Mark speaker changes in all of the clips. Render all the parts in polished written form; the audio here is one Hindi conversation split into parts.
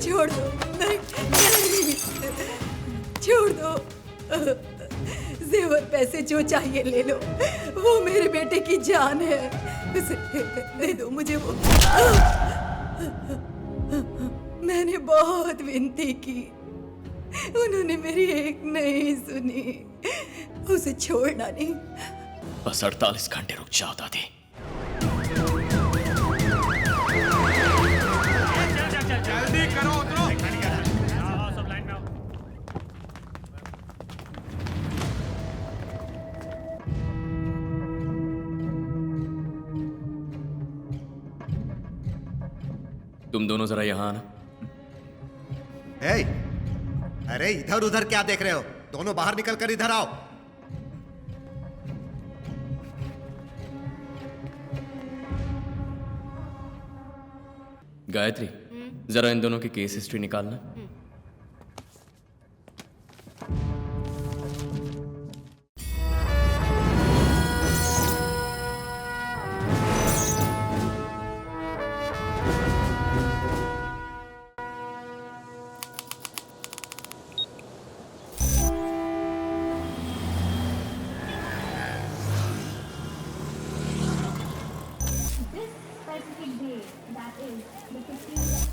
Speaker 1: छोड़ दो, नहीं नहीं, छोड़ दो। जेवर पैसे जो चाहिए ले लो, वो मेरे बेटे की जान है, उसे दे दो मुझे वो। मैंने बहुत विनती की, उन्होंने मेरी एक नहीं सुनी। उसे छोड़ना नहीं।
Speaker 2: बस 48 घंटे रुक जाओ दादी।
Speaker 3: जल्दी करो, उतरो।
Speaker 4: सब लाइन में आओ।
Speaker 2: तुम दोनों जरा यहाँ आना।
Speaker 3: हे, अरे इधर उधर क्या देख रहे हो? दोनों बाहर निकल कर इधर आओ।
Speaker 2: गायत्री, जरा इन दोनों की केस हिस्ट्री निकालना।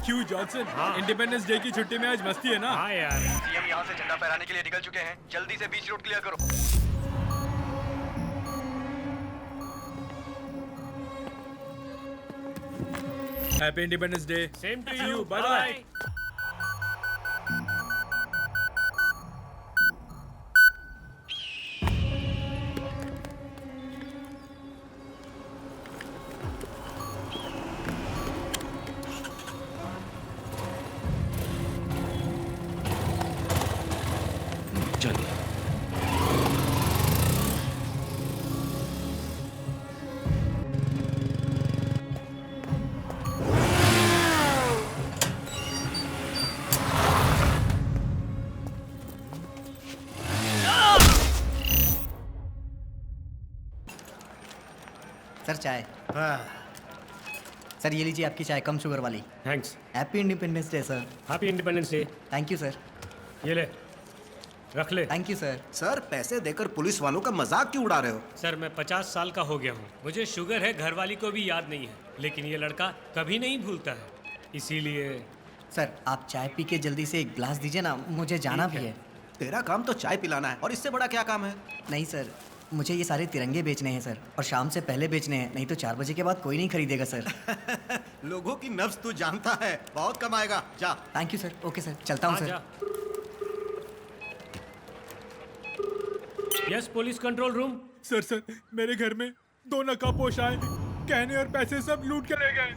Speaker 5: क्यों जॉनसन, इंडिपेंडेंस डे की छुट्टी में आज मस्ती है ना?
Speaker 4: हाँ यार,
Speaker 6: सीएम यहाँ से झंडा फहराने के लिए निकल चुके हैं। जल्दी से बीच रोड क्लियर करो।
Speaker 5: Happy independence day.
Speaker 4: Same to
Speaker 5: See
Speaker 4: you,
Speaker 5: you,
Speaker 4: bye
Speaker 5: bye-bye.
Speaker 4: Bye.
Speaker 2: चलिए।
Speaker 7: सर चाय। सर ये लीजिए आपकी चाय कम शुगर वाली।
Speaker 4: Thanks.
Speaker 7: Happy independence day sir.
Speaker 4: Happy independence day.
Speaker 7: Thank you sir.
Speaker 4: ये ले, रख ले।
Speaker 7: Thank you sir.
Speaker 3: सर, पैसे देकर पुलिस वालों का मजाक क्यों उड़ा रहे हो?
Speaker 4: सर मैं 50 साल का हो गया हूँ, मुझे शुगर है, घर वाली को भी याद नहीं है, लेकिन ये लड़का कभी नहीं भूलता है, इसीलिए।
Speaker 7: सर आप चाय पी के जल्दी से एक ग्लास दीजिए ना, मुझे जाना भी है।
Speaker 3: तेरा काम तो चाय पिलाना है, और इससे बड़ा क्या काम है?
Speaker 7: नहीं सर, मुझे ये सारे तिरंगे बेचने हैं सर, और शाम से पहले बेचने हैं, नहीं तो 4 बजे के बाद कोई नहीं खरीदेगा सर।
Speaker 3: लोगों की नब्ज तू जानता है, बहुत कमाएगा। जा।
Speaker 7: Thank you sir. Okay sir, चलता हूँ
Speaker 4: हाँ,
Speaker 7: सर।
Speaker 4: जा। Yes, police control room.
Speaker 5: Sir मेरे घर में 2 नकाबपोश आए, गहने और पैसे सब लूट के ले गए।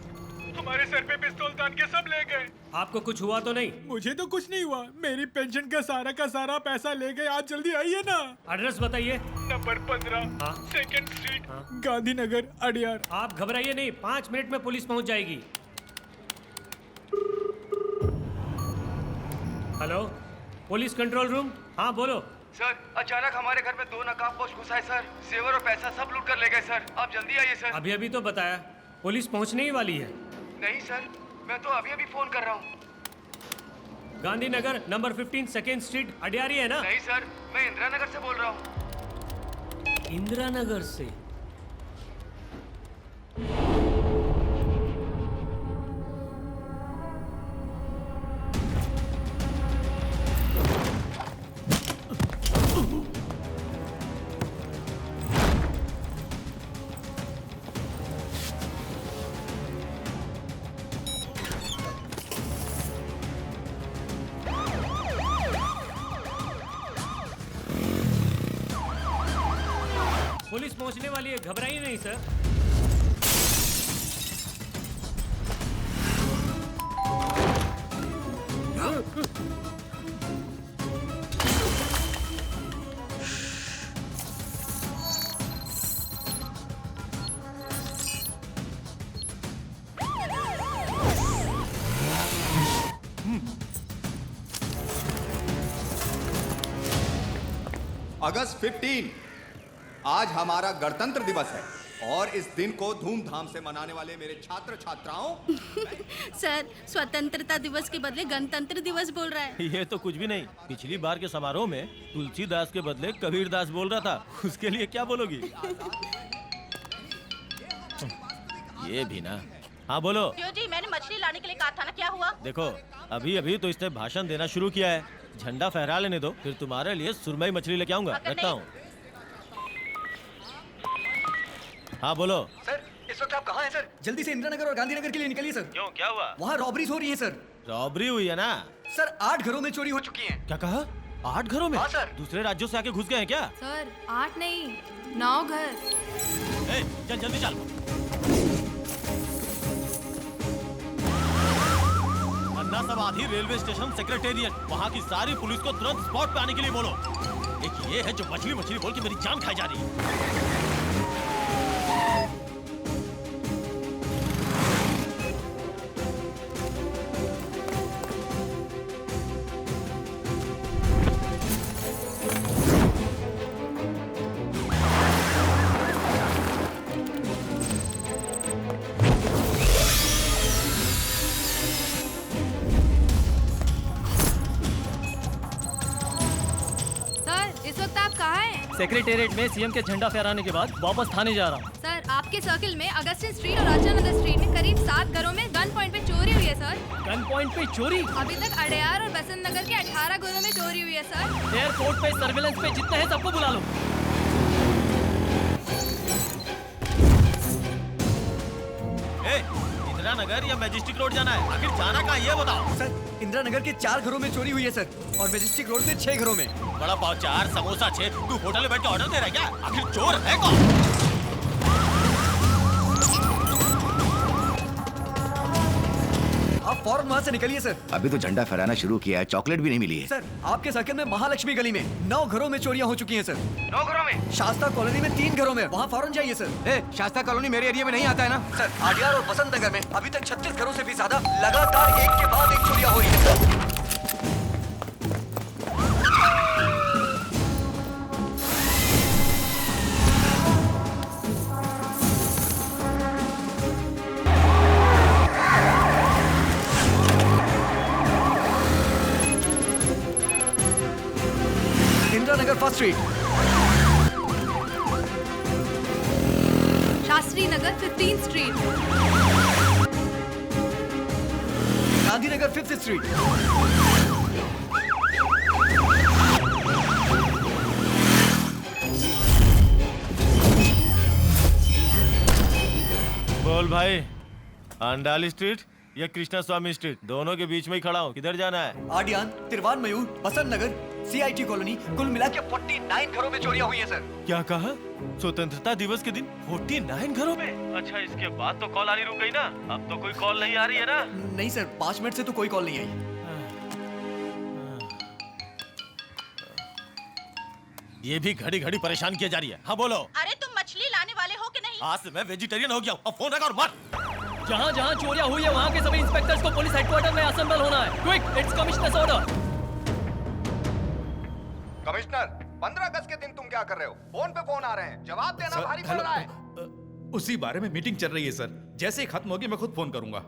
Speaker 5: हमारे सर पे पिस्तौल तान के सब ले गए।
Speaker 4: आपको कुछ हुआ तो नहीं?
Speaker 5: मुझे तो कुछ नहीं हुआ, मेरी पेंशन का सारा पैसा ले गए। आज जल्दी आइए ना।
Speaker 4: एड्रेस बताइए।
Speaker 5: नंबर 15
Speaker 4: हाँ।
Speaker 5: 2nd street, Gandhinagar, Adyar.
Speaker 4: आप घबराइए नहीं, 5 मिनट में पुलिस पहुंच जाएगी। Hello, police control room. हाँ बोलो।
Speaker 6: सर, अचानक हमारे घर में 2 नकाबपोश घुस आए सर। जेवर और पैसा सब लूट कर ले गए सर। आप जल्दी आइए सर।
Speaker 4: अभी तो बताया, पुलिस पहुंचने ही वाली है।
Speaker 6: नहीं सर, मैं तो अभी फोन कर रहा हूँ।
Speaker 4: गांधीनगर नंबर 15 2nd स्ट्रीट, अडियारी है ना?
Speaker 6: नहीं सर, मैं इंदिरा नगर से बोल रहा हूँ।
Speaker 4: इंदिरा नगर से? पुलिस पहुंचने वाली है, घबराइए नहीं सर।
Speaker 8: अगस्त 15, आज हमारा गणतंत्र दिवस है
Speaker 3: और इस दिन को धूमधाम से मनाने वाले मेरे छात्र छात्राओं,
Speaker 8: सर स्वतंत्रता दिवस के बदले गणतंत्र दिवस बोल रहा है।
Speaker 9: ये तो कुछ भी नहीं। पिछली बार के समारोह में तुलसीदास के बदले कबीरदास बोल रहा था, उसके लिए क्या बोलोगी? ये भी ना। हाँ बोलो।
Speaker 8: क्यों जी, मैंने मछली लाने के लिए कहा था ना, क्या हुआ?
Speaker 9: देखो अभी अभी तो इसने भाषण देना शुरू किया है, झंडा फहरा लेने दो, फिर तुम्हारे लिए सुरमई मछली लेके आऊंगा। रखता हूँ। हाँ बोलो।
Speaker 6: सर इस वक्त आप कहाँ हैं सर?
Speaker 7: जल्दी से इंदिरानगर और गांधीनगर के लिए निकलिए सर।
Speaker 9: क्यों, क्या हुआ?
Speaker 7: वहाँ रॉबरीज हो रही है सर।
Speaker 9: रॉबरी हुई है ना
Speaker 7: सर, 8 घरों में चोरी हो चुकी है।
Speaker 9: क्या कहा? 8 घरों में?
Speaker 6: हाँ सर।
Speaker 9: दूसरे राज्यों से आके घुस गए हैं क्या?
Speaker 1: सर 8 नहीं 9 घर।
Speaker 9: ए, चल जल्दी चल। अन्ना समाधि रेलवे स्टेशन सेक्रेटेरिएट, वहाँ की सारी पुलिस को तुरंत स्पॉट पे आने के लिए बोलो। एक ये है जो मछली मछली बोल के मेरी जान खाई जा रही है।
Speaker 10: सेक्रेटेरिएट में सीएम के झंडा फहराने के बाद वापस थाने जा रहा हूँ।
Speaker 1: सर आपके सर्किल में अगस्टिन स्ट्रीट और राजा नगर स्ट्रीट में करीब 7 घरों में गन पॉइंट पे चोरी हुई है सर।
Speaker 10: गन पॉइंट पे चोरी?
Speaker 1: अभी तक अड़यार और बसंत नगर के 18 घरों में चोरी हुई है सर।
Speaker 10: एयरपोर्ट पे सर्विलेंस पे जितने हैं सबको बुला लो।
Speaker 9: इंदिरानगर या मैजेस्टिक रोड जाना है? आखिर जाना कहाँ ये बताओ।
Speaker 7: सर इंदिरानगर के 4 घरों में चोरी हुई है सर, और मैजेस्टिक रोड पे 6 घरों में।
Speaker 9: बड़ा पाव 4 समोसा 6, तू होटल में बैठ के ऑर्डर दे रहा है क्या? आखिर चोर है कौन?
Speaker 7: आप फौरन वहाँ से निकलिए सर।
Speaker 11: अभी तो झंडा फहराना शुरू किया है, चॉकलेट भी नहीं मिली है।
Speaker 7: सर आपके सर्किल में महालक्ष्मी गली में 9 घरों में चोरियां हो चुकी हैं सर।
Speaker 6: 9 घरों में?
Speaker 7: शास्ता कॉलोनी में 3 घरों में, वहाँ फौरन जाइए सर।
Speaker 11: शास्ता कॉलोनी मेरे एरिया में नहीं आता है ना
Speaker 7: सर? अड़यार और बसंत नगर में अभी तक 36 घरों से भी ज्यादा लगातार एक के बाद एक चोरियां हो रही है sir. Indiranagar first street,
Speaker 1: Shastri Nagar 15th street,
Speaker 7: Gandhinagar 5th street,
Speaker 9: बोल भाई, अंडाली स्ट्रीट या कृष्णा स्वामी स्ट्रीट, दोनों के बीच में ही खड़ा हूँ। किधर जाना है?
Speaker 7: आडियान, तिरवान मयूर, बसंत नगर, CIT कॉलोनी, कुल मिला के 49 घरों में चोरियां हुई हैं सर।
Speaker 9: क्या कहा? स्वतंत्रता दिवस के दिन 49 घरों में? अच्छा, इसके बाद तो कॉल आनी रुक गई ना? अब तो कोई कॉल नहीं आ रही है ना?
Speaker 7: नहीं सर, 5 मिनट से तो कोई कॉल नहीं आई।
Speaker 9: ये भी घड़ी घड़ी परेशान किया जा रही है। हाँ बोलो।
Speaker 8: अरे तुम मछली लाने वाले हो कि नहीं?
Speaker 9: आज से मैं वेजिटेरियन हो गया हूँ। अब फोन रख और मत।
Speaker 10: जहाँ जहाँ चोरियां हुई है वहाँ के सभी इंस्पेक्टर्स को पुलिस हेडक्वार्टर में असेंबल होना है। Quick, it's commissioners order.
Speaker 3: Commissioner, 15 अगस्त के दिन तुम क्या कर रहे हो? फोन पे फोन आ रहे हैं, जवाब देना भारी पड़ रहा है।
Speaker 5: उसी बारे में मीटिंग चल रही है सर, जैसे ही खत्म होगी मैं खुद फोन करूंगा।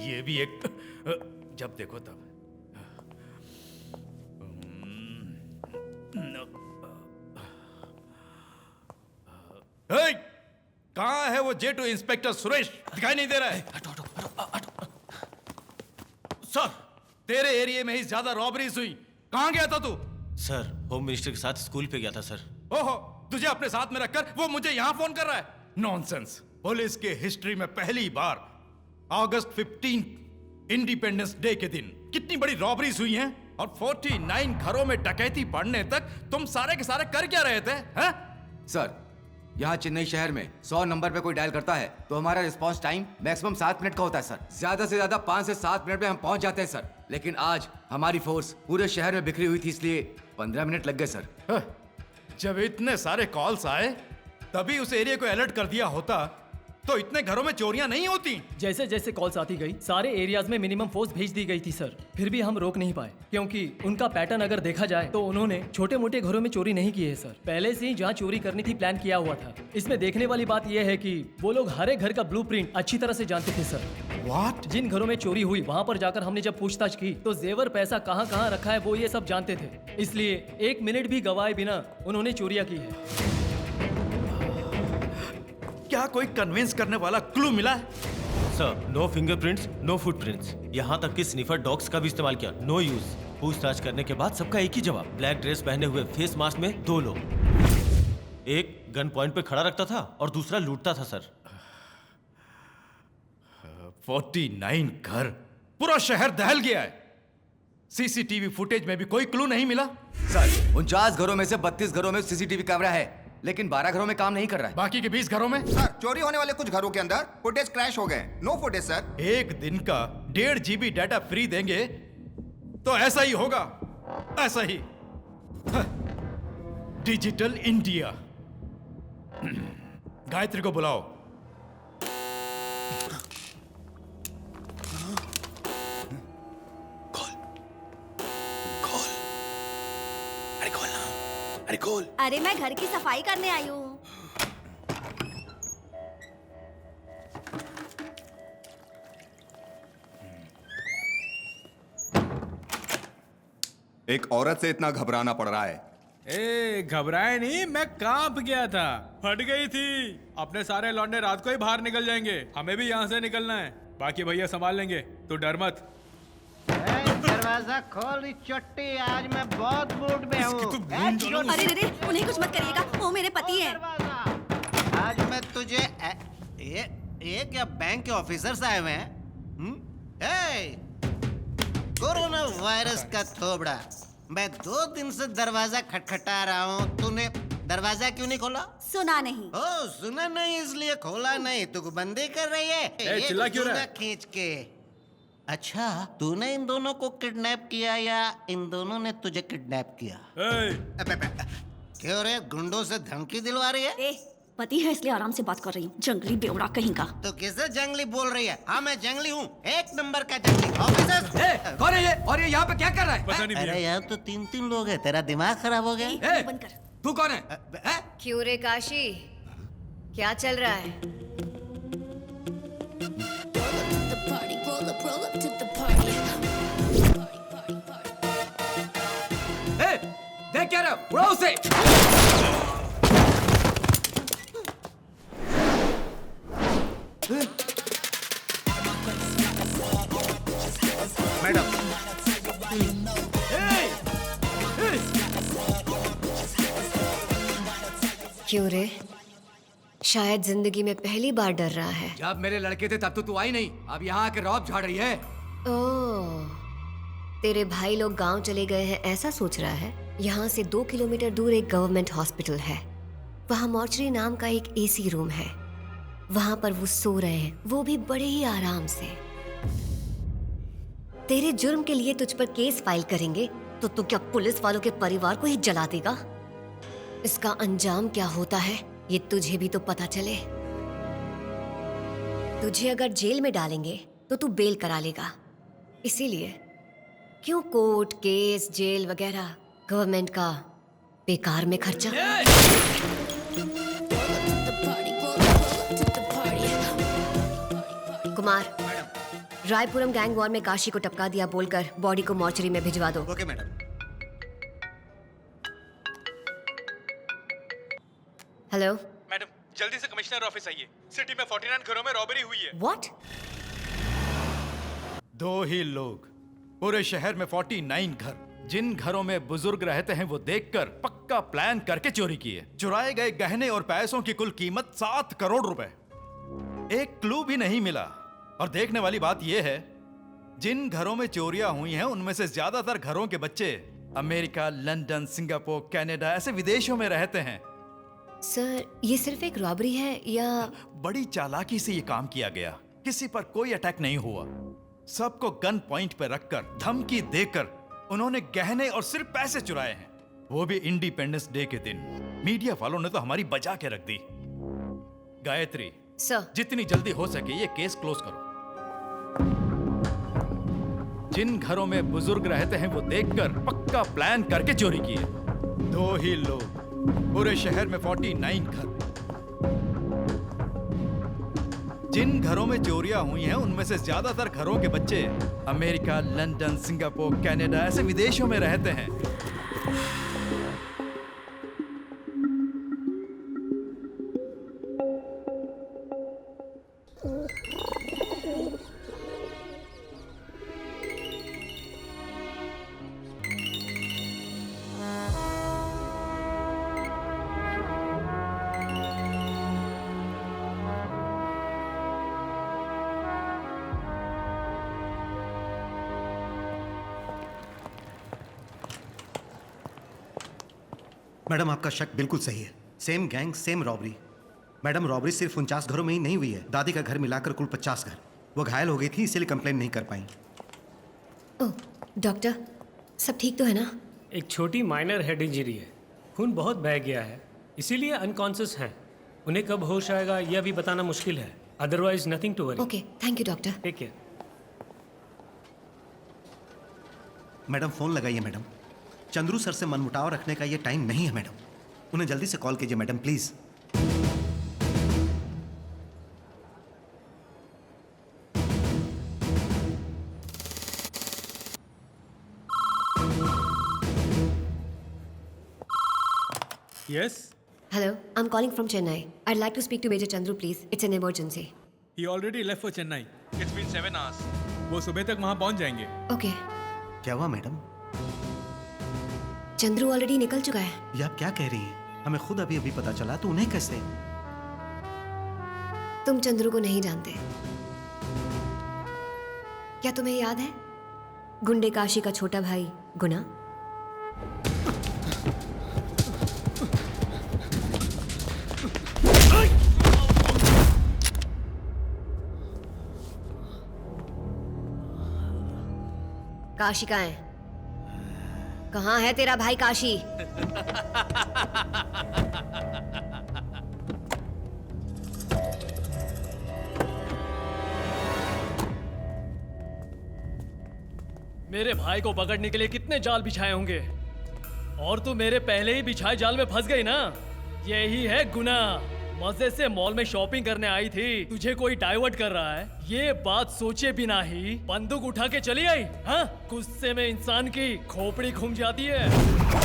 Speaker 5: ये भी एक जब देखो तब। कहाँ है वो J2 इंस्पेक्टर सुरेश? दिखाई नहीं दे रहा है। सर, तेरे एरिया में ही ज्यादा रॉबरीज हुई, कहाँ गया था तू?
Speaker 9: सर, होम मिनिस्टर के साथ स्कूल पे गया था सर।
Speaker 5: ओहो, तुझे अपने साथ में रखकर वो मुझे यहाँ फोन कर रहा है? नॉनसेंस। पुलिस के हिस्ट्री में पहली बार अगस्त 15 इंडिपेंडेंस डे के दिन कितनी बड़ी रॉबरीज हुई हैं, और 49 घरों में डकैती पड़ने तक तुम सारे के सारे कर क्या रहे थे? हैं?
Speaker 11: सर, यहाँ चेन्नई शहर में 100 नंबर पे कोई डायल करता है तो हमारा रिस्पांस टाइम मैक्सिमम 7 मिनट का होता है सर। ज्यादा से ज्यादा 5 से 7 मिनट में हम पहुँच जाते हैं सर। लेकिन आज हमारी फोर्स पूरे शहर में बिखरी हुई थी, इसलिए 15 मिनट लग गए सर।
Speaker 5: जब इतने सारे कॉल्स आए तभी उस एरिया को अलर्ट कर दिया होता तो इतने घरों में चोरियां नहीं होती।
Speaker 10: जैसे जैसे कॉल्स आती गई सारे एरियाज में मिनिमम फोर्स भेज दी गई थी सर, फिर भी हम रोक नहीं पाए क्योंकि उनका पैटर्न अगर देखा जाए तो उन्होंने छोटे मोटे घरों में चोरी नहीं की है सर, पहले से ही जहाँ चोरी करनी थी प्लान किया हुआ था। इसमें देखने वाली बात यह है कि वो लोग हर एक घर का ब्लूप्रिंट अच्छी तरह से जानते थे सर।
Speaker 5: What?
Speaker 10: जिन घरों में चोरी हुई वहाँ पर जाकर हमने जब पूछताछ की तो जेवर पैसा कहाँ कहाँ रखा है वो ये सब जानते थे, इसलिए 1 मिनट भी गवाए बिना उन्होंने चोरियां की है।
Speaker 5: क्या कोई कन्विंस करने वाला क्लू मिला है?
Speaker 9: Sir, no fingerprints, no footprints, यहाँ तक कि स्निफर डॉग्स का भी इस्तेमाल किया, नो यूज। पूछताछ करने के बाद सबका एक ही जवाब, ब्लैक ड्रेस पहने हुए फेस मास्क में 2 लोग, एक गन पॉइंट पे खड़ा रखता था और दूसरा लूटता था सर।
Speaker 5: 49 घर, पूरा शहर दहल गया है। सीसीटीवी फुटेज में भी कोई क्लू नहीं मिला।
Speaker 11: सर 49 घरों में से 32 घरों में सीसीटीवी कैमरा है, लेकिन 12 घरों में काम नहीं कर रहा है।
Speaker 5: बाकी के 20 घरों में?
Speaker 3: सर चोरी होने वाले कुछ घरों के अंदर फुटेज क्रैश हो गए, नो फुटेज सर।
Speaker 5: एक दिन का 1.5 GB डाटा फ्री देंगे तो ऐसा ही होगा, ऐसा ही। Digital India. गायत्री को बुलाओ।
Speaker 12: अरे मैं घर की सफाई करने आई हूँ।
Speaker 3: एक औरत से इतना घबराना पड़ रहा है।
Speaker 13: ए घबराए नहीं, मैं कांप गया था, फट गई थी। अपने सारे लौंडे रात को ही बाहर निकल जाएंगे, हमें भी यहाँ से निकलना है, बाकी भैया संभाल लेंगे, तू डर मत।
Speaker 14: दरवाजा खोल चोटी, आज मैं बहुत मूड में हूँ।
Speaker 12: अरे रे उन्हें कुछ मत करिएगा, वो मेरे पति हैं।
Speaker 14: आज मैं तुझे ये क्या बैंक के ऑफिसर्स आए हुए हैं? कोरोना वायरस का थोबड़ा, मैं 2 दिन से दरवाजा खटखटा रहा हूँ, तूने दरवाजा क्यों नहीं खोला?
Speaker 12: सुना नहीं।
Speaker 14: ओ सुना नहीं इसलिए खोला नहीं, तू बंदी कर रही है?
Speaker 13: चिल्ला क्यों रहा है?
Speaker 14: खींच के। अच्छा, तूने इन दोनों को किडनैप किया या इन दोनों ने तुझे किडनैप किया? क्यों रे, गुंडों से धमकी दिलवा रही है?
Speaker 12: पति है इसलिए आराम से बात कर रही हूँ, जंगली बेवड़ा कहीं का।
Speaker 14: तो किसे जंगली बोल रही है? हाँ मैं जंगली हूँ, 1 नंबर का जंगली। ऑफिसर
Speaker 11: कौन है ये और ये यहाँ पे क्या कर रहा है?
Speaker 14: पता नहीं। अरे यहाँ तो 3 लोग हैं, तेरा दिमाग खराब हो गया?
Speaker 12: बंद कर।
Speaker 11: तू कौन है?
Speaker 15: क्यों रे काशी, क्या चल रहा है?
Speaker 11: देख क्या रहा, उड़ाओ उसे।
Speaker 14: मैडम
Speaker 15: क्यों रे, शायद जिंदगी में पहली बार डर रहा है।
Speaker 11: जब मेरे लड़के थे तब तो तू आई नहीं, अब यहाँ आके रौब झाड़ रही है।
Speaker 15: ओह, तेरे भाई लोग गांव चले गए हैं ऐसा सोच रहा है? यहाँ से 2 किलोमीटर दूर एक गवर्नमेंट हॉस्पिटल है, वहाँ मॉर्चरी नाम का एक एसी रूम है, वहाँ पर वो सो रहे हैं, वो भी बड़े ही आराम से। तेरे जुर्म के लिए तुझ पर केस फाइल करेंगे तो तू क्या पुलिस वालों के परिवार को ही जला देगा? इसका अंजाम क्या होता है ये तुझे भी तो पता चले। तुझे अगर जेल में डालेंगे तो तू बेल करा लेगा, इसीलिए क्यों कोर्ट केस जेल वगैरह, गवर्नमेंट का बेकार में खर्चा। कुमार, रायपुरम गैंग वॉर में काशी को टपका दिया बोलकर बॉडी को मॉर्चरी में भिजवा दो।
Speaker 14: Okay madam.
Speaker 15: हेलो
Speaker 13: मैडम, जल्दी से कमिश्नर ऑफिस आइए, सिटी में 49 घरों में रॉबरी हुई है।
Speaker 15: व्हाट?
Speaker 5: 2 ही लोग, पूरे शहर में 49 घर। जिन घरों में बुजुर्ग रहते हैं वो देखकर पक्का प्लान करके चोरी किए। चुराए गए गहने और पैसों की कुल कीमत 7 करोड़ रुपए। एक क्लू भी नहीं मिला। और देखने वाली बात यह है, जिन घरों में चोरियां हुई हैं उनमें से ज्यादातर घरों के बच्चे अमेरिका, लंदन, सिंगापुर, कनाडा ऐसे विदेशों में रहते हैं।
Speaker 15: सर, ये सिर्फ एक रॉबरी है या?
Speaker 5: बड़ी चालाकी से ये काम किया गया, किसी पर कोई अटैक नहीं हुआ। सबको गन पॉइंट पर रखकर धमकी देकर उन्होंने गहने और सिर्फ पैसे चुराए हैं, वो भी इंडिपेंडेंस डे के दिन। मीडिया वालों ने तो हमारी बचा के रख दी। गायत्री,
Speaker 15: सर।
Speaker 5: जितनी जल्दी हो सके ये केस क्लोज करो। जिन घरों में बुजुर्ग रहते हैं वो देखकर पक्का प्लान करके चोरी किए। 2 ही लोग, पूरे शहर में 49 घर। जिन घरों में चोरियां हुई हैं उनमें से ज्यादातर घरों के बच्चे अमेरिका, लंदन, सिंगापुर, कनाडा ऐसे विदेशों में रहते हैं।
Speaker 3: मैडम आपका शक बिल्कुल सही है। Same gang, same robbery. Madam robbery सिर्फ 49 घरों में ही नहीं हुई है, दादी का घर मिलाकर कुल 50 घर। वो घायल हो गई थी इसीलिए कंप्लेन नहीं कर पाई।
Speaker 15: ओह डॉक्टर, सब ठीक तो है ना?
Speaker 4: एक छोटी माइनर हेड इंजरी है, खून बहुत बह गया है, इसीलिए अनकॉन्शियस हैं। उन्हें कब होश आएगा यह भी बताना मुश्किल है। Otherwise nothing to worry.
Speaker 15: Okay, thank you doctor.
Speaker 4: Take care.
Speaker 3: Madam phone लगाइए मैडम। चंद्रू सर से मनमुटाव रखने का ये टाइम नहीं है मैडम। उन्हें जल्दी से कॉल कीजिए madam please.
Speaker 13: Yes?
Speaker 15: Hello, I'm calling from Chennai. I'd like to speak to Major Chandru, please. It's an emergency.
Speaker 13: He already left for Chennai.
Speaker 6: It's been 7 hours.
Speaker 13: वो सुबह तक वहाँ पहुँच जाएंगे।
Speaker 15: Okay.
Speaker 3: क्या हुआ मैडम?
Speaker 15: चंद्रू ऑलरेडी निकल चुका है।
Speaker 3: ये आप क्या कह रही हैं? हमें खुद अभी अभी पता चला, तो उन्हें कैसे?
Speaker 15: तुम चंद्रू को नहीं जानते। क्या तुम्हें याद है गुंडे काशी का छोटा भाई गुना? काशी कहाँ है? कहाँ है तेरा भाई काशी?
Speaker 10: मेरे भाई को पकड़ने के लिए कितने जाल बिछाए होंगे, और तू मेरे पहले ही बिछाए जाल में फंस गई ना। यही है गुना। मजे से मॉल में शॉपिंग करने आई थी, तुझे कोई डाइवर्ट कर रहा है, ये बात सोचे बिना ही बंदूक उठा के चली आई। हाँ, गुस्से में इंसान की खोपड़ी घूम जाती है।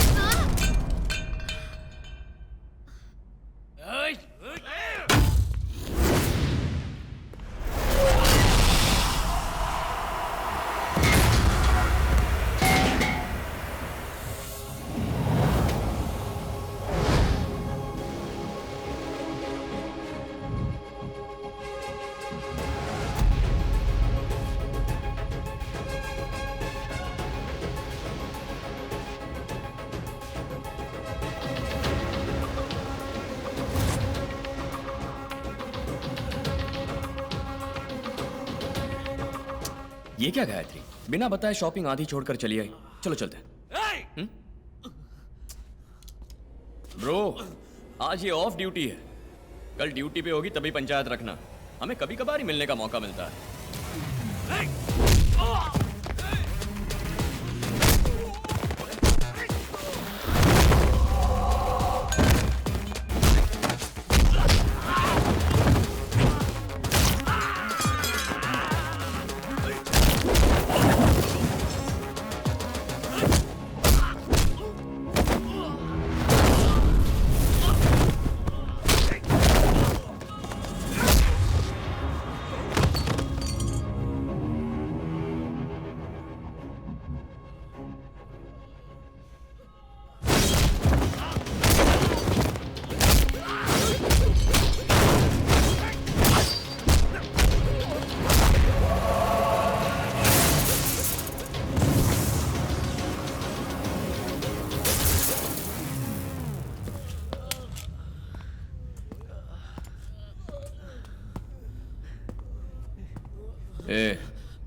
Speaker 2: ये क्या गायत्री, बिना बताए शॉपिंग आधी छोड़कर चली आई। चलो चलते हैं। ब्रो, आज ये ऑफ ड्यूटी है, कल ड्यूटी पे होगी तभी पंचायत रखना। हमें कभी कभार ही मिलने का मौका मिलता है।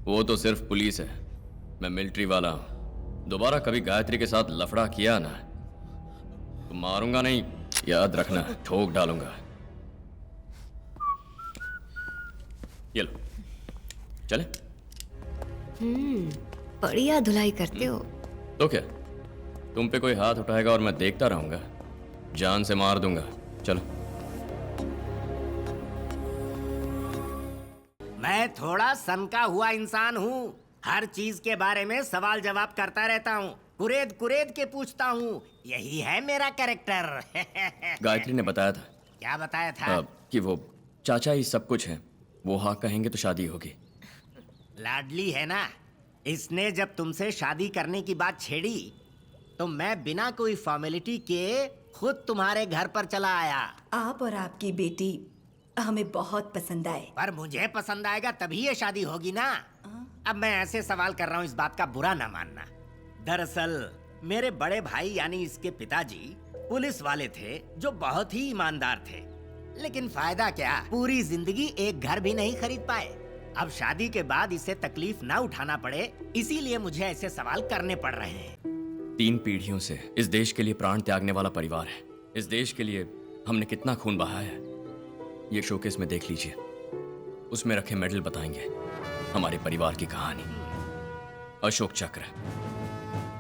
Speaker 2: वो तो सिर्फ पुलिस है, मैं मिलिट्री वाला हूं। दोबारा कभी गायत्री के साथ लफड़ा किया ना तो मारूंगा नहीं, याद रखना, ठोक डालूंगा। ये लो, चले?
Speaker 15: बढ़िया धुलाई करते हो।
Speaker 2: तो क्या, तुम पे कोई हाथ उठाएगा और मैं देखता रहूंगा? जान से मार दूंगा। चलो।
Speaker 16: मैं थोड़ा सनका हुआ इंसान हूँ, हर चीज के बारे में सवाल जवाब करता रहता हूँ, कुरेद कुरेद के पूछता हूँ, यही है मेरा कैरेक्टर।
Speaker 2: गायत्री ने बताया था।
Speaker 16: क्या बताया था?
Speaker 2: कि वो चाचा ही सब कुछ है, वो हाँ कहेंगे तो शादी होगी।
Speaker 16: लाडली है ना, इसने जब तुमसे शादी करने की बात छेड़ी तो मैं बिना कोई फॉर्मेलिटी के खुद तुम्हारे घर पर चला आया।
Speaker 1: आप और आपकी बेटी हमें बहुत पसंद आए।
Speaker 16: पर मुझे पसंद आएगा तभी ये शादी होगी ना। अब मैं ऐसे सवाल कर रहा हूँ, इस बात का बुरा ना मानना। दरअसल मेरे बड़े भाई यानी इसके पिताजी पुलिस वाले थे जो बहुत ही ईमानदार थे, लेकिन फायदा क्या, पूरी जिंदगी एक घर भी नहीं खरीद पाए। अब शादी के बाद इसे तकलीफ ना उठाना पड़े, इसीलिए मुझे ऐसे सवाल करने पड़ रहे हैं।
Speaker 2: 3 पीढ़ियों से इस देश के लिए प्राण त्यागने वाला परिवार है। इस देश के लिए हमने कितना खून बहाया है, ये शोकेस में देख लीजिए। उसमें रखे मेडल बताएंगे हमारे परिवार की कहानी। अशोक चक्र,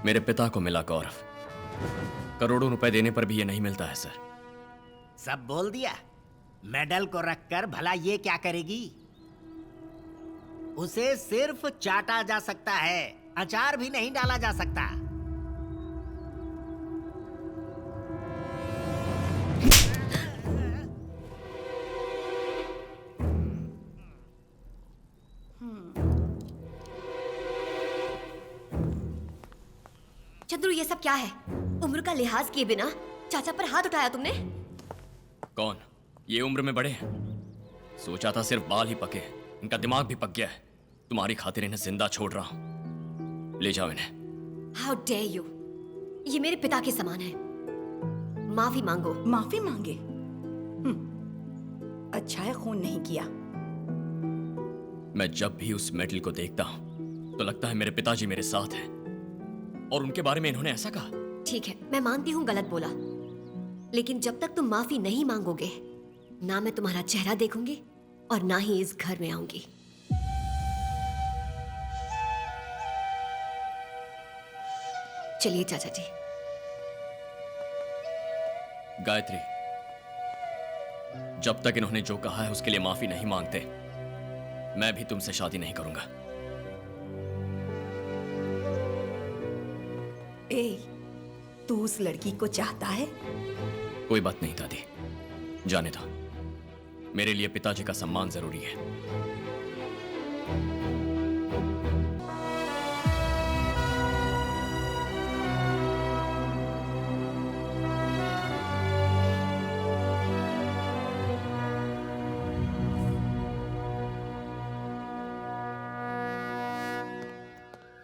Speaker 2: मेरे पिता को मिला गौरव। करोड़ों रुपए देने पर भी ये नहीं मिलता है सर।
Speaker 16: सब बोल दिया। मेडल को रखकर भला ये क्या करेगी? उसे सिर्फ चाटा जा सकता है, अचार भी नहीं डाला जा सकता।
Speaker 15: चंद्रू, ये सब क्या है? उम्र का लिहाज किए बिना चाचा पर हाथ उठाया तुमने?
Speaker 2: कौन? ये उम्र में बड़े हैं? सोचा था सिर्फ बाल ही पके, इनका दिमाग भी पक गया है। तुम्हारी खातिर इन्हें जिंदा छोड़ रहा हूं, ले जाओ इन्हें।
Speaker 15: How dare you! ये मेरे पिता के समान है। माफी मांगो।
Speaker 1: माफी मांगे? अच्छा है खून नहीं किया।
Speaker 2: मैं जब भी उस मेडल को देखता हूं तो लगता है मेरे पिताजी मेरे साथ हैं, और उनके बारे में इन्होंने ऐसा कहा।
Speaker 15: ठीक है, मैं मानती हूँ गलत बोला, लेकिन जब तक तुम माफी नहीं मांगोगे, ना मैं तुम्हारा चेहरा देखूंगी और ना ही इस घर में आऊंगी। चलिए चाचा जी।
Speaker 2: गायत्री, जब तक इन्होंने जो कहा है उसके लिए माफी नहीं मांगते, मैं भी तुमसे शादी नहीं करूंगा।
Speaker 1: ए, तू उस लड़की को चाहता है?
Speaker 2: कोई बात नहीं दादी, जाने दो। मेरे लिए पिताजी का सम्मान जरूरी है।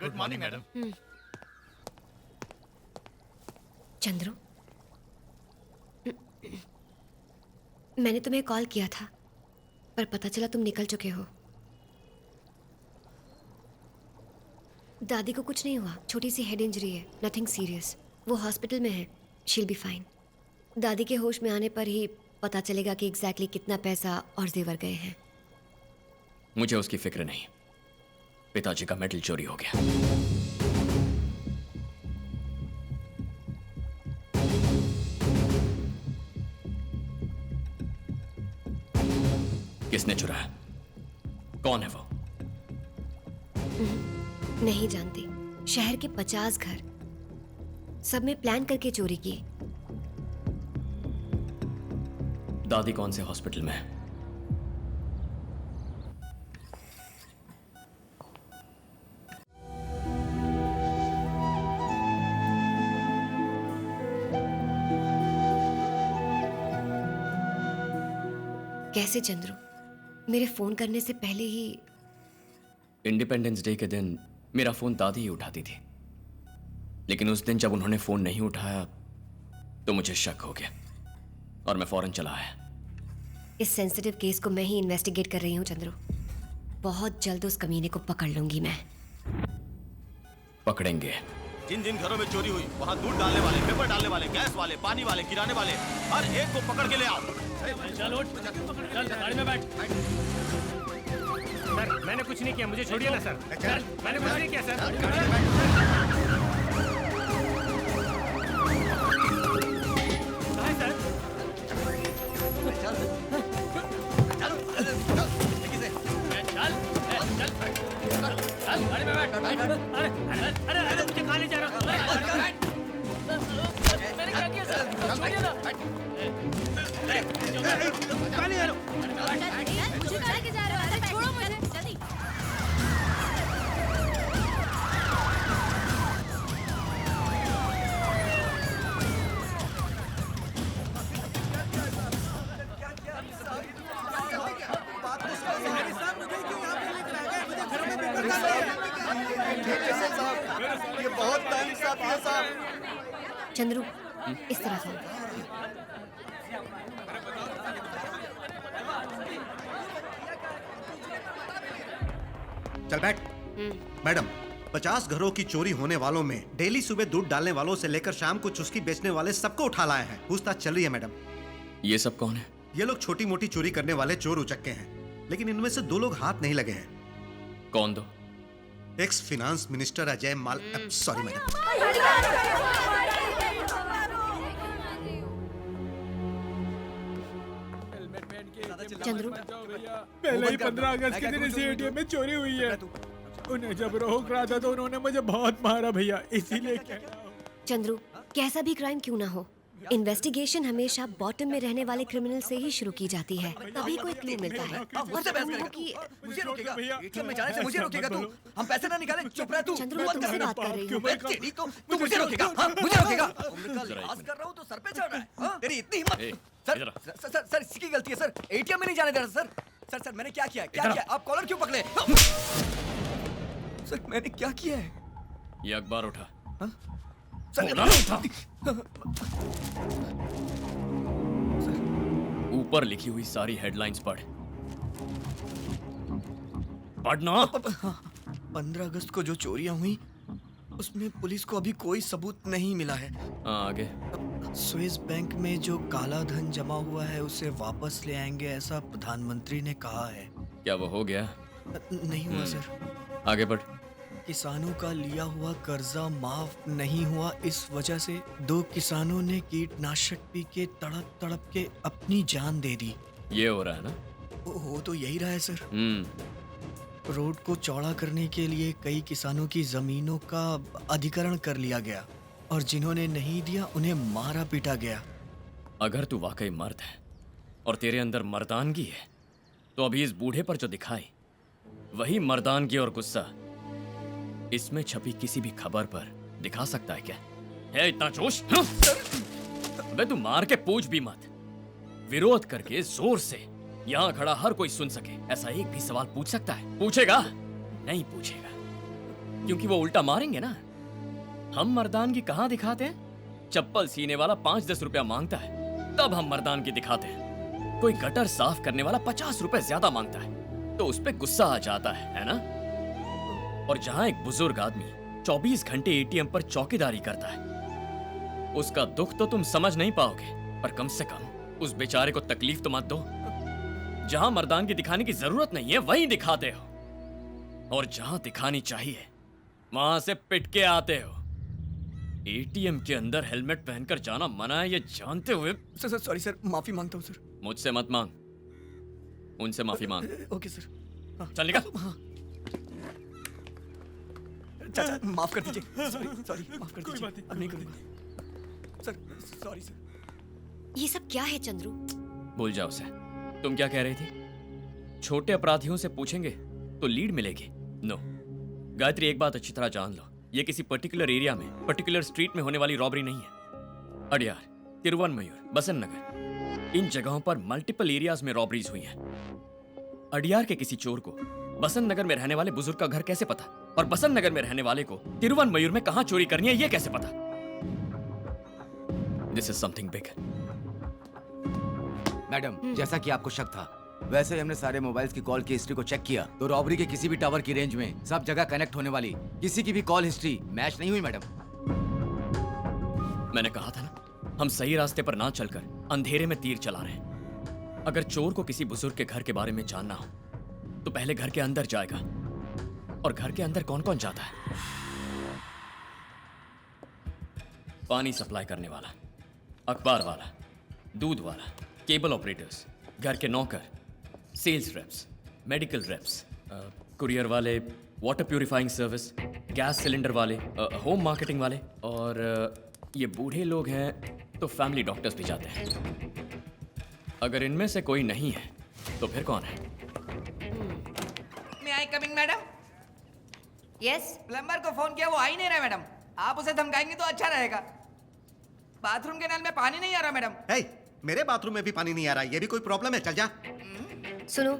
Speaker 5: Good morning madam.
Speaker 15: चंद्रू, मैंने तुम्हें कॉल किया था, पर पता चला तुम निकल चुके हो। दादी को कुछ नहीं हुआ, छोटी सी हेड इंजरी है, नथिंग सीरियस। वो हॉस्पिटल में है, शील बी फाइन। दादी के होश में आने पर ही पता चलेगा कि एग्जैक्टली कितना पैसा और जेवर गए हैं।
Speaker 2: मुझे उसकी फिक्र नहीं, पिताजी का मेडल चोरी हो गया। किसने चुराया? कौन है वो?
Speaker 15: नहीं जानती। शहर के 50 घर, सब में प्लान करके चोरी की।
Speaker 2: दादी कौन से हॉस्पिटल में है?
Speaker 15: कैसे चंद्रू? मेरे फोन करने से पहले ही?
Speaker 2: इंडिपेंडेंस डे के दिन मेरा फोन दादी ही उठाती थी, लेकिन उस दिन जब उन्होंने फोन नहीं उठाया तो मुझे शक हो गया और मैं फौरन चला आया।
Speaker 15: इस सेंसिटिव केस को मैं ही इन्वेस्टिगेट कर रही हूँ चंद्रू। बहुत जल्द उस कमीने को पकड़ लूंगी मैं।
Speaker 2: पकड़ेंगे।
Speaker 9: जिन जिन घरों में चोरी हुई वहाँ दूध डालने वाले, पेपर डालने वाले, गैस वाले, पानी वाले, किराने वाले, हर एक को पकड़ के ले आओ।
Speaker 10: चल उठ, चल गाड़ी में बैठ।
Speaker 4: सर मैंने कुछ नहीं किया, मुझे छोड़िए ना सर। सर मैंने कुछ नहीं किया सर। कहाँ है सर? अरे मुझे कहाँ ले जा रहा हूँ? मैंने क्या किया सर? छोड़िए ना।
Speaker 8: मुझे कहाँ लेके जा रहे हो? अरे छोड़ो मुझे, जल्दी।
Speaker 14: ये बहुत नाइंसाफी है साहब।
Speaker 15: चंद्रू, इस तरफ आओ।
Speaker 3: चल बैठ। मैडम, 50 घरों की चोरी होने वालों में डेली सुबह दूध डालने वालों से लेकर शाम को चुस्की बेचने वाले सबको उठा लाए हैं। पूछताछ चल रही है मैडम।
Speaker 2: ये सब कौन है?
Speaker 3: ये लोग छोटी मोटी चोरी करने वाले चोर उचक्के हैं, लेकिन इनमें से 2 लोग हाथ नहीं लगे हैं।
Speaker 2: कौन दो?
Speaker 3: एक्स फिनांस मिनिस्टर अजय माल, सॉरी मैडम।
Speaker 15: चंद्रू,
Speaker 13: पहले ही 15 अगस्त के दिन इसी एटीएम में चोरी हुई है। उन्हें जब रोक रहा था तो उन्होंने मुझे बहुत मारा भैया, इसीलिए कह रहा हूं।
Speaker 15: चंद्रू, कैसा भी क्राइम क्यों ना हो, इन्वेस्टिगेशन हमेशा बॉटम में रहने वाले क्रिमिनल से ही शुरू की जाती है, तभी कोई क्लू मिलता है।
Speaker 7: मुझसे बहस करेगा? मुझे रोकेगा? एटीएम में जाने से मुझे रोकेगा तू? हम पैसे ना निकालें, चुप रह तू।
Speaker 15: चंद्रू, मैं तुमसे बात कर रही हूँ।
Speaker 7: तेरी तो तू मुझे रोकेगा? हाँ, मुझे रोकेगा? लिहाज कर रहा हूँ तो सर पे चढ़ रहा है? हाँ? तेरी इतनी हिम्मत? सर इसकी गलती है सर, एटीएम में नहीं जाने दे रहा सर। सर मैंने क्या किया? क्या किया? आप कॉलर क्यों पकड़े? सर मैंने क्या किया है?
Speaker 2: ये अखबार उठा। ऊपर लिखी हुई सारी हेडलाइंस पढ़। पढ़ना।
Speaker 7: 15 अगस्त को जो चोरियां हुई उसमें पुलिस को अभी कोई सबूत नहीं मिला है।
Speaker 2: आगे।
Speaker 7: स्विस बैंक में जो काला धन जमा हुआ है उसे वापस ले आएंगे, ऐसा प्रधानमंत्री ने कहा है।
Speaker 2: क्या वो हो गया?
Speaker 7: नहीं हुआ सर।
Speaker 2: आगे बढ़।
Speaker 7: किसानों का लिया हुआ कर्जा माफ नहीं हुआ, इस वजह से 2 किसानों ने कीटनाशक पी के तड़प तड़प के अपनी जान दे दी।
Speaker 2: ये हो रहा है ना?
Speaker 7: हो तो यही रहा है सर। रोड को चौड़ा करने के लिए कई किसानों की जमीनों का अधिग्रहण कर लिया गया और जिन्होंने नहीं दिया उन्हें मारा पीटा गया।
Speaker 2: अगर तू वाकई मर्द है और तेरे अंदर मर्दानगी है तो अभी इस बूढ़े पर जो दिखाई वही मर्दानगी और गुस्सा इसमें छपी किसी भी खबर पर दिखा सकता है क्या? है इतना जोश? अबे तू मार के पूछ भी मत, विरोध करके जोर से यहाँ खड़ा हर कोई सुन सके ऐसा एक भी सवाल पूछ सकता है? पूछेगा? नहीं पूछेगा, क्योंकि वो उल्टा मारेंगे ना। हम मर्दानगी कहाँ दिखाते हैं? चप्पल सीने वाला 5-10 रुपया मांगता है तब हम मर्दानगी दिखाते हैं। कोई गटर साफ करने वाला 50 रुपए ज्यादा मांगता है तो उस पे गुस्सा आ जाता है ना? और जहां एक बुजुर्ग आदमी 24 घंटे एटीएम पर चौकीदारी करता है उसका दुख तो तुम समझ नहीं पाओगे, पर कम से कम उस बेचारे को तकलीफ तो मत दो। जहां मर्दानगी दिखाने की जरूरत नहीं है वहीं दिखाते हो, और जहां दिखानी चाहिए वहां से पिट के आते हो। एटीएम के अंदर हेलमेट पहनकर जाना मना है ये जानते हुए।
Speaker 7: सर सॉरी सर, माफी मांगता हूँ सर।
Speaker 2: मुझसे मत मांग, उनसे माफी मांग।
Speaker 7: Okay sir.
Speaker 2: चल निकल।
Speaker 7: चाचा माफ कर दीजिए। सॉरी माफ कर दीजिए, अब नहीं करूंगा सर। Sorry sir.
Speaker 15: ये सब क्या है चंद्रू?
Speaker 2: भूल जाओ उसे। तुम क्या कह रही थी? छोटे अपराधियों से पूछेंगे तो लीड मिलेगी? नो गायत्री, एक बात अच्छी तरह जान लो, ये किसी पर्टिकुलर एरिया में पर्टिकुलर स्ट्रीट में होने वाली रॉबरी नहीं है। अडियार, तिरुवनमयूर, बसंत नगर, इन जगहों पर मल्टीपल एरियाज में रॉबरीज हुई हैं। अडियार के किसी चोर को बसंत नगर में रहने वाले बुजुर्ग का घर कैसे पता, और बसंत नगर में रहने वाले को तिरुवनमयूर में कहां चोरी करनी है ये कैसे पता? This is something big.
Speaker 11: Madam, जैसा कि आपको शक था वैसे ही हमने सारे मोबाइल्स की कॉल की हिस्ट्री को चेक किया तो रॉबरी के किसी भी टावर की रेंज में सब जगह कनेक्ट होने वाली किसी की भी कॉल हिस्ट्री मैच नहीं हुई मैडम।
Speaker 2: मैंने कहा था ना, हम सही रास्ते पर ना चलकर अंधेरे में तीर चला रहे हैं। अगर चोर को किसी बुजुर्ग के घर के बारे में जानना हो तो पहले घर के अंदर जाएगा। और घर के अंदर कौन कौन जाता है? पानी सप्लाई करने वाला, अखबार वाला, दूध वाला, केबल ऑपरेटर्स, घर के नौकर, sales reps, medical reps, courier वाले, water purifying service, gas cylinder वाले, होम मार्केटिंग वाले, और ये बूढ़े लोग हैं तो फैमिली डॉक्टर्स भी जाते हैं। अगर इनमें से कोई नहीं है तो फिर कौन है?
Speaker 17: मैं I coming madam?
Speaker 15: Yes.
Speaker 17: Plumber को फोन किया, वो आ ही नहीं रहा मैडम। आप उसे धमकाएंगे तो अच्छा रहेगा। बाथरूम के नल में पानी नहीं आ रहा मैडम।
Speaker 3: हे, मेरे बाथरूम में भी पानी नहीं आ रहा, ये भी कोई प्रॉब्लम है? चल जा।
Speaker 15: सुनो,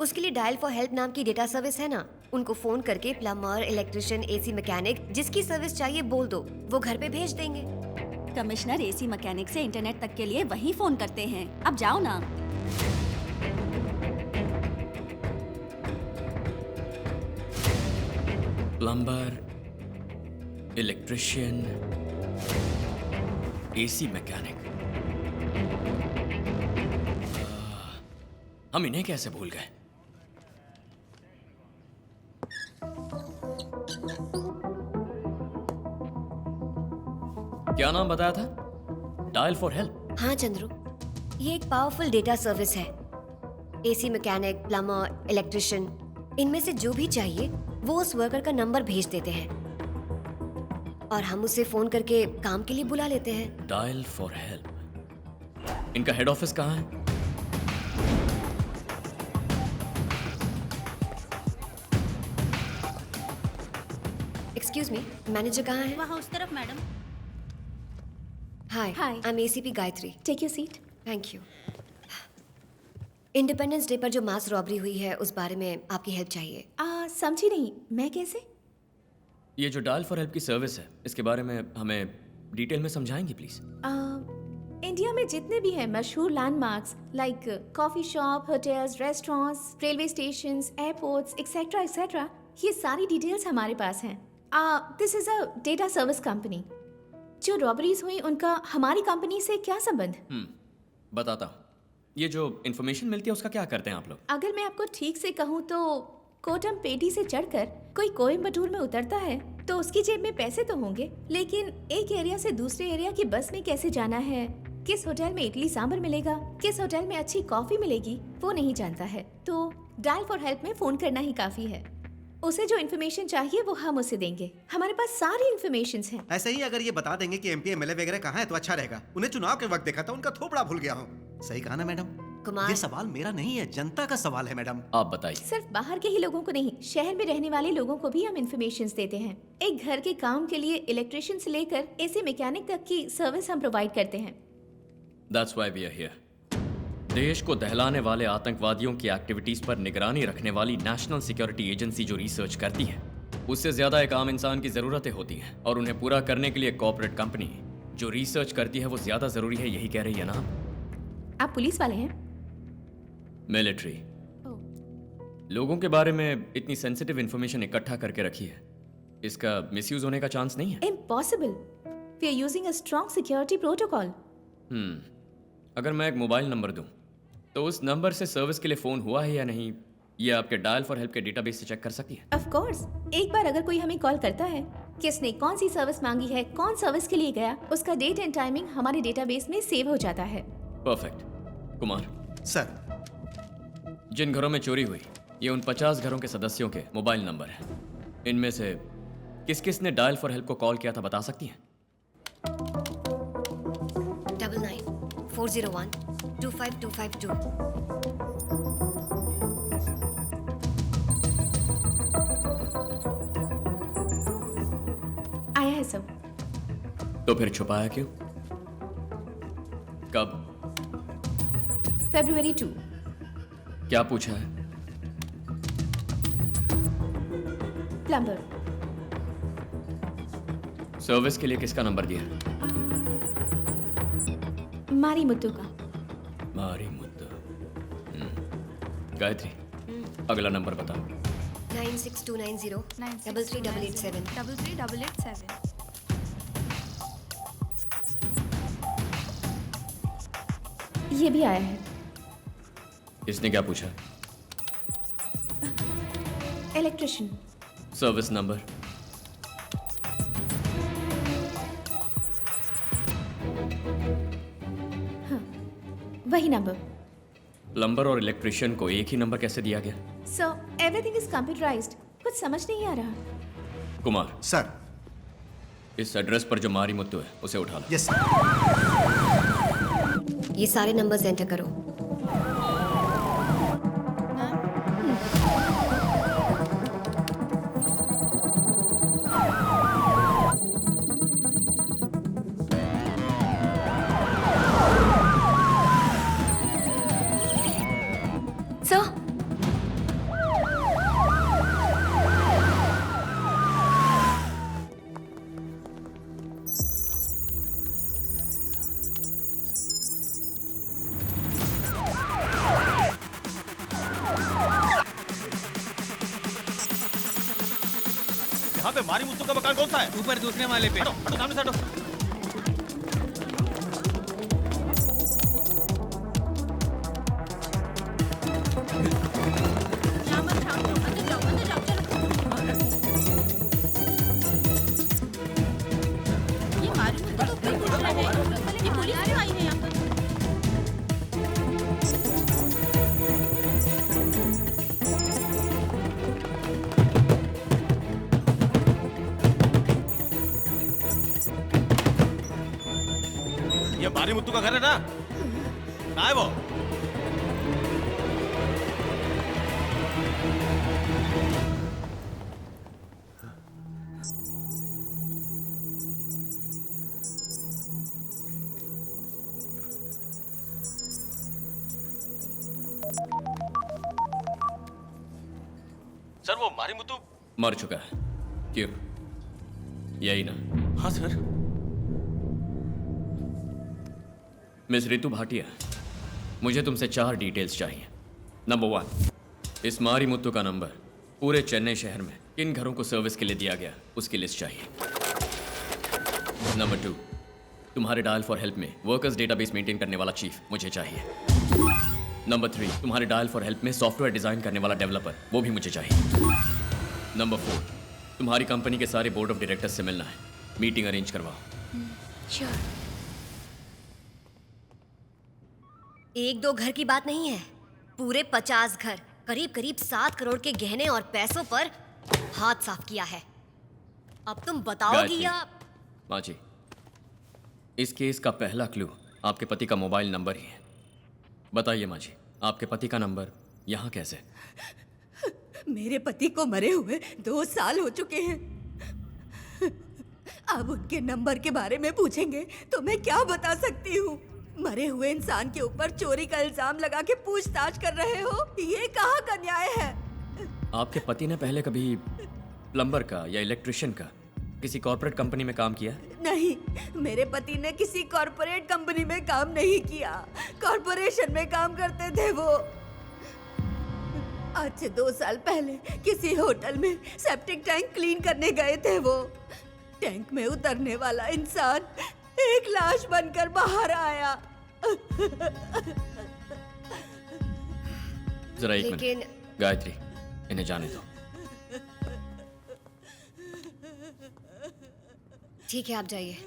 Speaker 15: उसके लिए डायल फॉर हेल्प नाम की डेटा सर्विस है ना, उनको फोन करके प्लम्बर, इलेक्ट्रिशियन, एसी मैकेनिक जिसकी सर्विस चाहिए बोल दो, वो घर पे भेज देंगे।
Speaker 12: कमिश्नर एसी मैकेनिक से इंटरनेट तक के लिए वही फोन करते हैं। अब जाओ ना।
Speaker 2: प्लम्बर, इलेक्ट्रिशियन, एसी मैकेनिक, हम इन्हें कैसे भूल गए? क्या नाम बताया था? Dial for help?
Speaker 15: हाँ चंद्रू, ये एक पावरफुल डेटा सर्विस है। एसी मैकेनिक, प्लम्बर, इलेक्ट्रिशियन, इनमें से जो भी चाहिए वो उस वर्कर का नंबर भेज देते हैं और हम उसे फोन करके काम के लिए बुला लेते हैं।
Speaker 2: Dial for help. इनका हेड ऑफिस कहाँ है?
Speaker 15: एक्सक्यूज मी, मैनेजर कहाँ है?
Speaker 8: वहाँ उस तरफ madam.
Speaker 15: Hi,
Speaker 8: Hi.
Speaker 15: I am ACP Gayatri.
Speaker 8: Take your seat.
Speaker 15: Thank you. Independence day पर जो मास रॉबरी हुई है उस बारे में आपकी हेल्प चाहिए।
Speaker 8: समझी नहीं, मैं कैसे?
Speaker 2: ये जो डायल फॉर हेल्प की सर्विस है, इसके बारे में हमें डिटेल में समझाएंगी प्लीज?
Speaker 18: इंडिया में जितने भी हैं मशहूर landmarks like coffee shop, hotels, restaurants, railway stations, airports etcetera etcetera, ये सारी डिटेल्स हमारे पास हैं। This is a data service company. जो रॉबरीज हुई उनका हमारी कंपनी से क्या संबंध?
Speaker 2: बताता हूँ। ये जो इन्फॉर्मेशन मिलती है उसका क्या करते हैं आप लोग?
Speaker 18: अगर मैं आपको ठीक से कहूँ तो कोटम पेटी से चढ़कर कोई कोयम्बटूर में उतरता है तो उसकी जेब में पैसे तो होंगे, लेकिन एक एरिया से दूसरे एरिया की बस में कैसे जाना है, किस होटल में इडली सांभर मिलेगा, किस होटल में अच्छी कॉफी मिलेगी, वो नहीं जानता है। तो डायल फॉर हेल्प में फोन करना ही काफी है। उसे जो इन्फॉर्मेशन चाहिए वो हम उसे देंगे। हमारे पास सारी इन्फॉर्मेशन है।
Speaker 3: ऐसे ही अगर ये बता देंगे कि एमपी एमएलए वगैरह कहाँ है तो अच्छा रहेगा। उन्हें चुनाव के वक्त देखा था, उनका थोपड़ा भूल गया हूँ। सही कहा ना मैडम?
Speaker 15: कुमार,
Speaker 3: ये सवाल मेरा नहीं है, जनता का सवाल है मैडम।
Speaker 2: आप बताइए।
Speaker 18: सिर्फ बाहर के ही लोगों को नहीं, शहर में रहने वाले लोगों को भी हम इन्फॉर्मेशन देते हैं। एक घर के काम के लिए इलेक्ट्रिशियन से लेकर एसी मैकेनिक तक की सर्विस हम प्रोवाइड करते हैं।
Speaker 2: That's why we are here. देश को दहलाने वाले आतंकवादियों की एक्टिविटीज पर निगरानी रखने वाली नेशनल सिक्योरिटी एजेंसी जो रिसर्च करती है, उससे ज्यादा एक आम इंसान की जरूरतें होती हैं, और उन्हें पूरा करने के लिए कॉर्पोरेट कंपनी जो रिसर्च करती है वो ज्यादा जरूरी है, यही कह रही है ना?
Speaker 18: आप पुलिस वाले हैं?
Speaker 2: मिलिट्री। लोगों के बारे में इतनी सेंसिटिव इंफॉर्मेशन इकट्ठा करके रखी है, इसका मिसयूज होने का चांस नहीं है?
Speaker 18: Impossible. We are using a strong security protocol.
Speaker 2: अगर मैं एक मोबाइल नंबर दूं तो उस नंबर से सर्विस के लिए फोन हुआ है या नहीं, ये आपके डायल फॉर हेल्प के डेटाबेस से चेक कर सकती है?
Speaker 18: Of course. एक बार अगर कोई हमें कॉल करता है, किसने कौन सी सर्विस मांगी है, कौन सर्विस के लिए गया, उसका डेट एंड टाइमिंग हमारे डेटाबेस में सेव हो जाता है।
Speaker 2: परफेक्ट। कुमार
Speaker 3: सर,
Speaker 2: जिन घरों में चोरी हुई ये उन 50 घरों के सदस्यों के मोबाइल नंबर हैं। इनमें से किस किस ने डायल फॉर हेल्प को कॉल किया था बता सकती हैं?
Speaker 15: 99-401-25252।
Speaker 18: आया है सब।
Speaker 2: तो फिर छुपाया क्यों? कब?
Speaker 18: February 2।
Speaker 2: क्या पूछा है?
Speaker 18: प्लम्बर।
Speaker 2: सर्विस के लिए किसका नंबर दिया?
Speaker 18: मारी मुद्दू का।
Speaker 2: मारी मुद्दू। गायत्री, अगला नंबर बताओ।
Speaker 15: 9629033887।
Speaker 8: 33887।
Speaker 18: ये भी आया है।
Speaker 2: इसने क्या पूछा?
Speaker 18: इलेक्ट्रिशियन।
Speaker 2: Service number?
Speaker 18: हाँ, वही नंबर।
Speaker 2: प्लम्बर और इलेक्ट्रिशियन को एक ही नंबर कैसे दिया गया?
Speaker 18: So everything is computerised. कुछ समझ नहीं आ रहा।
Speaker 2: कुमार।
Speaker 3: सर।
Speaker 2: इस एड्रेस पर जो मारी मुत्तु है उसे उठा लो।
Speaker 3: यस।
Speaker 15: ये सारे नंबर्स एंटर करो।
Speaker 18: सर,
Speaker 9: यहाँ पे मारी मुत्तु का मकान कौन सा है?
Speaker 13: ऊपर दूसरे माले पे।
Speaker 9: हटो, हटो, सामने से हटो।
Speaker 8: ये मारी मुत्तु तो कोई पूछ रहा है। ये पुलिस क्यों आई है यहाँ पर?
Speaker 9: ये मारी मुत्तु का घर है ना? कहाँ है वो? सर वो मारी मुत्तु
Speaker 2: मर चुका है। क्यों? यही ना?
Speaker 9: हाँ सर।
Speaker 2: मिस रितु भाटिया, मुझे तुमसे 4 डिटेल्स चाहिए। नंबर 1, इस मारी मुत्तु का नंबर पूरे चेन्नई शहर में किन घरों को सर्विस के लिए दिया गया उसकी लिस्ट चाहिए। नंबर 2, तुम्हारे डायल फॉर हेल्प में वर्कर्स डेटाबेस मेंटेन करने वाला चीफ मुझे चाहिए। नंबर 3, तुम्हारे डायल फॉर हेल्प में सॉफ्टवेयर डिजाइन करने वाला डेवलपर, वो भी मुझे चाहिए। नंबर 4, तुम्हारी कंपनी के सारे बोर्ड ऑफ डायरेक्टर्स से मिलना है। मीटिंग अरेंज करवाओ।
Speaker 15: श्योर। 1-2 घर की बात नहीं है, पूरे 50 घर, करीब करीब 7 करोड़ के गहने और पैसों पर हाथ साफ किया है। अब तुम बताओगी
Speaker 2: गायत्री,
Speaker 15: या?
Speaker 2: माँ जी, इस केस का पहला क्लू आपके पति का मोबाइल नंबर ही है। बताइए माँ जी, आपके पति का नंबर यहाँ कैसे?
Speaker 1: मेरे पति को मरे हुए 2 साल हो चुके हैं। अब उनके नंबर के बारे में पूछेंगे तो मैं क्या बता सकती हूँ? मरे हुए इंसान के ऊपर चोरी का इल्जाम लगा के पूछताछ कर रहे हो, ये कहाँ का न्याय है?
Speaker 2: आपके पति ने पहले कभी प्लम्बर का या इलेक्ट्रिशियन का किसी कॉर्पोरेट कंपनी में काम किया?
Speaker 1: नहीं, मेरे पति ने किसी कॉर्पोरेट कंपनी में काम नहीं किया। कॉर्पोरेशन में काम करते थे वो। आज से 2 साल पहले किसी होटल में सेप्टिक टैंक क्लीन करने गए थे वो। टैंक में उतरने वाला इंसान एक लाश बनकर बाहर आया।
Speaker 2: जरा एक
Speaker 15: लेकिन-
Speaker 2: मिनट, गायत्री, इन्हें जाने दो।
Speaker 15: ठीक है, आप जाइए।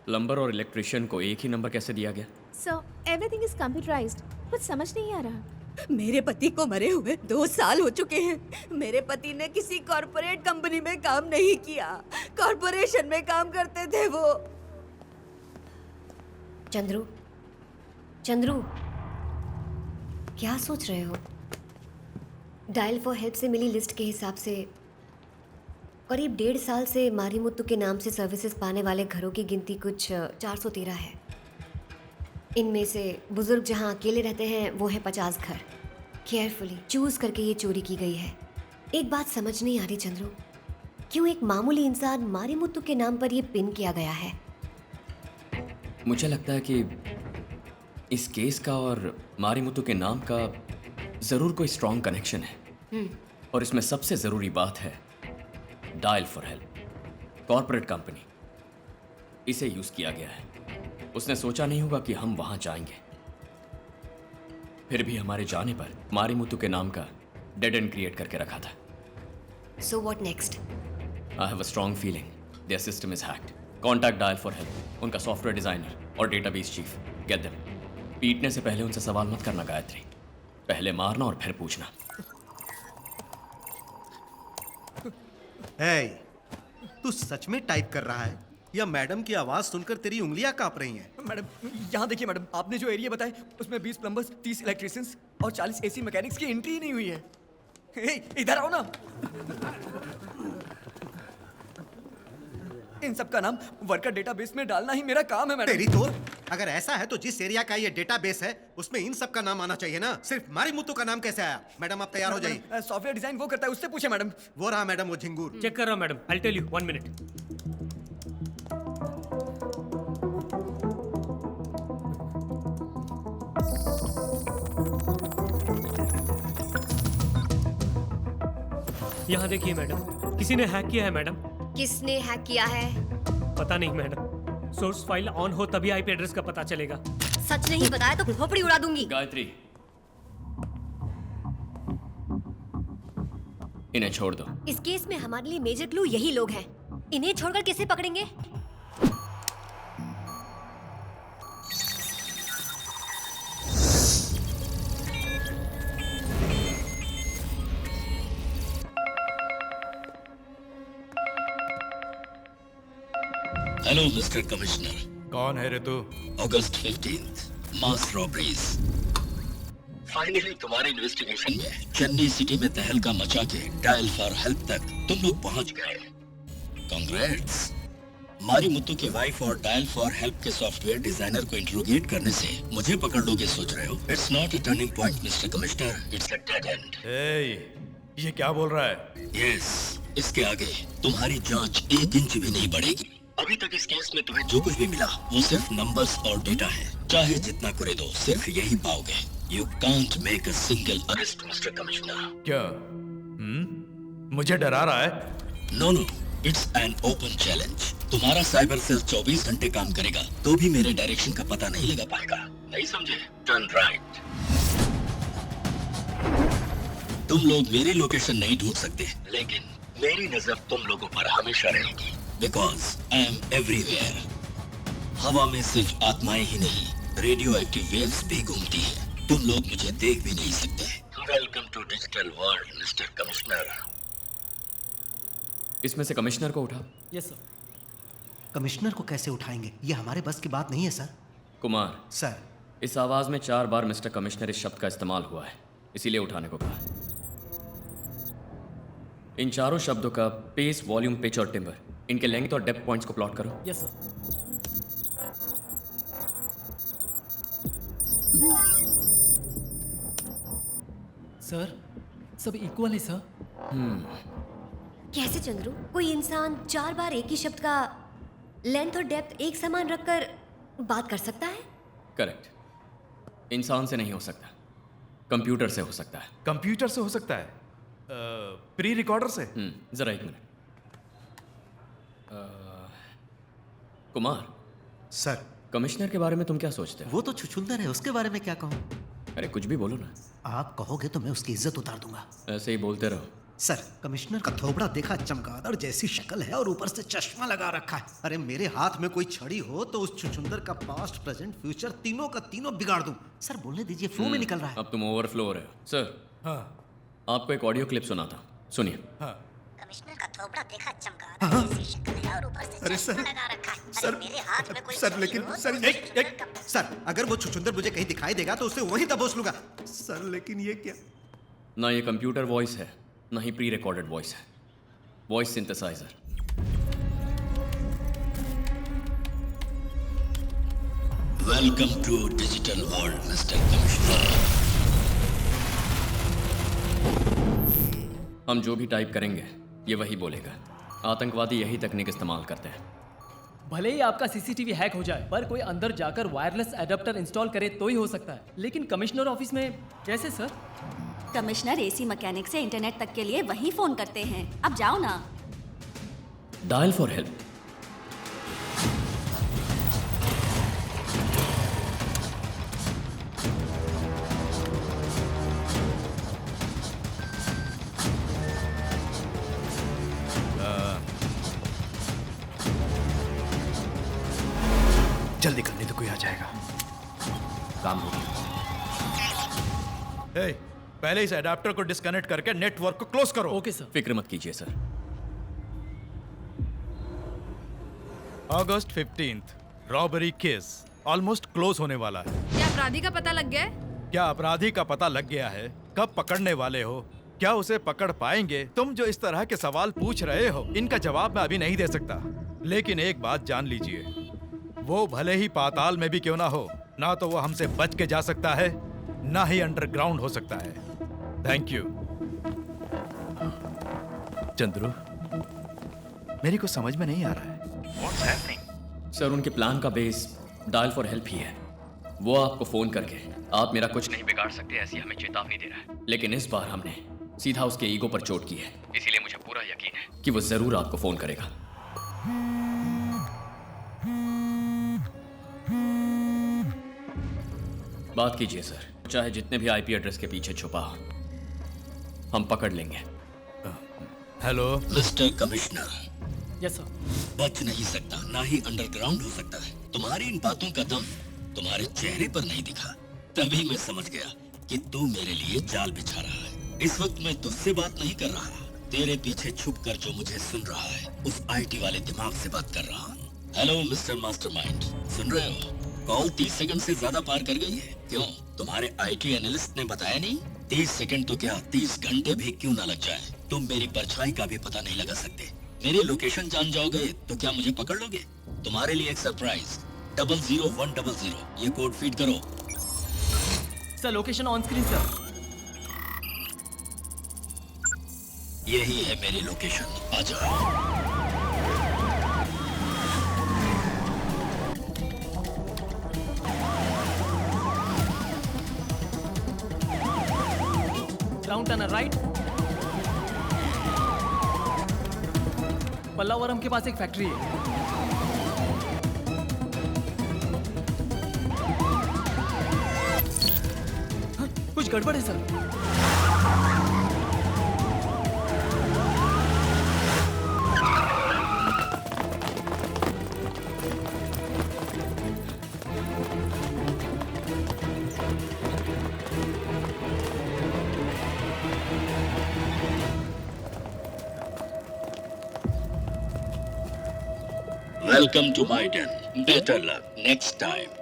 Speaker 2: प्लम्बर और इलेक्ट्रिशियन को एक ही नंबर कैसे दिया गया?
Speaker 18: So everything is computerised. कुछ समझ नहीं आ रहा।
Speaker 1: मेरे पति को मरे हुए 2 साल हो चुके हैं। मेरे पति ने किसी कॉर्पोरेट कंपनी में काम नहीं किया। कॉर्पोरेशन में काम करते थे वो।
Speaker 15: चंद्रू, चंद्रू, क्या सोच रहे हो? डायल फॉर हेल्प से मिली लिस्ट के हिसाब से करीब 1.5 साल से मारी मुत्तु के नाम से सर्विसेज पाने वाले घरों की गिनती कुछ 413 है। इनमें से बुजुर्ग जहां अकेले रहते हैं वो है 50 घर। केयरफुली चूज करके ये चोरी की गई है। एक बात समझ नहीं आ रही चंद्रू, क्यों एक मामूली इंसान मारी मुत्तु के नाम पर ये पिन किया गया है?
Speaker 2: मुझे लगता है कि इस केस का और मारी मुत्तु के नाम का जरूर कोई स्ट्रॉन्ग कनेक्शन है। और इसमें सबसे जरूरी बात है dial for help, corporate company, इसे यूज किया गया है। उसने सोचा नहीं होगा कि हम वहां जाएंगे। फिर भी हमारे जाने पर मारी मुत्तु के नाम का डेड एंड क्रिएट करके रखा था।
Speaker 15: So what next?
Speaker 2: I have a strong feeling their system is hacked. Contact Dial for help. उनका सॉफ्टवेयर डिजाइनर और डेटाबेस चीफ. Get them. पीटने से पहले उनसे सवाल मत करना गायत्री. पहले मारना और फिर पूछना.
Speaker 3: Hey, तू सच में टाइप कर रहा है या मैडम की आवाज सुनकर तेरी उंगलियां कांप रही हैं?
Speaker 7: मैडम यहाँ देखिए मैडम, आपने जो एरिया बताए उसमें 20 प्लम्बर्स, 30 इलेक्ट्रिशियंस और 40 एसी मैकेनिक्स की एंट्री ही नहीं हुई है. हे, इधर आओ ना. इन सब का नाम वर्कर डेटाबेस में डालना ही मेरा काम है मैडम.
Speaker 3: तेरी तो अगर ऐसा है तो जिस एरिया का ये डेटाबेस है उसमें इन सब का नाम आना चाहिए ना. सिर्फ मारीमुत्तु का नाम कैसे आया? मैडम आप तैयार हो जाइए.
Speaker 7: सॉफ्टवेयर डिजाइन वो करता है, उससे पूछे मैडम.
Speaker 3: वो रहा मैडम, वो झिंगूर.
Speaker 4: चेक कर रहा हूं madam. I'll tell you, 1 minute. यहाँ देखिए मैडम, किसी ने हैक किया है मैडम.
Speaker 15: किसने हैक किया है?
Speaker 4: पता नहीं मैडम. सोर्स फाइल ऑन हो तभी आईपी एड्रेस का पता चलेगा.
Speaker 15: सच नहीं बताया तो खोपड़ी उड़ा दूंगी.
Speaker 2: गायत्री, इन्हें छोड़ दो.
Speaker 15: इस केस में हमारे लिए मेजर क्लू यही लोग हैं. इन्हें छोड़कर किसे पकड़ेंगे?
Speaker 19: Hello mister commissioner.
Speaker 5: कौन है रे तू?
Speaker 19: अगस्त 15th, मास रॉबरीज. फाइनली तुम्हारे इन्वेस्टिगेशन में चेन्नई सिटी में तहलका मचा के डायल फॉर हेल्प तक तुम लोग पहुंच गए. कांग्रेट्स. मारीमुत्तु के वाइफ और डायल फॉर हेल्प के सॉफ्टवेयर डिजाइनर को इंट्रोगेट करने से मुझे पकड़ लोगे सोच रहे हो? It's not a turning point mister commissioner, it's a dead and.
Speaker 5: ये क्या बोल रहा है?
Speaker 19: यस, इसके आगे तुम्हारी जांच 1 इंच भी नहीं बढ़ेगी. अभी तक इस केस में तुम्हें जो कुछ भी मिला वो सिर्फ नंबर्स और डेटा है. चाहे जितना करे दो, सिर्फ यही पाओगे. You can't make a single arrest mister commissioner.
Speaker 5: क्या? मुझे डरा रहा है?
Speaker 19: No no, it's an open challenge. तुम्हारा साइबर सेल 24 घंटे काम करेगा तो भी मेरे डायरेक्शन का पता नहीं लगा पाएगा. नहीं समझे? Turn right. तुम लोग मेरी लोकेशन नहीं ढूंढ सकते, लेकिन मेरी नजर तुम लोगों पर हमेशा रहेगी. Because I am everywhere. हवा में सिर्फ आत्माएं ही नहीं, रेडियो एक्टिव वेव्स भी घूमती है. तुम लोग मुझे देख भी नहीं सकते. Welcome to digital world mister commissioner.
Speaker 2: इसमें से कमिश्नर को उठा.
Speaker 10: Yes sir.
Speaker 3: कमिश्नर को कैसे उठाएंगे? ये हमारे बस की बात नहीं है सर.
Speaker 2: कुमार
Speaker 3: सर,
Speaker 2: इस आवाज में 4 बार मिस्टर कमिश्नर इस शब्द का इस्तेमाल हुआ है, इसीलिए उठाने को कहा. इन चारों शब्दों का पेस, वॉल्यूम, पिच और टिम्बर, इनके लेंथ और डेप्थ पॉइंट्स को प्लॉट करो.
Speaker 10: Yes sir. सर, सब इक्वल है सर.
Speaker 15: कैसे चंद्रू? कोई इंसान 4 बार एक ही शब्द का लेंथ और डेप्थ एक समान रखकर बात कर सकता है?
Speaker 2: करेक्ट. इंसान से नहीं हो सकता, कंप्यूटर से हो सकता है.
Speaker 5: कंप्यूटर से हो सकता है? प्री रिकॉर्डर से?
Speaker 2: जरा 1 मिनट. कुमार.
Speaker 3: सर,
Speaker 2: कमिश्नर के बारे में तुम क्या सोचते हो?
Speaker 3: वो तो छुछुंदर है, उसके बारे में क्या कहूँ?
Speaker 2: अरे कुछ भी बोलो ना.
Speaker 3: आप कहोगे तो मैं उसकी इज्जत उतार दूंगा.
Speaker 2: ऐसे ही बोलते रहो.
Speaker 3: सर, कमिश्नर का थोबड़ा देखा, चमगादड़ जैसी शक्ल है और ऊपर से चश्मा लगा रखा है. अरे मेरे हाथ में कोई छड़ी हो तो उस छुछुंदर का पास्ट, प्रेजेंट, फ्यूचर तीनों का तीनों बिगाड़ दूं. सर बोलने दीजिए, फ्लो में निकल रहा है.
Speaker 2: अब तुम ओवरफ्लो हो रहे हो. सर,
Speaker 5: हाँ.
Speaker 2: आपको एक ऑडियो क्लिप सुनाता, सुनिए.
Speaker 5: हाँ.
Speaker 20: कमिश्नर का थोबड़ा देखा, चमगादड़ जैसी शक्ल है और ऊपर से चश्मा लगा रखा है. अरे मेरे हाथ में कोई
Speaker 3: सर, लेकिन सर, सर अगर वो छुछुंदर मुझे कहीं दिखाई देगा तो उसे वहीं दबोच लूंगा. सर लेकिन ये क्या?
Speaker 2: ना ये कंप्यूटर वॉइस है, ना ही प्री रिकॉर्डेड वॉइस है. Voice synthesiser.
Speaker 19: Welcome to digital world mister commissioner.
Speaker 2: हम जो भी टाइप करेंगे ये वही बोलेगा. आतंकवादी यही तकनीक इस्तेमाल करते हैं.
Speaker 10: भले ही आपका सीसीटीवी हैक हो जाए, पर कोई अंदर जाकर वायरलेस एडाप्टर इंस्टॉल करे तो ही हो सकता है. लेकिन कमिश्नर ऑफिस में कैसे सर?
Speaker 12: कमिश्नर एसी मैकेनिक से इंटरनेट तक के लिए वहीं फोन करते हैं. अब जाओ ना.
Speaker 2: Dial for help.
Speaker 5: जल्दी करने तो कोई आ जाएगा।
Speaker 2: काम हो गया।
Speaker 5: ए, पहले इस अडेप्टर को डिस्कनेक्ट करके नेटवर्क को क्लोज करो।
Speaker 10: Okay sir.
Speaker 2: फिक्र मत कीजिए सर।
Speaker 5: अगस्त 15 रॉबरी केस ऑलमोस्ट क्लोज होने वाला है।
Speaker 8: क्या अपराधी का पता लग गया है?
Speaker 5: क्या अपराधी का पता लग गया है? कब पकड़ने वाले हो? क्या उसे पकड़ पाएंगे? तुम जो इस तरह के सवाल पूछ रहे हो, इनका जवाब मैं अभी नहीं दे सकता। लेकिन एक बात जान लीजिए, वो भले ही पाताल में भी क्यों ना हो, ना तो वो हमसे बच के जा सकता है, ना ही अंडरग्राउंड हो सकता है। Thank you. चंद्रू, मेरी को समझ में नहीं आ रहा है।
Speaker 2: सर, उनके प्लान का बेस डायल फॉर हेल्प ही है। वो आपको फोन करके आप मेरा कुछ नहीं बिगाड़ सकते ऐसी हमें चेतावनी दे रहा है। लेकिन इस बार हमने सीधा उसके ईगो पर चोट की है, इसीलिए मुझे पूरा यकीन है कि वो जरूर आपको फोन करेगा। बात कीजिए सर, चाहे जितने भी आईपी एड्रेस के पीछे छुपा हो, हम पकड़ लेंगे।
Speaker 5: Hello
Speaker 19: mister commissioner.
Speaker 10: Yes sir.
Speaker 19: बच नहीं सकता, ना ही अंडरग्राउंड हो सकता है। तुम्हारी इन बातों का दम तुम्हारे चेहरे पर नहीं दिखा, तभी मैं समझ गया कि तू मेरे लिए जाल बिछा रहा है। इस वक्त मैं तुझसे बात नहीं कर रहा, तेरे पीछे छुपकर जो मुझे सुन रहा है उस आईटी वाले दिमाग से बात कर रहा हूँ। हेलो मिस्टर मास्टरमाइंड, सुन रहे हो? कॉल 30 सेकंड से ज्यादा पार कर गई है। क्यों, तुम्हारे आईटी एनालिस्ट ने बताया नहीं? 30 सेकंड तो क्या 30 घंटे भी क्यों ना लग जाए, तुम मेरी परछाई का भी पता नहीं लगा सकते। मेरी लोकेशन जान जाओगे तो क्या मुझे पकड़ लोगे? तुम्हारे लिए एक सरप्राइज, 00100, ये कोड फीड करो।
Speaker 10: Sir, location on screen sir.
Speaker 19: यही है मेरी लोकेशन, आ जाओ।
Speaker 10: Round Turner right. पल्लावरम के पास एक फैक्ट्री है। कुछ गड़बड़ है sir.
Speaker 19: Welcome to my den. Better luck next time.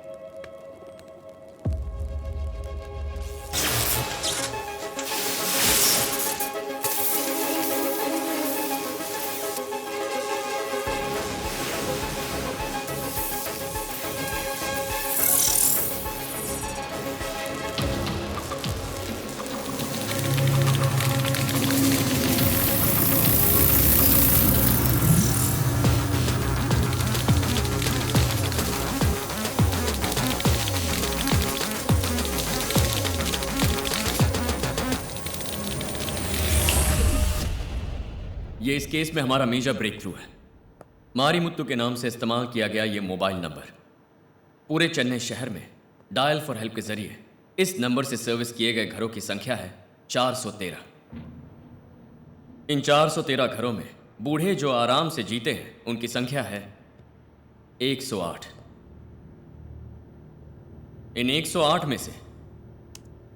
Speaker 2: ये इस केस में हमारा मेजर ब्रेक थ्रू है। मारीमुत्तु के नाम से इस्तेमाल किया गया ये मोबाइल नंबर पूरे चेन्नई शहर में डायल फॉर हेल्प के जरिए इस नंबर से सर्विस किए गए घरों की संख्या है 413। इन 413 घरों में बूढ़े जो आराम से जीते हैं उनकी संख्या है 108। इन 108 में से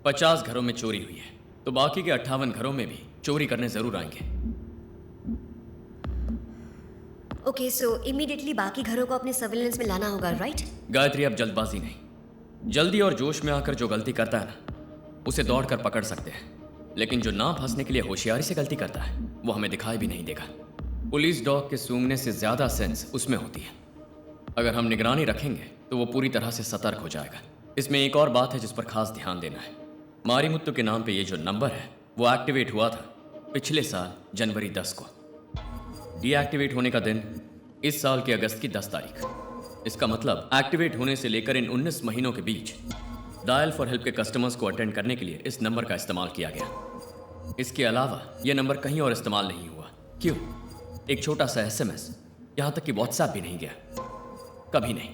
Speaker 2: 50 घरों में चोरी हुई है, तो बाकी के 58 घरों में भी चोरी करने जरूर आएंगे।
Speaker 15: ओके, सो इमीडिएटली बाकी घरों को अपने सर्विलेंस में लाना होगा, राइट?
Speaker 2: गायत्री, अब जल्दबाजी नहीं। जल्दी और जोश में आकर जो गलती करता है ना, उसे दौड़कर पकड़ सकते हैं, लेकिन जो ना फंसने के लिए होशियारी से गलती करता है वो हमें दिखाई भी नहीं देगा। पुलिस डॉग के सूंघने से ज्यादा सेंस उसमें होती है। अगर हम निगरानी रखेंगे तो वो पूरी तरह से सतर्क हो जाएगा। इसमें एक और बात है जिस पर खास ध्यान देना है। मारीमुत्तु के नाम पे ये जो नंबर है वो एक्टिवेट हुआ था पिछले साल जनवरी 10 को। डीएक्टिवेट होने का दिन इस साल के अगस्त की 10 तारीख। इसका मतलब एक्टिवेट होने से लेकर इन 19 महीनों के बीच डायल फॉर हेल्प के कस्टमर्स को अटेंड करने के लिए इस नंबर का इस्तेमाल किया गया। इसके अलावा यह नंबर कहीं और इस्तेमाल नहीं हुआ। क्यों? एक छोटा सा SMS, यहां तक कि व्हाट्सएप भी नहीं गया, कभी नहीं।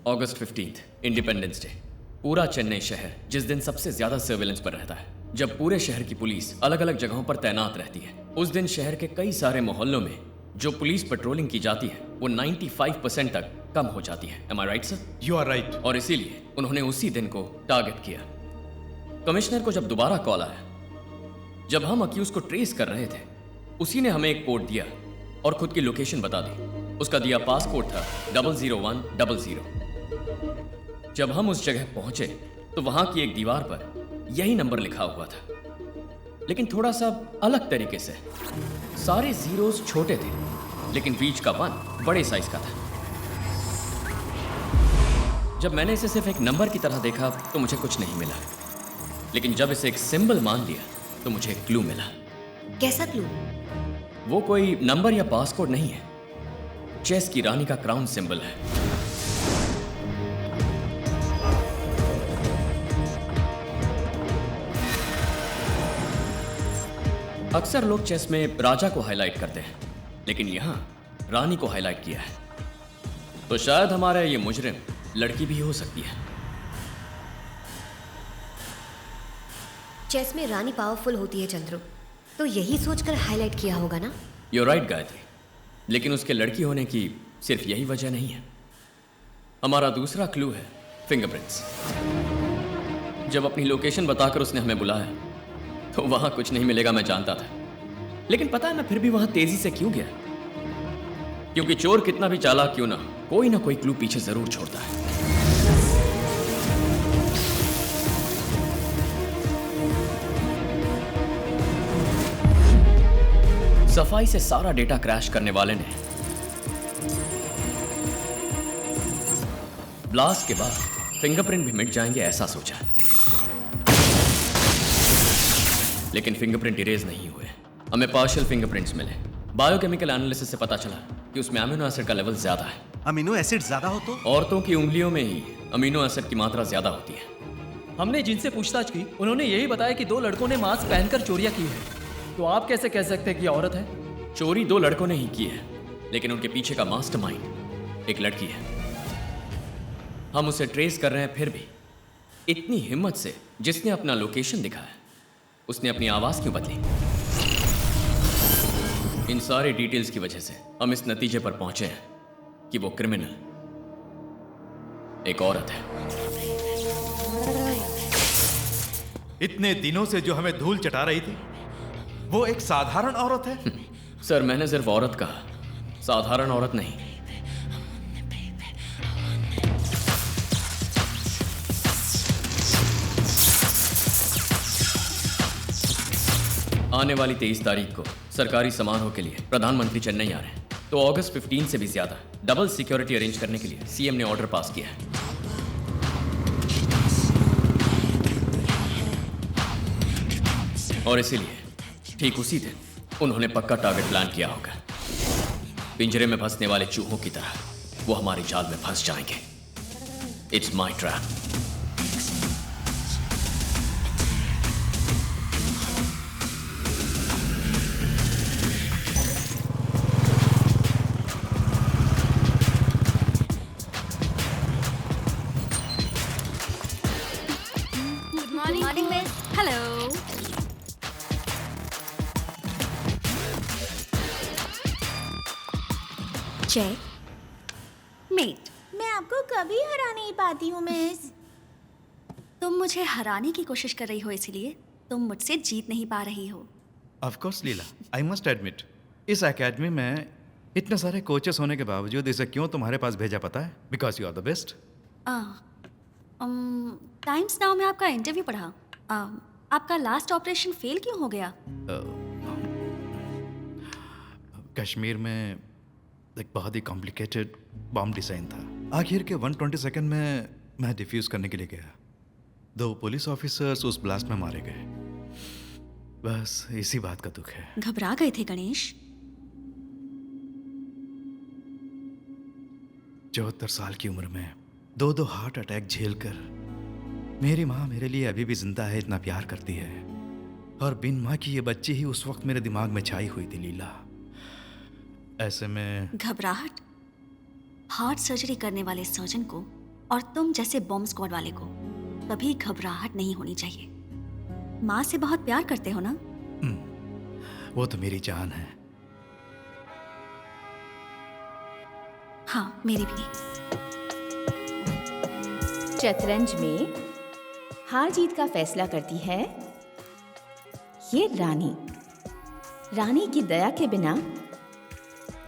Speaker 2: अगस्त 15 इंडिपेंडेंस डे। पूरा चेन्नई शहर जिस दिन सबसे ज्यादा सर्वेलेंस पर रहता है, जब पूरे शहर की पुलिस अलग अलग जगहों पर तैनात रहती है, उस दिन शहर के कई सारे मोहल्लों में जो पुलिस पेट्रोलिंग की जाती है वो 95% तक कम हो जाती है। Am I right, sir?
Speaker 5: You are right.
Speaker 2: और इसीलिए उन्होंने उसी दिन को टारगेट किया। कमिश्नर को जब दोबारा कॉल आया, जब हम अक्यूज को ट्रेस कर रहे थे, उसी ने हमें एक कोड दिया और खुद की लोकेशन बता दी। उसका दिया पास कोड था 00100। जब हम उस जगह पहुंचे तो वहां की एक दीवार पर यही नंबर लिखा हुआ था, लेकिन थोड़ा सा अलग तरीके से। सारे जीरोस छोटे थे, लेकिन बीच का 1 बड़े साइज का था। जब मैंने इसे सिर्फ एक नंबर की तरह देखा तो मुझे कुछ नहीं मिला, लेकिन जब इसे एक सिंबल मान लिया तो मुझे एक क्लू मिला।
Speaker 15: कैसा क्लू?
Speaker 2: वो कोई नंबर या पासकोड नहीं है, चेस की रानी का क्राउन सिंबल है। अक्सर लोग चेस में राजा को हाईलाइट करते हैं, लेकिन यहां रानी को हाईलाइट किया है। तो शायद हमारा ये मुजरिम लड़की भी हो सकती है।
Speaker 15: चेस में रानी पावरफुल होती है चंद्रू, तो यही सोचकर हाईलाइट किया होगा ना?
Speaker 2: You're right, गायत्री, लेकिन उसके लड़की होने की सिर्फ यही वजह नहीं है। हमारा दूसरा क्लू है फिंगरप्रिंट्स। जब अपनी लोकेशन बताकर उसने हमें बुलाया तो वहां कुछ नहीं मिलेगा, मैं जानता था। लेकिन पता है मैं फिर भी वहां तेजी से क्यों गया? क्योंकि चोर कितना भी चालाक क्यों ना कोई क्लू पीछे जरूर छोड़ता है। सफाई से सारा डेटा क्रैश करने वाले ने ब्लास्ट के बाद फिंगरप्रिंट भी मिट जाएंगे ऐसा सोचा, लेकिन फिंगरप्रिंट इरेज नहीं हुए। हमें पार्शियल फिंगरप्रिंट्स मिले। बायोकेमिकल एनालिसिस से पता चला कि उसमें अमीनो एसिड का लेवल ज्यादा है।
Speaker 3: अमीनो एसिड ज्यादा हो तो?
Speaker 2: औरतों की उंगलियों में ही अमीनो एसिड की मात्रा ज्यादा होती है।
Speaker 10: हमने जिनसे पूछताछ की उन्होंने यही बताया कि 2 लड़कों ने मास्क पहनकर चोरियां की है। तो आप कैसे कह सकते हैं कि औरत है?
Speaker 2: चोरी 2 लड़कों ने ही की है, लेकिन उनके पीछे का मास्टरमाइंड एक लड़की है। हम उसे ट्रेस कर रहे हैं, फिर भी इतनी हिम्मत से जिसने अपना लोकेशन दिखाया उसने अपनी आवाज क्यों बदली? इन सारे डिटेल्स की वजह से हम इस नतीजे पर पहुंचे हैं कि वो क्रिमिनल एक औरत है।
Speaker 5: इतने दिनों से जो हमें धूल चटा रही थी वो एक साधारण औरत है?
Speaker 2: सर, मैंने सिर्फ औरत कहा, साधारण औरत नहीं। आने वाली 23 तारीख को सरकारी समारोह के लिए प्रधानमंत्री चेन्नई आ रहे हैं, तो अगस्त 15 से भी ज्यादा डबल सिक्योरिटी अरेंज करने के लिए सीएम ने ऑर्डर पास किया है। और इसीलिए ठीक उसी दिन उन्होंने पक्का टारगेट प्लान किया होगा। पिंजरे में फंसने वाले चूहों की तरह वो हमारी जाल में फंस जाएंगे। It's my trap.
Speaker 12: Morning miss. Hello. Checkmate.
Speaker 18: मैं आपको कभी हरा नहीं पाती हूँ मिस।
Speaker 12: तुम मुझे हराने की कोशिश कर रही हो, इसलिए तुम मुझसे जीत नहीं पा रही हो।
Speaker 5: Of course Leela, I must admit, इस एकेडमी में इतने सारे कोचेस होने के बावजूद इसे क्यों तुम्हारे पास भेजा पता है? Because you are the best.
Speaker 12: Times Now में आपका इंटरव्यू पढ़ा। आपका लास्ट ऑपरेशन फेल क्यों हो गया?
Speaker 5: कश्मीर में एक बहुत ही कॉम्प्लिकेटेड बॉम्ब डिजाइन था। आखिर के 120 सेकंड में मैं डिफ्यूज करने के लिए गया। 2 पुलिस ऑफिसर्स उस ब्लास्ट में मारे गए। बस इसी बात का दुख है।
Speaker 12: घबरा गए थे गणेश?
Speaker 5: 74 साल की उम्र में 2 हार्ट अटैक झेलकर मेरी माँ मेरे लिए अभी भी जिंदा है, इतना प्यार करती है। और बिन माँ की ये बच्ची ही उस वक्त मेरे दिमाग में छाई हुई थी लीला। ऐसे में
Speaker 12: घबराहट हार्ट सर्जरी करने वाले सर्जन को और तुम जैसे बॉम्ब स्क्वाड वाले को कभी घबराहट नहीं होनी चाहिए। माँ से बहुत प्यार करते हो ना?
Speaker 5: वो तो मेरी जान है।
Speaker 12: हाँ मेरी भी।
Speaker 18: शतरंज में हार जीत का फैसला करती है ये रानी। रानी की दया के बिना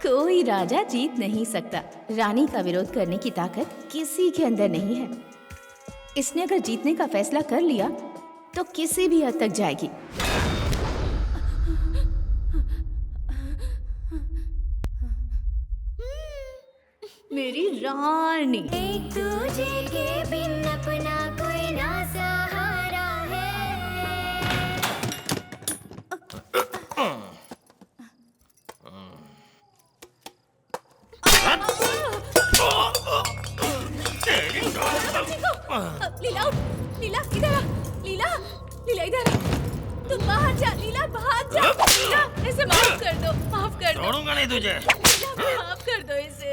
Speaker 18: कोई राजा जीत नहीं सकता। रानी का विरोध करने की ताकत किसी के अंदर नहीं है। इसने अगर जीतने का फैसला कर लिया तो किसी भी हद तक जाएगी। मेरी रानी।
Speaker 21: एक दूजे के बिन अपना कोई ना सहारा है।
Speaker 18: लीला उठ, लीला इधर आ, लीला लीला इधर आ। तुम बाहर जा, लीला बाहर जा। लीला इसे माफ कर दो, माफ कर दो।
Speaker 9: छोड़ूंगा नहीं तुझे।
Speaker 18: लीला माफ कर दो इसे।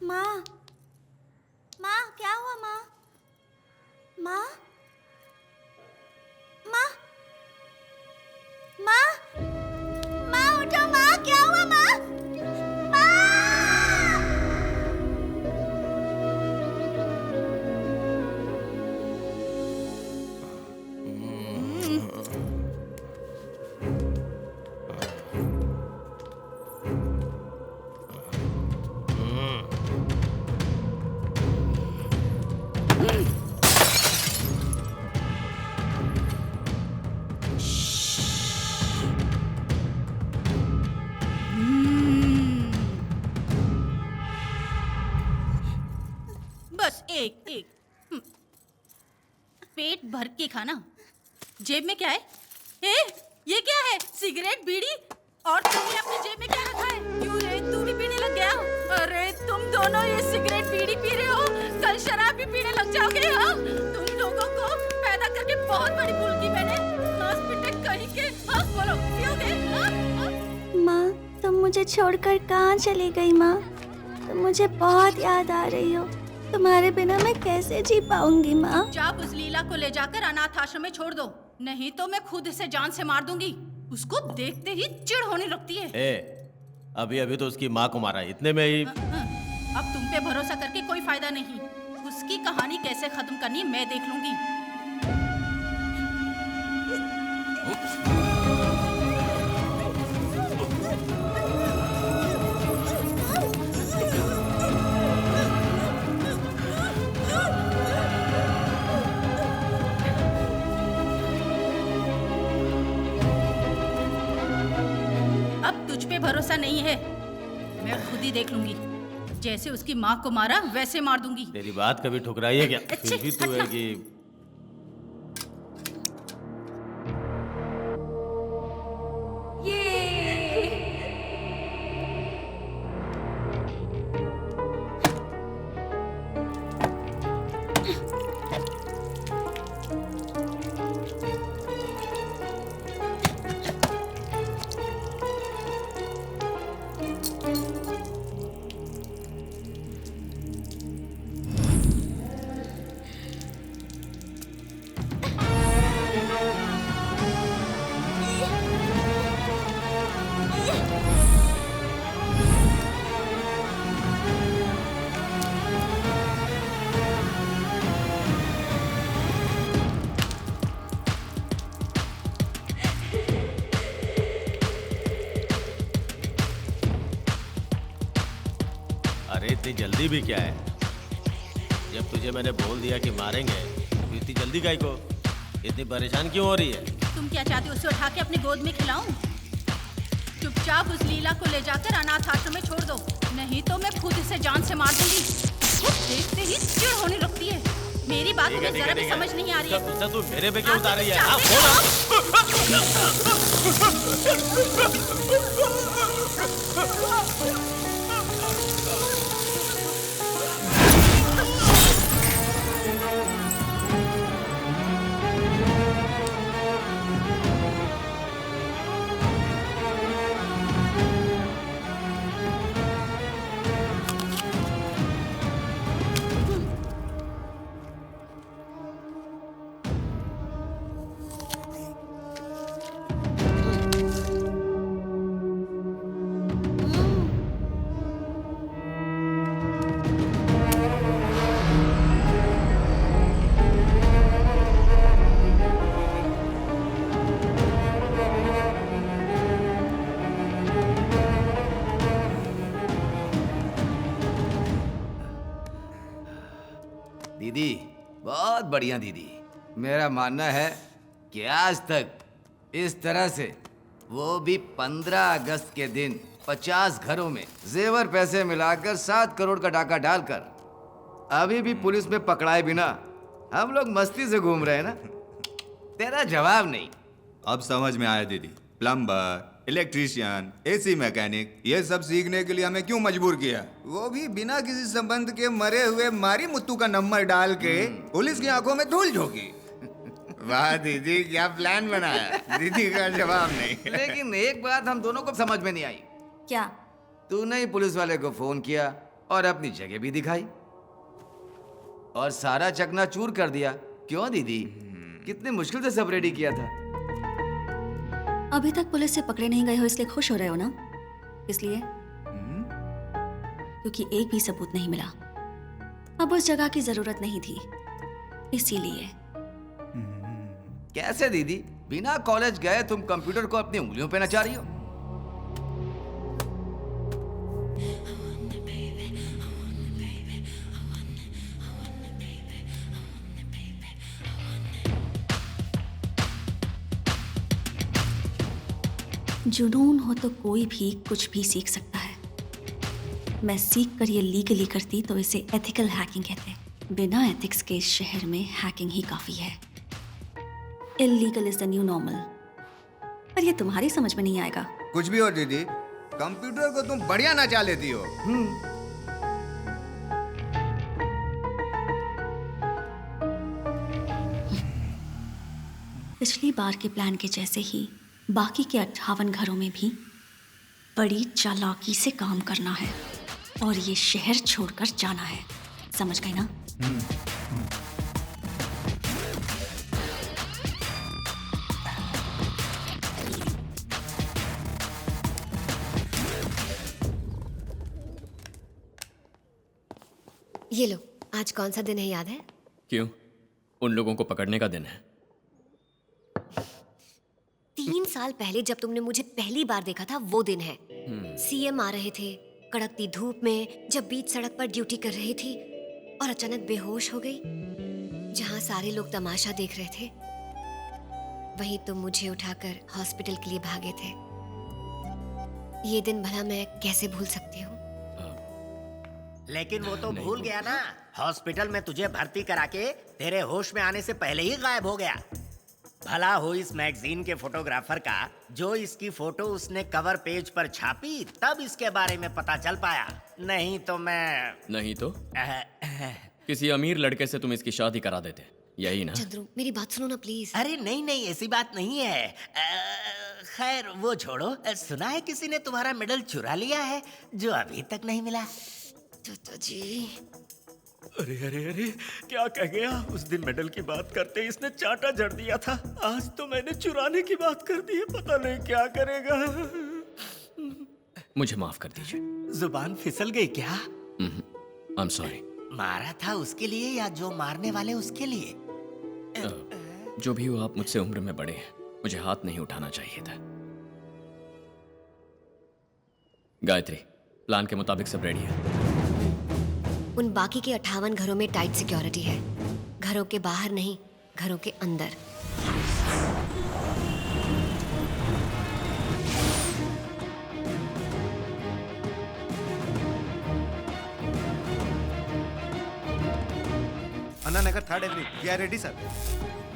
Speaker 21: माँ, माँ क्या हुआ माँ? माँ, माँ, माँ, माँ उठो माँ, क्या हुआ माँ?
Speaker 8: बस एक एक पेट भर के खाना। जेब में क्या है? ये क्या है? सिगरेट, बीड़ी? और तुमने अपनी जेब में क्या रखा है? क्यों रे, तू भी पीने लग गया? अरे तुम दोनों ये सिगरेट बीड़ी पी रहे हो, कल शराब भी पीने लग जाओगे। हाँ, तुम लोगों को पैदा करके बहुत बड़ी भूल की मैंने। हॉस्पिटल कहीं के। हाँ बोलो, पियोगे?
Speaker 21: माँ तुम मुझे छोड़कर कहाँ चली गई माँ? तुम मुझे बहुत याद आ रही हो। तुम्हारे बिना मैं कैसे जी पाऊंगी माँ?
Speaker 8: जाप उस लीला को ले जाकर अनाथ आश्रम में छोड़ दो, नहीं तो मैं खुद इसे जान से मार दूंगी। उसको देखते ही चिढ़ होने लगती है।
Speaker 9: अभी अभी तो उसकी माँ को मारा, इतने में ही।
Speaker 8: अब तुम पे भरोसा करके कोई फायदा नहीं। उसकी कहानी कैसे खत्म करनी मैं देख लूंगी। अब तुझ पे भरोसा नहीं है, मैं खुद ही देख लूंगी। जैसे उसकी माँ को मारा वैसे मार दूंगी।
Speaker 9: तेरी बात कभी ठुकराई है क्या? फिर भी तू है कि इतनी जल्दी भी क्या है? जब तुझे मैंने बोल दिया कि मारेंगे तो इतनी जल्दी काहे को? इतनी परेशान क्यों हो रही है?
Speaker 8: तुम क्या चाहते हो, उसे उठा के अपनी गोद में खिलाऊं? चुपचाप उस लीला को ले जाकर अनाथ आश्रम में छोड़ दो, नहीं तो मैं खुद इसे जान से मार दूंगी। खुद देखते ही चिढ़ होने लगती है। मेरी बात तुम्हें जरा भी समझ नहीं आ रही है।
Speaker 9: तू मेरे पे क्यों उतार रही है?
Speaker 11: दीदी, बहुत बढ़िया दीदी। मेरा मानना है कि आज तक इस तरह से, वो भी 15 अगस्त के दिन 50 घरों में जेवर पैसे मिलाकर 7 करोड़ का डाका डालकर अभी भी पुलिस में पकड़ाए बिना हम लोग मस्ती से घूम रहे हैं ना। तेरा जवाब नहीं।
Speaker 6: अब समझ में आया दीदी। प्लम्बर, इलेक्ट्रीशियन, एसी मैकेनिक, ये सब सीखने के लिए हमें क्यों मजबूर किया, वो भी बिना किसी संबंध के मरे हुए मारी मुत्तू का नंबर डाल के पुलिस की आंखों में धूल झोंकी। वाह दीदी, क्या प्लान बनाया। दीदी का जवाब नहीं।
Speaker 11: लेकिन एक बात हम दोनों को समझ में नहीं आई।
Speaker 12: क्या?
Speaker 11: तूने ही पुलिस वाले को फोन किया और अपनी जगह भी दिखाई और सारा चकनाचूर कर दिया। क्यों दीदी? कितनी मुश्किल से सब रेडी किया था।
Speaker 12: अभी तक पुलिस से पकड़े नहीं गए हो इसलिए खुश हो रहे हो ना? इसलिए क्योंकि एक भी सबूत नहीं मिला। अब उस जगह की जरूरत नहीं थी, इसीलिए।
Speaker 11: कैसे दीदी? बिना कॉलेज गए तुम कंप्यूटर को अपनी उंगलियों पे नचा रही हो।
Speaker 12: जुनून हो तो कोई भी कुछ भी सीख सकता है। मैं सीख कर ये लीगली करती तो इसे एथिकल हैकिंग कहते। बिना एथिक्स के इस शहर में हैकिंग ही काफी है। Illegal is the new normal. पर ये तुम्हारी समझ में नहीं आएगा।
Speaker 6: कुछ भी हो दीदी, कंप्यूटर को तुम बढ़िया नचा लेती हो।
Speaker 12: पिछली बार के प्लान के जैसे ही बाकी के 58 घरों में भी बड़ी चालाकी से काम करना है और ये शहर छोड़कर जाना है। समझ गए ना?
Speaker 15: ये लो, आज कौन सा दिन है याद है?
Speaker 2: क्यों? उन लोगों को पकड़ने का दिन है।
Speaker 15: 3 साल पहले जब तुमने मुझे पहली बार देखा था वो दिन है। सीएम आ रहे थे कड़कती धूप में, जब बीच सड़क पर ड्यूटी कर रही थी और अचानक बेहोश हो गई। जहां सारे लोग तमाशा देख रहे थे वहीं तुम मुझे उठाकर हॉस्पिटल के लिए भागे थे। ये दिन भला मैं कैसे भूल सकती हूँ?
Speaker 16: लेकिन वो तो भूल गया ना। हॉस्पिटल में तुझे भर्ती करा के तेरे होश में आने से पहले ही गायब हो गया। भला हो इस मैगजीन के फोटोग्राफर का जो इसकी फोटो उसने कवर पेज पर छापी, तब इसके बारे में पता चल पाया। नहीं तो मैं
Speaker 2: नहीं तो किसी अमीर लड़के से तुम इसकी शादी करा देते, यही ना?
Speaker 15: चंद्रू, मेरी बात सुनो ना प्लीज।
Speaker 16: अरे नहीं नहीं, ऐसी बात नहीं है। खैर वो छोड़ो। सुना है किसी ने तुम्हारा मेडल चुरा लिया है जो अभी तक नहीं मिला।
Speaker 15: चाचा जी।
Speaker 16: अरे अरे अरे, क्या कह गया? उस दिन मेडल की बात करते इसने चांटा जड़ दिया था। आज तो मैंने चुराने की बात कर दी है। पता नहीं क्या करेगा।
Speaker 2: मुझे माफ कर दीजिए।
Speaker 16: जुबान फिसल गई क्या?
Speaker 2: I am sorry.
Speaker 16: मारा था उसके लिए या जो मारने वाले उसके लिए?
Speaker 2: जो भी हो, आप मुझसे उम्र में बड़े हैं, मुझे हाथ नहीं उठाना चाहिए था। गायत्री, प्लान के मुताबिक सब रेडी है।
Speaker 15: उन बाकी के 58 घरों में टाइट सिक्योरिटी है। घरों के बाहर नहीं, घरों के अंदर।
Speaker 6: Anna Nagar 3rd avenue, we are ready sir.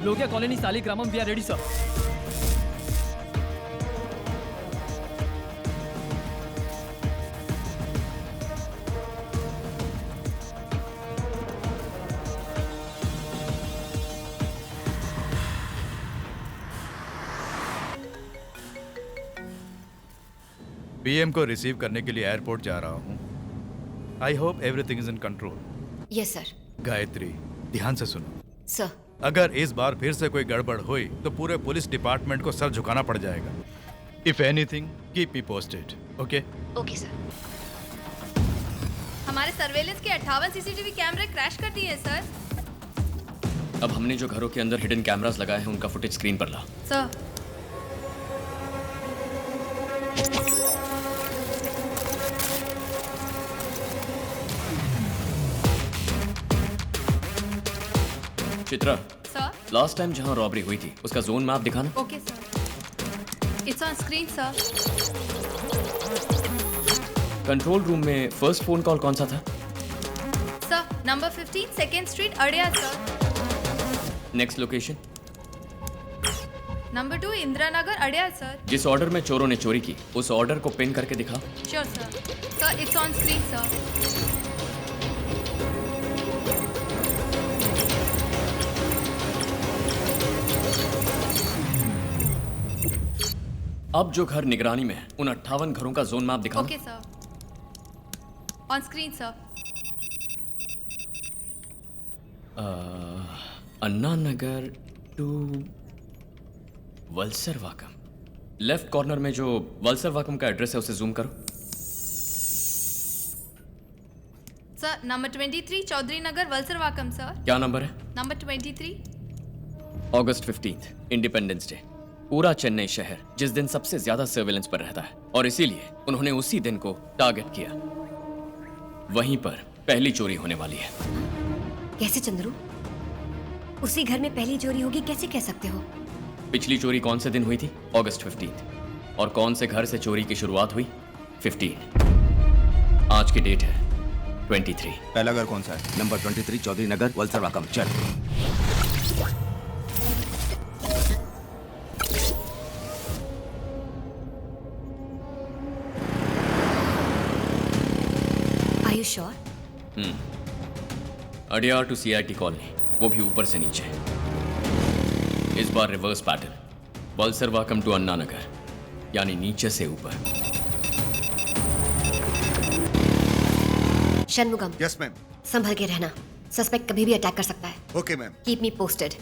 Speaker 10: लोगिया colony Saligramam, we are ready sir.
Speaker 5: PM को रिसीव करने के लिए एयरपोर्ट जा रहा हूँ। I hope everything is in control.
Speaker 15: Yes sir.
Speaker 5: Gayatri, ध्यान से सुनो।
Speaker 15: सर।
Speaker 5: अगर इस बार फिर से कोई गड़बड़ हुई तो पूरे पुलिस डिपार्टमेंट को सर झुकाना पड़ जाएगा। If anything, keep me posted. Okay?
Speaker 15: Okay sir.
Speaker 22: हमारे सर्वेलेंस के 58 सीसीटीवी कैमरे क्रैश कर दिए सर।
Speaker 2: अब हमने जो घरों के अंदर हिडन कैमरास लगाए हैं उनका फुटेज स्क्रीन पर ला।
Speaker 22: Sir.
Speaker 2: Chitra,
Speaker 22: sir
Speaker 2: last time जहाँ रॉबरी हुई थी उसका जोन मैप दिखाना।
Speaker 22: Okay sir, it's on screen sir.
Speaker 2: Control room में फर्स्ट फोन कॉल कौन सा था?
Speaker 22: सर नंबर 15 सेकेंड स्ट्रीट अड़ियाल sir.
Speaker 2: Next location?
Speaker 22: Number 2 Indira Nagar अड़ियाल सर।
Speaker 2: जिस ऑर्डर में चोरों ने चोरी की उस ऑर्डर को पिन करके दिखा।
Speaker 22: Sure sir. Sir it's on screen sir.
Speaker 2: अब जो घर निगरानी में है उन 58 घरों का जोन मैप दिखाओ।
Speaker 22: Okay sir, on screen sir.
Speaker 2: Anna Nagar to Valasaravakkam. Left corner में जो वल्सर वाकम का एड्रेस है उसे जूम करो।
Speaker 22: Sir number 23 Chaudhary Nagar वल्सर वाकम sir.
Speaker 2: क्या नंबर है?
Speaker 22: नंबर 23।
Speaker 2: अगस्त 15 इंडिपेंडेंस डे। पूरा चेन्नई शहर जिस दिन सबसे ज्यादा सर्वेलेंस पर रहता है और इसीलिए उन्होंने उसी दिन को टारगेट किया। वहीं पर पहली चोरी होने वाली है।
Speaker 15: कैसे चंद्रू? उसी घर में पहली चोरी होगी कैसे कह सकते हो?
Speaker 2: पिछली चोरी कौन से दिन हुई थी? अगस्त 15। और कौन से घर से चोरी की शुरुआत हुई? 15। आज की डेट है 23।
Speaker 11: पहला घर कौन सा है? Number 23 Chaudhary Nagar Valasaravakkam. चल।
Speaker 15: Are you sure?
Speaker 2: Adyar to CIT colony, वो भी ऊपर से नीचे। इस बार reverse pattern. Valasaravakkam to Anna Nagar, यानी नीचे से ऊपर।
Speaker 15: शनमुगम।
Speaker 3: Yes ma'am.
Speaker 15: संभल के रहना, सस्पेक्ट कभी भी अटैक कर सकता है।
Speaker 3: Okay ma'am.
Speaker 15: Keep me posted.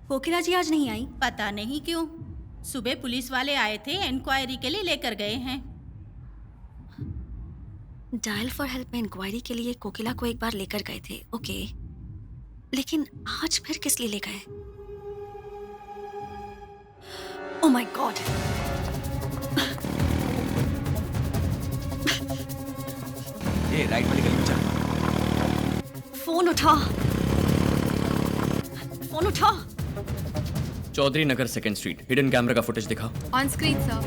Speaker 12: Kokila ji आज नहीं आई?
Speaker 8: पता नहीं क्यों। सुबह पुलिस वाले आए थे, इंक्वायरी के लिए लेकर गए हैं।
Speaker 12: डायल फॉर हेल्प में इंक्वायरी के लिए कोकिला को एक बार लेकर गए थे, ओके, लेकिन आज फिर किस लिए ले गए? Oh my God.
Speaker 11: ये राइट वाली गली में चल।
Speaker 12: फोन उठा, फोन उठा।
Speaker 2: चौधरी नगर सेकेंड स्ट्रीट हिडन कैमरा का फुटेज दिखाओ।
Speaker 22: On screen sir.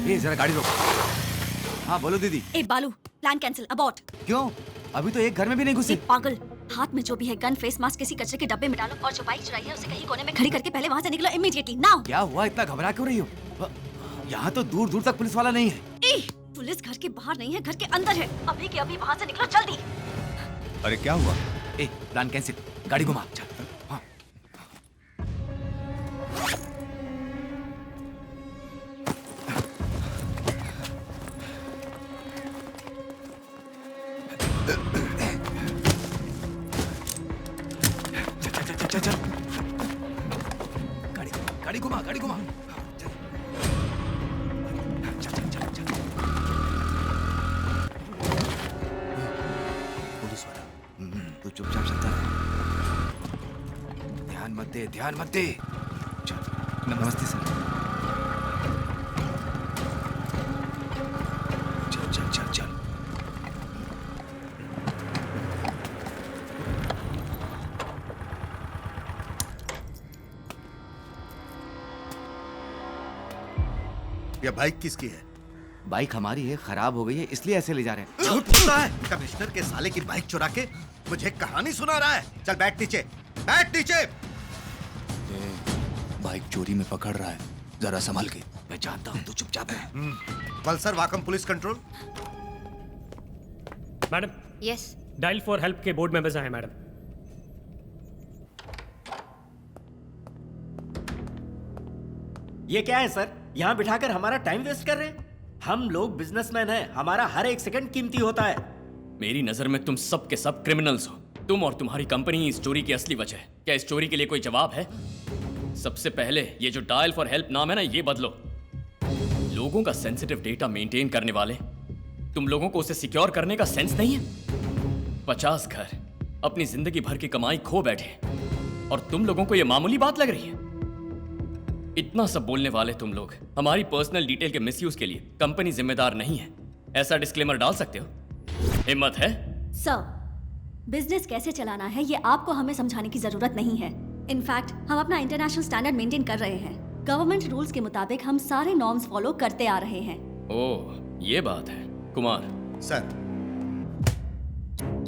Speaker 11: ये जरा गाड़ी रोक। हाँ बोलो दीदी।
Speaker 12: ए बालू, प्लान कैंसिल, अबॉर्ट।
Speaker 11: क्यों? अभी तो एक घर में भी नहीं घुसे।
Speaker 12: पागल, हाथ में जो भी है गन, फेस मास्क किसी कचरे के डब्बे में डालो और जो बाइक चुराई है उसे कहीं कोने में खड़ी करके पहले वहां से निकलो इमीडिएटली नाउ।
Speaker 11: क्या हुआ? इतना घबरा क्यों रही हो? यहाँ तो दूर दूर तक पुलिस वाला नहीं है।
Speaker 12: पुलिस घर के बाहर नहीं है, घर के अंदर है। अभी के अभी वहां से निकलो जल्दी।
Speaker 11: अरे क्या हुआ? ए प्लान कैंसिल, गाड़ी घुमा। चल। हाँ। चल चल गाड़ी घुमा, गाड़ी घुमा। चल चल चल चल। पुलिस वाला, तू चुपचाप चलता रह। ध्यान मत दे, ध्यान मत दे। चल। नमस्ते सर। चल चल चल चल।
Speaker 3: ये बाइक किसकी है?
Speaker 11: बाइक हमारी है, खराब हो गई है इसलिए ऐसे ले जा रहे हैं।
Speaker 3: झूठ बोलता है। कमिश्नर के साले की बाइक चुरा के मुझे कहानी सुना रहा है। चल बैठ नीचे, बैठ नीचे।
Speaker 11: बाइक चोरी में पकड़ रहा है, जरा संभल के। मैं जानता हूँ, तू चुपचाप है।
Speaker 3: Valasaravakkam police control.
Speaker 4: Madam.
Speaker 15: Yes.
Speaker 4: Dial for help के बोर्ड मेंबर्स आए मैडम।
Speaker 16: ये क्या है सर? यहाँ बिठाकर हमारा टाइम वेस्ट कर रहे हैं। हम लोग बिजनेसमैन हैं, हमारा हर एक सेकंड कीमती होता है।
Speaker 2: मेरी नजर में तुम सब के सब क्रिमिनल्स हो। तुम और तुम्हारी कंपनी इस चोरी की असली वजह है। क्या इस चोरी के लिए कोई जवाब है? सबसे पहले ये जो डायल फॉर हेल्प नाम है ना, ये बदलो। लोगों का सेंसिटिव डेटा मेंटेन करने वाले तुम लोगों को उसे सिक्योर करने का सेंस नहीं है? 50 घर अपनी जिंदगी भर की कमाई खो बैठे और तुम लोगों को यह मामूली बात लग रही है? इतना सब बोलने वाले तुम लोग हमारी पर्सनल डिटेल के मिसयूज के लिए कंपनी जिम्मेदार नहीं है, ऐसा डिस्क्लेमर डाल सकते हो? हिम्मत है?
Speaker 12: सर, बिजनेस कैसे चलाना है ये आपको हमें समझाने की जरूरत नहीं है। इनफैक्ट हम अपना इंटरनेशनल स्टैंडर्ड मेंटेन कर रहे हैं। गवर्नमेंट रूल्स के मुताबिक हम सारे नॉर्म्स फॉलो करते आ रहे हैं।
Speaker 2: ओह, ये बात है। कुमार
Speaker 3: सर,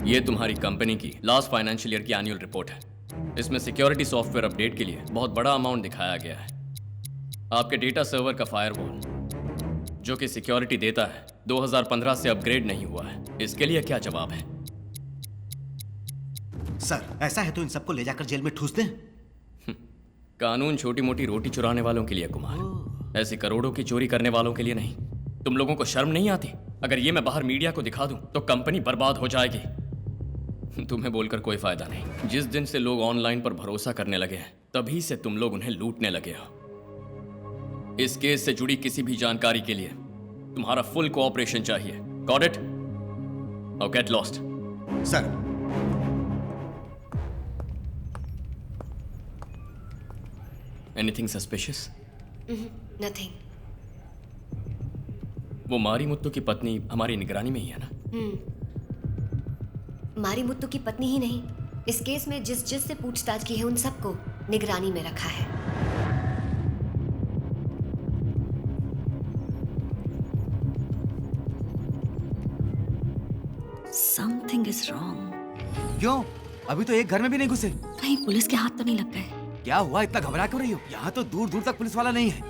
Speaker 2: ये तुम्हारी कंपनी की लास्ट फाइनेंशियल ईयर की एनुअल रिपोर्ट है। इसमें सिक्योरिटी सॉफ्टवेयर अपडेट के लिए बहुत बड़ा अमाउंट दिखाया गया है। आपके डेटा सर्वर का फायरवॉल जो कि सिक्योरिटी देता है 2015 से अपग्रेड नहीं हुआ है। इसके लिए क्या जवाब है?
Speaker 3: सर, ऐसा है तो इन सबको ले जाकर जेल में ठूस दें।
Speaker 2: कानून छोटी मोटी रोटी चुराने वालों के लिए कुमार, ऐसी करोड़ों की चोरी करने वालों के लिए नहीं। तुम लोगों को शर्म नहीं आती? अगर ये मैं बाहर मीडिया को दिखा दूं तो कंपनी बर्बाद हो जाएगी। तुम्हें बोलकर कोई फायदा नहीं। जिस दिन से लोग ऑनलाइन पर भरोसा करने लगे हैं तभी से तुम लोग उन्हें लूटने लगे हो। इस केस से जुड़ी किसी भी जानकारी के लिए तुम्हारा फुल कोऑपरेशन चाहिए। Got it? और get lost.
Speaker 3: Sir,
Speaker 2: anything suspicious?
Speaker 15: Nothing.
Speaker 2: वो मारी मुत्तू की पत्नी हमारी निगरानी में ही है ना?
Speaker 15: मारी मुत्तू की पत्नी ही नहीं, इस केस में जिस से पूछताछ की है उन सबको निगरानी में रखा है।
Speaker 12: Something is wrong.
Speaker 11: क्यों? अभी तो एक घर में भी नहीं घुसे।
Speaker 12: कहीं पुलिस के हाथ तो नहीं लग गए?
Speaker 11: क्या हुआ, इतना घबरा क्यों रही हो? यहाँ तो दूर दूर तक पुलिस वाला नहीं है।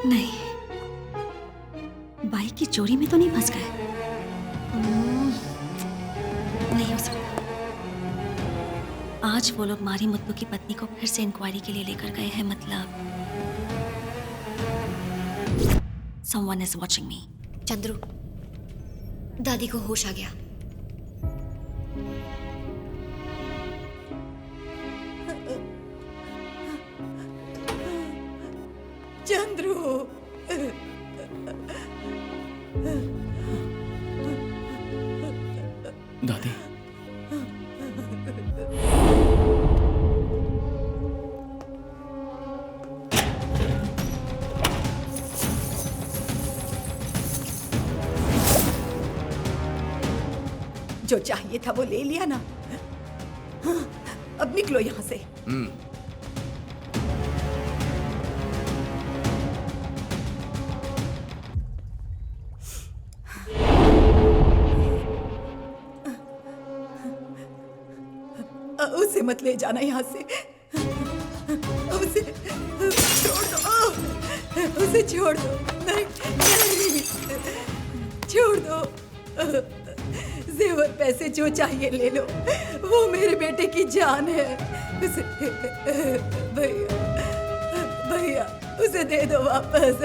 Speaker 12: नहीं, बाइक की चोरी में तो नहीं फंस गए? नहीं हो सकता। आज वो लोग मारी मुत्तू की पत्नी को फिर से इंक्वायरी के लिए लेकर गए हैं। मतलब someone is watching me.
Speaker 15: Chandru, दादी को होश आ गया।
Speaker 1: चंद्रू,
Speaker 2: दादी,
Speaker 1: जो चाहिए था वो ले लिया ना। हाँ, अब निकलो यहाँ से। उसे मत ले जाना यहाँ से। उसे छोड़ दो। उसे छोड़ दो। नहीं, नहीं, छोड़ दो। जेवर पैसे जो चाहिए ले लो, वो मेरे बेटे की जान है। उसे भैया, भैया उसे दे दो वापस।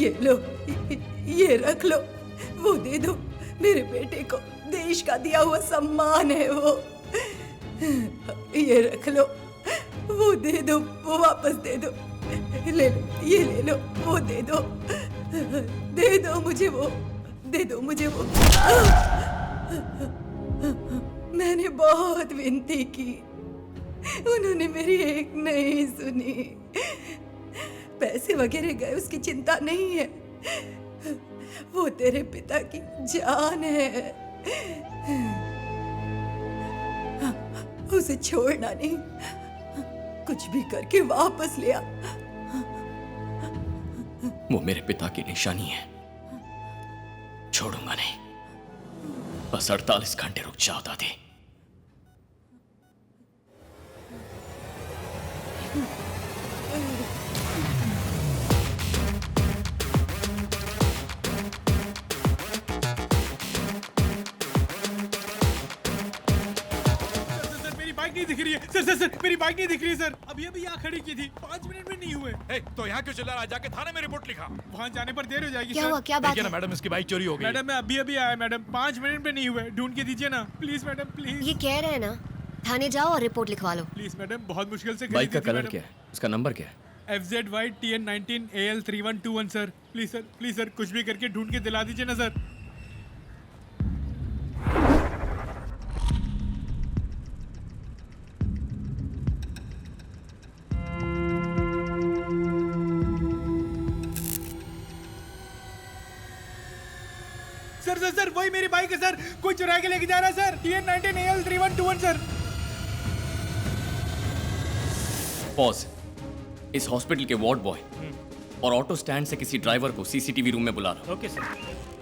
Speaker 1: ये लो, ये रख लो, वो दे दो। मेरे बेटे को देश का दिया हुआ सम्मान है वो। ये रख लो, वो दे दो, वो वापस दे दो। ले लो, ये ले लो, वो दे दो। दे दो मुझे वो, दे दो मुझे वो। मैंने बहुत विनती की, उन्होंने मेरी एक नहीं सुनी। पैसे वगैरह गए उसकी चिंता नहीं है, वो तेरे पिता की जान है। उसे छोड़ना नहीं, कुछ भी करके वापस ले आ।
Speaker 2: वो मेरे पिता की निशानी है, छोड़ूंगा नहीं। बस 48 घंटे रुक जाओ दादी।
Speaker 13: नहीं दिख दिख रही है सर। सर सर मेरी बाइक नहीं दिख रही है सर। अभी अभी यहाँ खड़ी की थी, 5 मिनट में नहीं हुए।
Speaker 5: तो यहाँ क्यों चिल्ला रहा है? जाके थाने में रिपोर्ट लिखा।
Speaker 13: वहाँ जाने पर देर हो जाएगी।
Speaker 15: क्या हुआ? क्या बात है?
Speaker 5: मैडम इसकी बाइक चोरी हो गई।
Speaker 13: मैडम मैं अभी अभी आया मैडम, 5 मिनट में नहीं हुए, ढूंढ के दीजिए ना प्लीज मैडम प्लीज।
Speaker 15: ये कह रहे हैं ना, थाने जाओ और रिपोर्ट लिखवा लो।
Speaker 13: प्लीज मैडम, बहुत मुश्किल से
Speaker 2: बाइक का कलर क्या है? उसका नंबर क्या है?
Speaker 13: FZY TN19 AL 3121 sir. Please sir कुछ भी करके ढूंढ के दिला दीजिए ना सर। सर वही मेरी बाइक है सर, कोई चुरा के लेके जा रहा है sir. TN19 AL 3121 sir.
Speaker 2: Pause. इस हॉस्पिटल के वार्ड बॉय और ऑटो स्टैंड से किसी ड्राइवर को सीसीटीवी रूम में बुला रहा।
Speaker 4: Okay sir.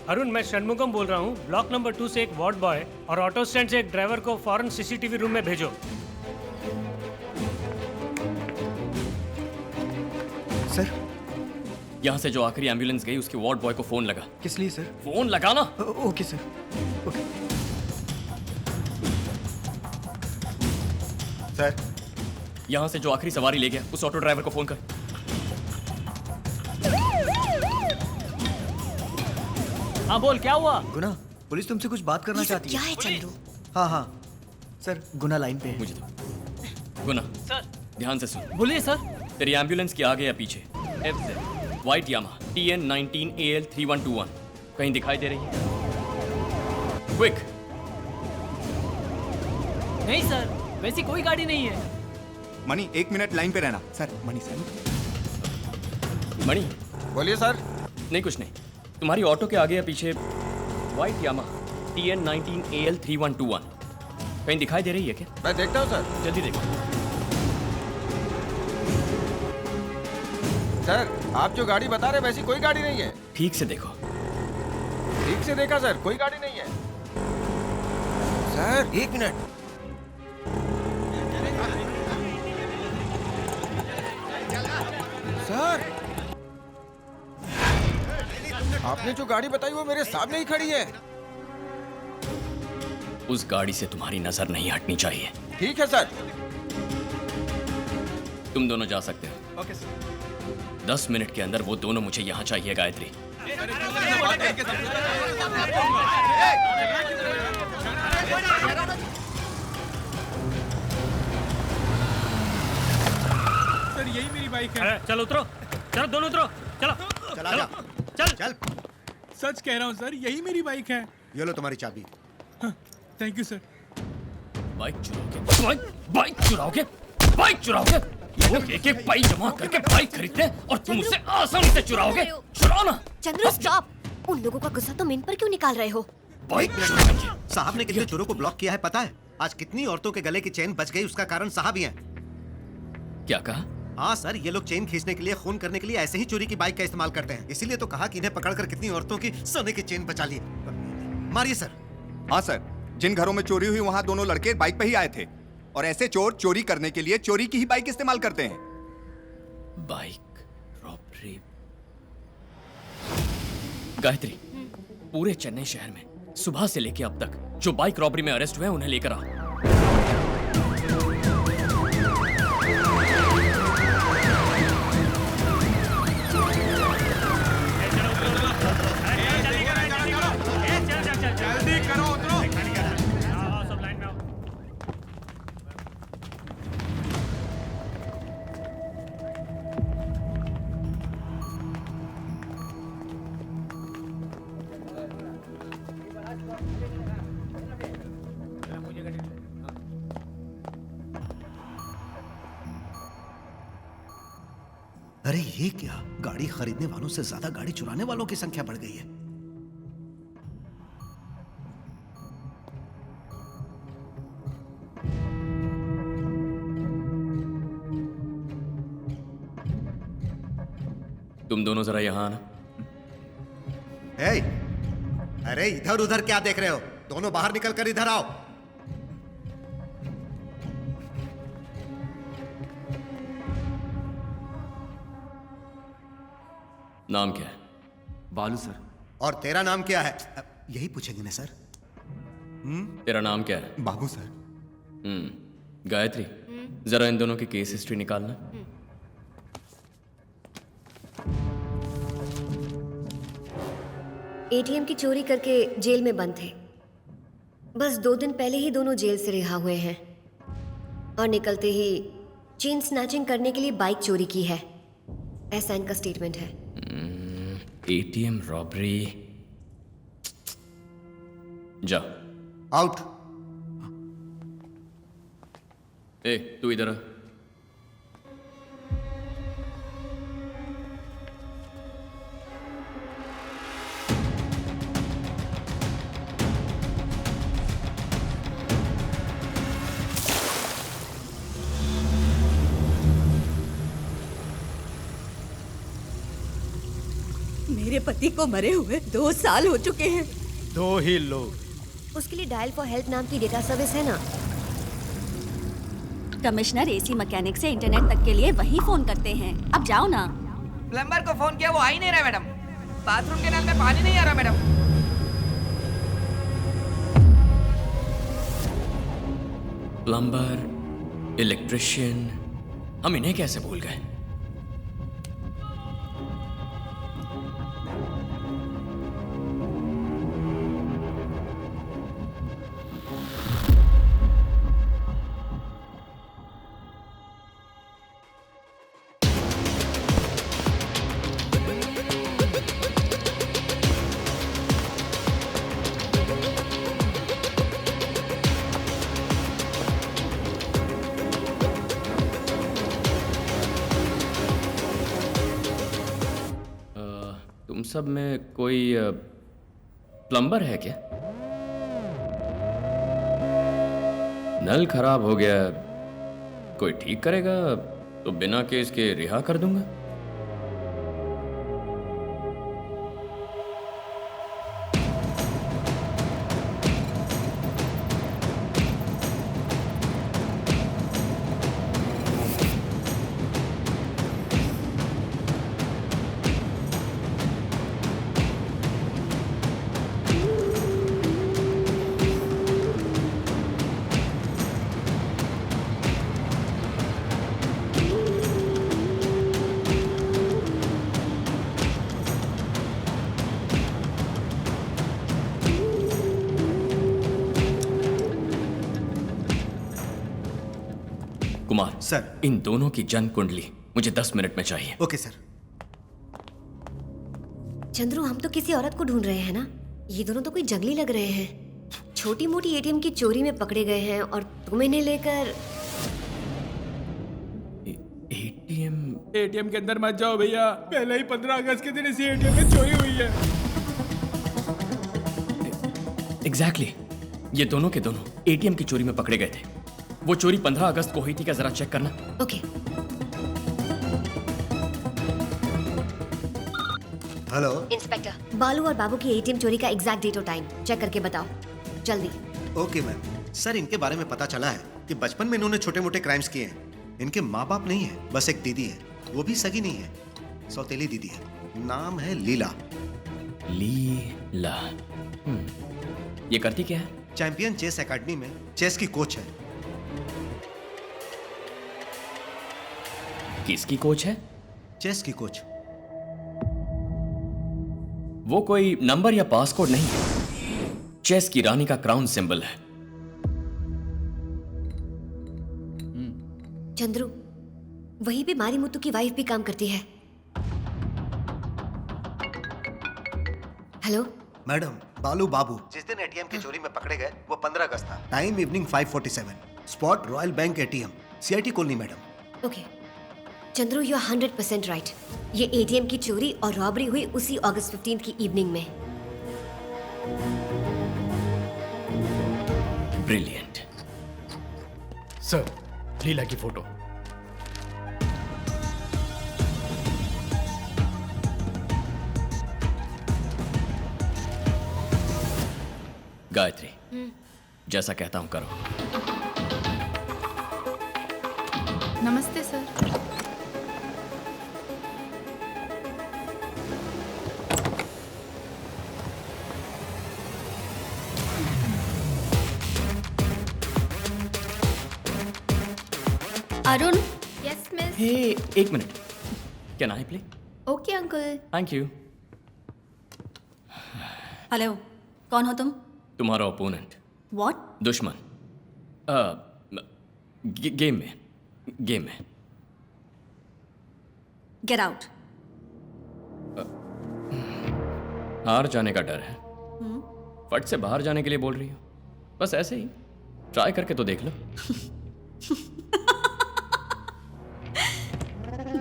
Speaker 4: अरुण, मैं षणमुगम बोल रहा हूँ। ब्लॉक नंबर 2 से एक वार्ड बॉय और ऑटो स्टैंड से एक ड्राइवर को फौरन सीसीटीवी रूम में भेजो।
Speaker 7: सर
Speaker 2: यहाँ से जो आखिरी एम्बुलेंस गई उसके वार्ड बॉय को फोन लगा।
Speaker 7: किस लिए सर?
Speaker 2: फोन लगाना।
Speaker 7: Okay sir. ओके
Speaker 2: सर, यहाँ से जो आखिरी सवारी ले गया उस ऑटो ड्राइवर को फोन कर।
Speaker 10: हाँ बोल, क्या हुआ?
Speaker 7: गुना, पुलिस तुमसे कुछ बात करना चाहती है।
Speaker 15: क्या है चंदू?
Speaker 7: हाँ सर, गुना लाइन पे है।
Speaker 2: मुझे दो। गुना
Speaker 10: सर
Speaker 2: ध्यान से सुन।
Speaker 10: बोलिए सर।
Speaker 2: तेरी एम्बुलेंस की आगे या पीछे FZ व्हाइट यामा TN19 AL 3121 कहीं दिखाई दे रही है? क्विक।
Speaker 10: नहीं सर, वैसी कोई गाड़ी नहीं है।
Speaker 6: मणि 1 मिनट लाइन पे रहना। सर मणि सर।
Speaker 2: मणि
Speaker 6: बोलिए सर।
Speaker 2: नहीं कुछ नहीं, तुम्हारी ऑटो के आगे या पीछे व्हाइट यामा TN19 AL 3121 कहीं दिखाई दे रही है क्या?
Speaker 6: मैं देखता हूँ सर।
Speaker 2: जल्दी देखो।
Speaker 6: सर आप जो गाड़ी बता रहे वैसी कोई गाड़ी नहीं है।
Speaker 2: ठीक से देखो।
Speaker 6: ठीक से देखा सर, कोई गाड़ी नहीं है। Sir 1 minute. सर आपने जो गाड़ी बताई वो मेरे सामने ही खड़ी है।
Speaker 2: उस गाड़ी से तुम्हारी नजर नहीं हटनी चाहिए।
Speaker 6: ठीक है सर।
Speaker 2: तुम दोनों जा सकते हो।
Speaker 6: Okay sir.
Speaker 2: 10 मिनट के अंदर वो दोनों मुझे यहाँ चाहिए। गायत्री
Speaker 13: सर यही मेरी बाइक है।
Speaker 4: चलो उतरो, चलो दोनों उतरो, चलो
Speaker 3: चला
Speaker 4: चलो,
Speaker 3: जा।
Speaker 4: चल
Speaker 3: चल।
Speaker 13: सच कह रहा हूँ सर, यही मेरी बाइक है।
Speaker 3: ये लो तुम्हारी चाबी।
Speaker 13: Thank you sir.
Speaker 2: बाइक चुराओगे? बाइक चुराओगे? बाइक चुराओगे? लोग एक एक बाइक जमा करके बाइक खरीदते हैं और तुम उसे आसानी से चुराओगे? चुराओ ना।
Speaker 15: चंद्रू स्टॉप। उन लोगों का गुस्सा तुम इन पर क्यों निकाल रहे हो?
Speaker 2: बाइक
Speaker 3: साहब ने कितने चोरों को ब्लॉक किया है पता है? आज कितनी औरतों के गले की चेन बच गई उसका कारण साहब ही हैं।
Speaker 2: क्या कहा?
Speaker 3: हाँ सर, ये लोग चेन खींचने के लिए, खून करने के लिए ऐसे ही चोरी की बाइक का इस्तेमाल करते हैं। इसीलिए तो कहा कि इन्हें पकड़कर कितनी औरतों की सोने की चेन बचा ली। मारिए सर।
Speaker 6: हाँ सर, जिन घरों में चोरी हुई वहाँ दोनों लड़के बाइक पे ही आए थे और ऐसे चोर चोरी करने के लिए चोरी की ही बाइक इस्तेमाल करते हैं।
Speaker 2: Bike robbery. गायत्री, पूरे चेन्नई शहर में सुबह से लेकर अब तक जो बाइक रॉबरी में अरेस्ट हुए हैं उन्हें लेकर आओ।
Speaker 13: जल्दी करो, उतरो।
Speaker 4: सब लाइन में आओ।
Speaker 3: अरे ये क्या, गाड़ी खरीदने वालों से ज्यादा गाड़ी चुराने वालों की संख्या बढ़ गई है।
Speaker 2: तुम दोनों जरा यहाँ आना।
Speaker 3: ए, अरे इधर उधर क्या देख रहे हो? दोनों बाहर निकल कर इधर आओ।
Speaker 2: नाम क्या है?
Speaker 11: बालू सर।
Speaker 3: और तेरा नाम क्या है? यही पूछेंगे ना सर?
Speaker 2: तेरा नाम क्या है?
Speaker 6: बाबू सर।
Speaker 2: गायत्री, जरा इन दोनों की केस हिस्ट्री निकालना।
Speaker 15: एटीएम की चोरी करके जेल में बंद थे। बस 2 दिन पहले ही दोनों जेल से रिहा हुए हैं और निकलते ही चेन स्नैचिंग करने के लिए बाइक चोरी की है, ऐसा इनका स्टेटमेंट है।
Speaker 2: ATM robbery. जा
Speaker 3: आउट।
Speaker 2: ए, तू इधर आ।
Speaker 1: मेरे पति को मरे हुए 2 साल हो चुके हैं।
Speaker 5: 2 ही लोग।
Speaker 15: उसके लिए डायल फॉर हेल्प नाम की डेटा सर्विस है ना।
Speaker 12: कमिश्नर एसी मैकेनिक से इंटरनेट तक के लिए वही फोन करते हैं। अब जाओ ना।
Speaker 14: प्लम्बर को फोन किया, वो आ ही नहीं रहा मैडम। बाथरूम के नल में पानी नहीं आ रहा मैडम।
Speaker 2: प्लम्बर, इलेक्ट्रिशियन, हम इन्हें कैसे भूल गए? तुम सब में कोई प्लम्बर है क्या? नल खराब हो गया, कोई ठीक करेगा तो बिना केस के रिहा कर दूंगा। कुमार
Speaker 3: सर,
Speaker 2: इन दोनों की जन्म कुंडली मुझे 10 मिनट में चाहिए।
Speaker 3: Okay sir.
Speaker 15: चंद्रू, हम तो किसी औरत को ढूंढ रहे हैं ना। ये दोनों तो कोई जंगली लग रहे हैं। छोटी मोटी एटीएम की चोरी में पकड़े गए हैं और तुम इन्हें लेकर
Speaker 13: एटीएम के अंदर मत जाओ भैया। पहले ही 15 अगस्त के दिन इसी एटीएम में चोरी हुई है।
Speaker 2: एग्जैक्टली, ये दोनों के दोनों एटीएम की चोरी में पकड़े गए थे। वो चोरी 15 अगस्त को हुई थी क्या? जरा चेक करना।
Speaker 15: ओके।
Speaker 3: हेलो
Speaker 15: इंस्पेक्टर, बालू और बाबू की एटीएम चोरी का एग्जैक्ट डेट और टाइम चेक करके बताओ जल्दी।
Speaker 3: Okay ma'am. सर, इनके बारे में पता चला है कि बचपन में इन्होंने छोटे मोटे क्राइम्स किए हैं। इनके माँ बाप नहीं है, बस एक दीदी है, वो भी सगी नहीं है, सौतेली दीदी है। नाम है लीला।
Speaker 2: लीला। ये करती क्या है?
Speaker 3: चैंपियन चेस एकेडमी में चेस की कोच है।
Speaker 2: किसकी कोच है?
Speaker 3: चेस की कोच।
Speaker 2: वो कोई नंबर या पासकोड नहीं है, चेस की रानी का क्राउन सिंबल है।
Speaker 15: चंद्रू, वहीं पे मारी मुत्तू की वाइफ भी काम करती है। हेलो
Speaker 3: मैडम, बालू बाबू जिस दिन एटीएम की चोरी में पकड़े गए वो 15 अगस्त था। Time evening 5:47। Spot royal bank ATM, CIT colony madam.
Speaker 15: Okay Chandru, you are 100% right. ये एटीएम की चोरी और रॉबरी हुई उसी अगस्त 15 की इवनिंग में।
Speaker 2: ब्रिलियंट।
Speaker 5: सर, लीला की फोटो।
Speaker 2: गायत्री, जैसा कहता हूं करो।
Speaker 22: नमस्ते sir.
Speaker 12: Arun.
Speaker 22: Yes miss.
Speaker 2: Hey, एक minute. Can I play?
Speaker 22: Okay uncle.
Speaker 2: Thank you.
Speaker 12: Hello, कौन हो तुम?
Speaker 2: तुम्हारा ओपोनेंट।
Speaker 12: व्हाट?
Speaker 2: दुश्मन। गेम में।
Speaker 12: Get out.
Speaker 2: हार जाने का डर है। फट से बाहर जाने के लिए बोल रही हो? बस ऐसे ही ट्राई करके तो देख लो।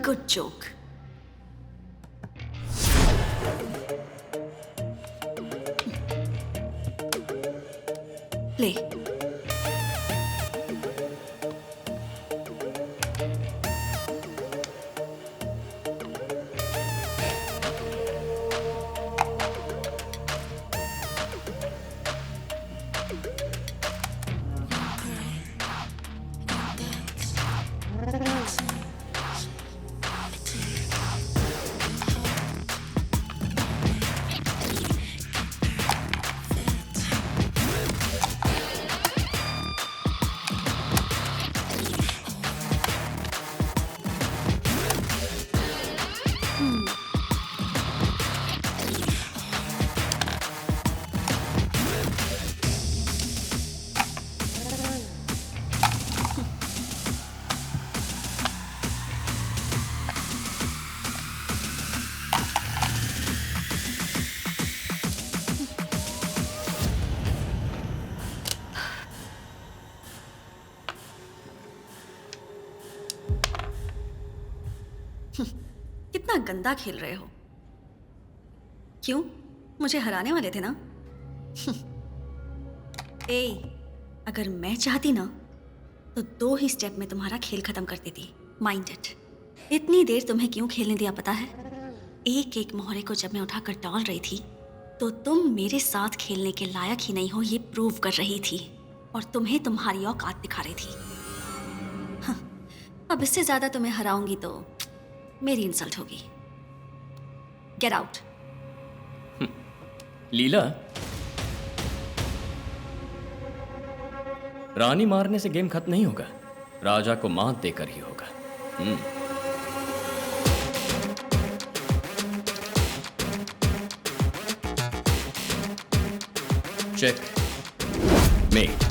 Speaker 12: Good joke. प्ले। कितना गंदा खेल रहे हो। क्यों? मुझे हराने वाले थे ना? ए, अगर मैं चाहती ना तो 2 ही स्टेप में तुम्हारा खेल खत्म कर देती। Mind it. इतनी देर तुम्हें क्यों खेलने दिया पता है? एक एक मोहरे को जब मैं उठाकर डाल रही थी तो तुम मेरे साथ खेलने के लायक ही नहीं हो ये प्रूव कर रही थी और तुम्हें तुम्हारी औकात दिखा रही थी। हाँ, अब इससे ज्यादा तुम्हें हराऊंगी तो मेरी इंसल्ट होगी। Get out.
Speaker 2: लीला, रानी मारने से गेम खत्म नहीं होगा, राजा को मात देकर ही होगा। Check met.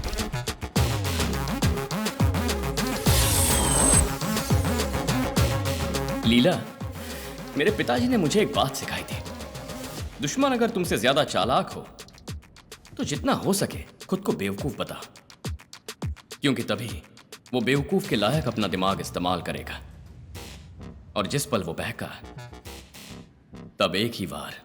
Speaker 2: लीला, मेरे पिताजी ने मुझे एक बात सिखाई थी। दुश्मन अगर तुमसे ज्यादा चालाक हो तो जितना हो सके खुद को बेवकूफ बता, क्योंकि तभी वो बेवकूफ के लायक अपना दिमाग इस्तेमाल करेगा और जिस पल वो बहका तब एक ही वार।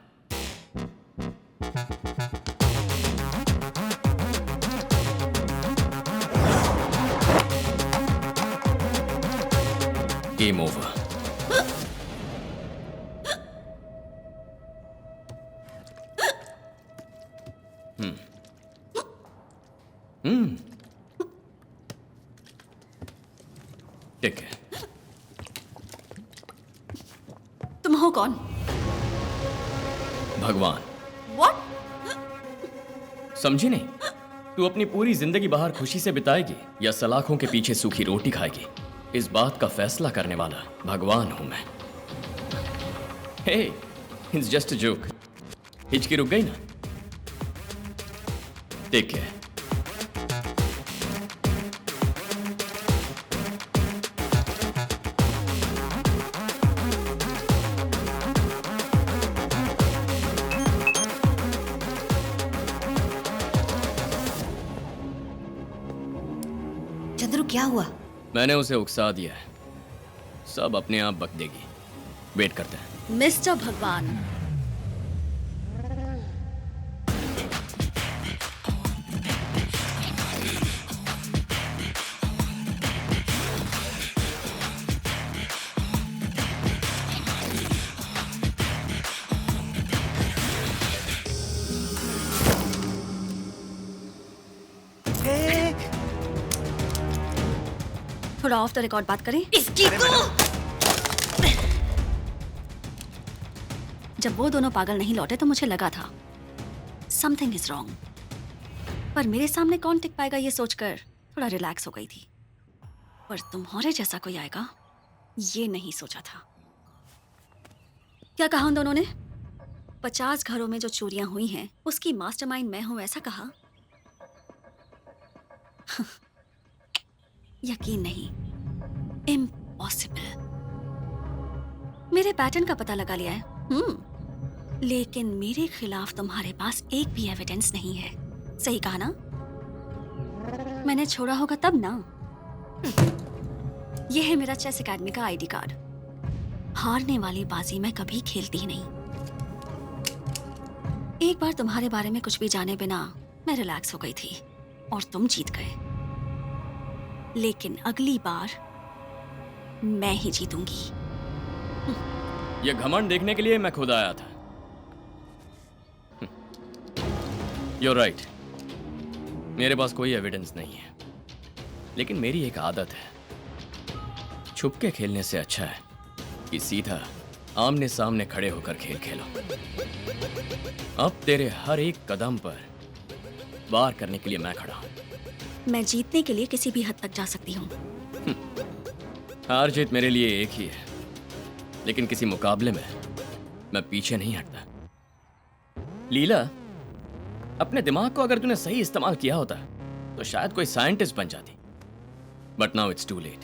Speaker 2: Game over. ठीक है।
Speaker 12: तुम हो कौन?
Speaker 2: भगवान।
Speaker 12: What?
Speaker 2: समझी नहीं? तू अपनी पूरी जिंदगी बाहर खुशी से बिताएगी या सलाखों के पीछे सूखी रोटी खाएगी, इस बात का फैसला करने वाला भगवान हूं मैं। हे, इट्स जस्ट अ जोक। हिचकी रुक गई ना? Take care.
Speaker 12: चंद्रू, क्या हुआ?
Speaker 2: मैंने उसे उकसा दिया है, सब अपने आप बक देगी। वेट करते हैं।
Speaker 12: मिस्टर भगवान, थोड़ा ऑफ द रिकॉर्ड बात करें। इसकी जब वो दोनों पागल नहीं लौटे तो मुझे लगा था समथिंग इज रॉन्ग, पर मेरे सामने कौन टिक पाएगा ये सोचकर थोड़ा रिलैक्स हो गई थी। पर तुम्हारे जैसा कोई आएगा ये नहीं सोचा था। क्या कहा उन दोनों ने? 50 घरों में जो चोरियां हुई हैं उसकी मास्टरमाइंड मैं हूं, ऐसा कहा? यकीन नहीं, इम्पॉसिबल। मेरे पैटर्न का पता लगा लिया है, लेकिन मेरे खिलाफ तुम्हारे पास एक भी एविडेंस नहीं है। सही कहा ना? मैंने छोड़ा होगा तब ना। यह है मेरा चेस एकेडमी का आईडी कार्ड। हारने वाली बाजी मैं कभी खेलती ही नहीं। एक बार तुम्हारे बारे में कुछ भी जाने बिना मैं रिलैक्स हो गई थी और तुम जीत गए, लेकिन अगली बार मैं ही जीतूंगी।
Speaker 2: ये घमंड देखने के लिए मैं खुद आया था। You're right. मेरे पास कोई एविडेंस नहीं है, लेकिन मेरी एक आदत है, छुप के खेलने से अच्छा है कि सीधा आमने सामने खड़े होकर खेल खेलो। अब तेरे हर एक कदम पर वार करने के लिए मैं खड़ा हूं।
Speaker 12: मैं जीतने के लिए किसी भी हद तक जा सकती हूँ।
Speaker 2: हार जीत मेरे लिए एक ही है, लेकिन किसी मुकाबले में मैं पीछे नहीं हटता। लीला, अपने दिमाग को अगर तूने सही इस्तेमाल किया होता तो शायद कोई साइंटिस्ट बन जाती। But now it's too late.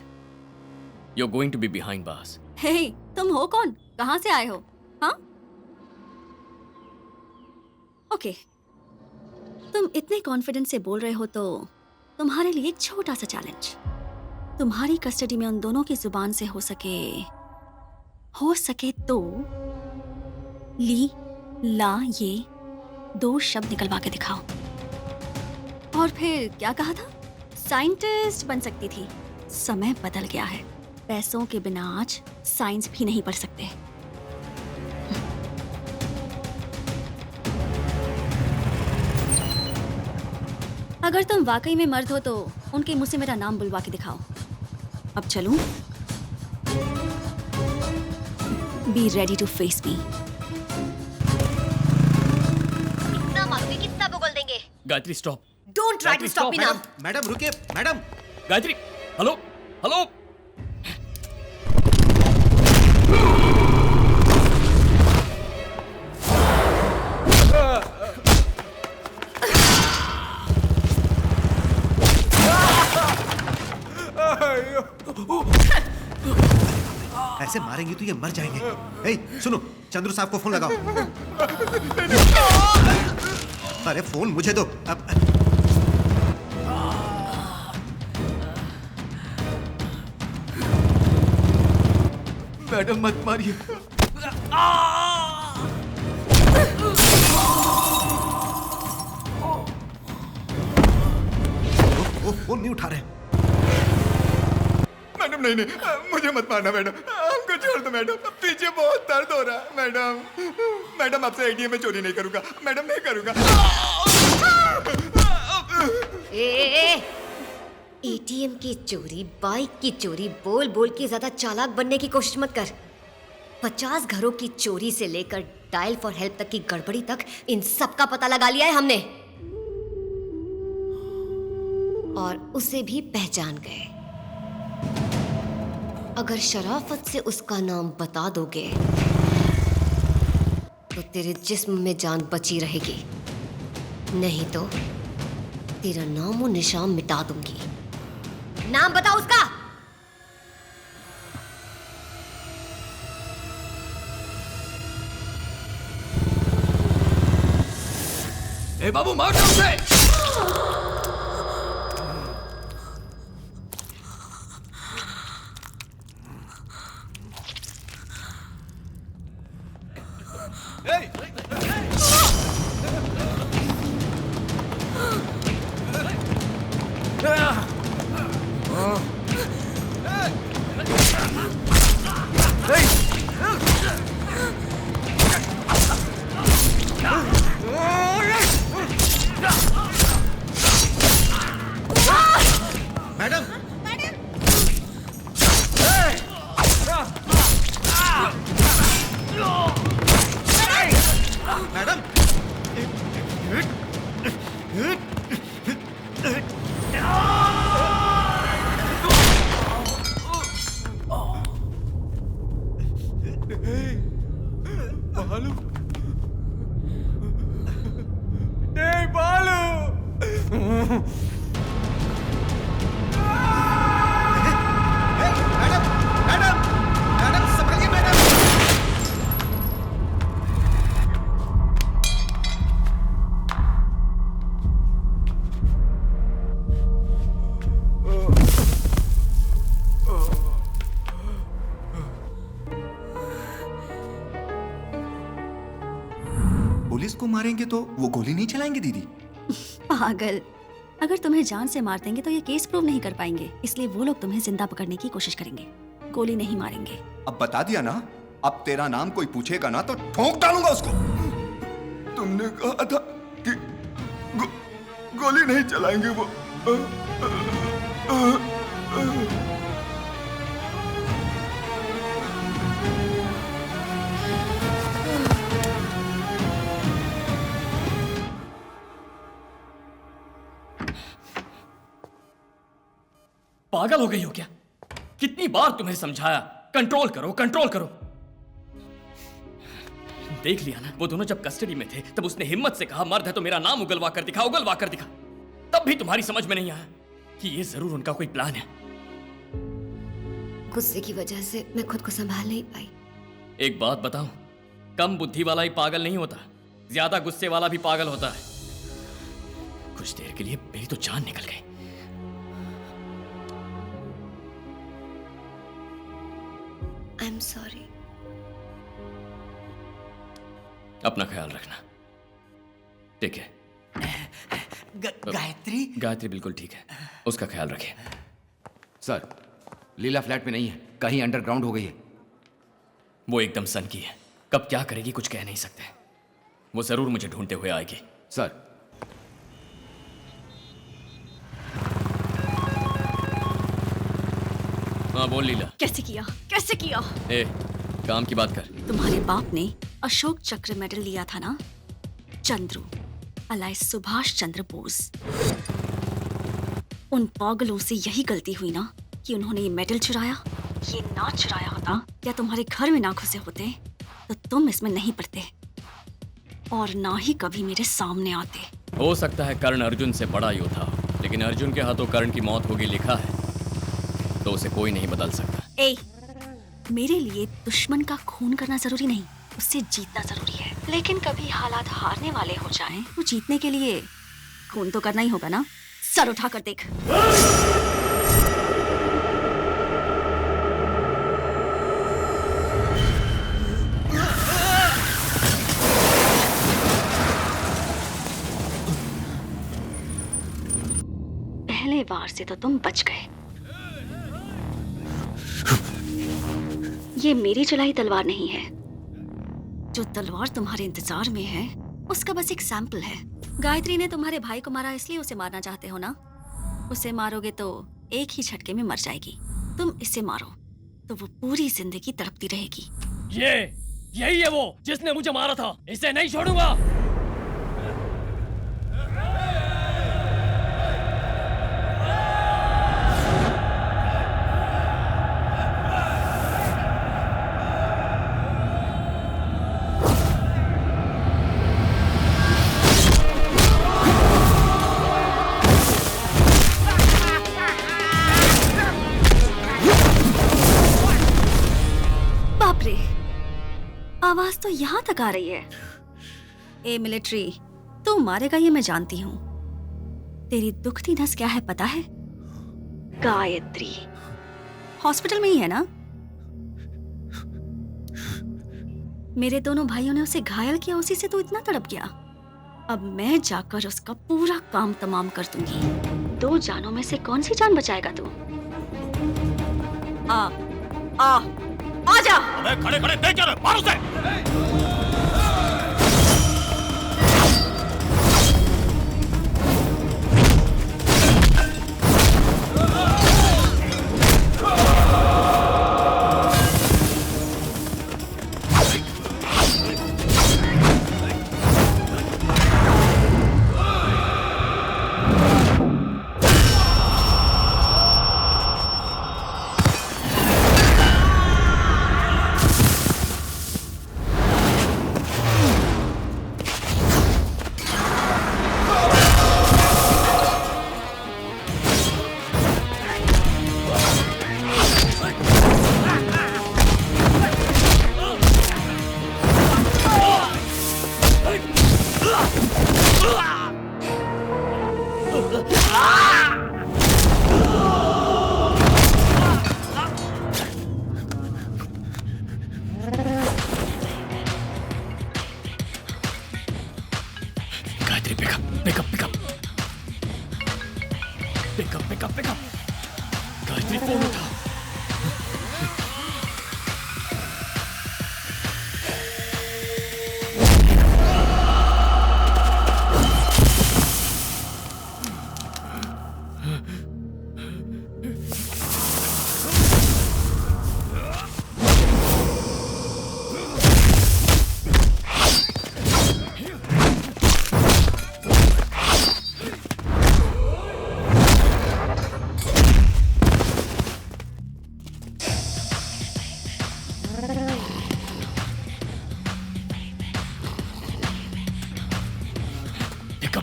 Speaker 2: You are going to be behind bars.
Speaker 12: Hey, तुम हो कौन? कहां से आए हो? हाँ? ओके, तुम इतने कॉन्फिडेंस से बोल रहे हो तो तुम्हारे लिए एक छोटा सा चैलेंज। तुम्हारी कस्टडी में उन दोनों की जुबान से हो सके तो ली ला ये 2 शब्द निकलवा के दिखाओ। और फिर क्या कहा था? साइंटिस्ट बन सकती थी। समय बदल गया है, पैसों के बिना आज साइंस भी नहीं पढ़ सकते। अगर तुम वाकई में मर्द हो तो उनके मुंह से मेरा नाम बुलवा के दिखाओ। अब चलूं? Be ready to face me.
Speaker 15: इतना मारोगे कितना बोल देंगे?
Speaker 2: Gayatri stop.
Speaker 15: Don't try to stop me now.
Speaker 3: Madam रुकिए, मैडम।
Speaker 2: Gayatri, hello hello.
Speaker 3: ऐसे मारेंगे तो ये मर जाएंगे। ए, सुनो, चंद्रू साहब को फोन लगाओ। अरे फोन मुझे दो। अब
Speaker 11: मैडम मत मारिए।
Speaker 3: वो फोन नहीं उठा रहे।
Speaker 6: मैडम नहीं, मुझे मत मारना मैडम, हमको छोड़ दो मैडम, पीछे बहुत दर्द हो रहा है मैडम। मैडम आपसे एटीएम में चोरी नहीं करूंगा मैडम, नहीं करूंगा।
Speaker 15: एटीएम की चोरी, बाइक की चोरी, बोल बोल के ज्यादा चालाक बनने की कोशिश मत कर। 50 घरों की चोरी से लेकर डायल फॉर हेल्प तक की गड़बड़ी तक इन सब का पता लगा लिया है हमने, और उसे भी पहचान गए। अगर शराफत से उसका नाम बता दोगे तो तेरे जिस्म में जान बची रहेगी, नहीं तो तेरा नाम और निशान मिटा दूंगी। नाम बता उसका।
Speaker 11: ए बाबू, मार दो उसे।
Speaker 13: बालू नहीं बालू
Speaker 3: मैडम संभालिए मैडम।
Speaker 6: पुलिस को मारेंगे तो वो गोली नहीं चलाएंगे दीदी?
Speaker 12: पागल, अगर तुम्हें जान से मार देंगे तो ये केस प्रूव नहीं कर पाएंगे, इसलिए वो लोग तुम्हें जिंदा पकड़ने की कोशिश करेंगे, गोली नहीं मारेंगे।
Speaker 6: अब बता दिया ना, अब तेरा नाम कोई पूछेगा ना तो ठोक डालूंगा उसको। तुमने कहा था कि गोली नहीं चलाएंगे वो।
Speaker 2: पागल हो गई हो क्या? कितनी बार तुम्हें समझाया, कंट्रोल करो कंट्रोल करो। देख लिया ना, वो दोनों जब कस्टडी में थे तब उसने हिम्मत से कहा मर्द है तो मेरा नाम उगलवा कर दिखा, उगलवा कर दिखा। तब भी तुम्हारी समझ में नहीं आया कि ये जरूर उनका कोई प्लान है।
Speaker 15: गुस्से की वजह से मैं खुद को संभाल नहीं पाई।
Speaker 2: एक बात बताऊं, कम बुद्धि वाला ही पागल नहीं होता, ज्यादा गुस्से वाला भी पागल होता है। कुछ देर के लिए मेरी तो जान निकल गई।
Speaker 15: I am sorry.
Speaker 2: अपना ख्याल रखना, ठीक है?
Speaker 11: गायत्री?
Speaker 2: गायत्री बिल्कुल ठीक है, उसका ख्याल रखें।
Speaker 11: सर, लीला फ्लैट में नहीं है, कहीं अंडरग्राउंड हो गई है।
Speaker 2: वो एकदम सन की है, कब क्या करेगी कुछ कह नहीं सकते। वो जरूर मुझे ढूंढते हुए आएगी।
Speaker 11: सर,
Speaker 2: हाँ बोल लीला।
Speaker 12: कैसे किया, कैसे किया?
Speaker 2: ए, काम की बात कर।
Speaker 12: तुम्हारे बाप ने अशोक चक्र मेडल लिया था ना, चंद्रू अलाय सुभाष चंद्र बोस। उन पागलों से यही गलती हुई ना कि उन्होंने ये मेडल चुराया। ये ना चुराया होता या तुम्हारे घर में ना घुसे होते तो तुम इसमें नहीं पड़ते और ना ही कभी मेरे सामने आते।
Speaker 2: हो सकता है कर्ण अर्जुन से बड़ा योद्धा हो, लेकिन अर्जुन के हाथों कर्ण की मौत होगी लिखा है तो उसे कोई नहीं बदल सकता।
Speaker 12: ए, मेरे लिए दुश्मन का खून करना जरूरी नहीं, उससे जीतना जरूरी है। लेकिन कभी हालात हारने वाले हो जाएं तो जीतने के लिए खून तो करना ही होगा ना। सर उठा कर देख। पहले बार से तो तुम बच गए। ये मेरी चलाई तलवार नहीं है। जो तलवार तुम्हारे इंतजार में है उसका बस एक सैंपल है। गायत्री ने तुम्हारे भाई को मारा इसलिए उसे मारना चाहते हो ना। उसे मारोगे तो एक ही झटके में मर जाएगी। तुम इसे मारो तो वो पूरी जिंदगी तड़पती रहेगी।
Speaker 10: यही है वो जिसने मुझे मारा था। इसे नहीं छोड़ूंगा।
Speaker 12: आवाज तो यहाँ तक आ रही है। ए मिलिट्री, तू मारेगा ये मैं जानती हूँ। तेरी दुखती नस क्या है पता है? गायत्री। हॉस्पिटल में ही है ना? मेरे दोनों भाइयों ने उसे घायल किया, उसी से तू इतना तड़प गया। अब मैं जाकर उसका पूरा काम तमाम कर दूंगी। 2 जानों में से कौन सी जान बचाएगा तू? आजा।
Speaker 9: अबे खड़े खड़े देख क्या रहे? मारो उसे।
Speaker 2: पिकअप। गायत्री फोन उठा।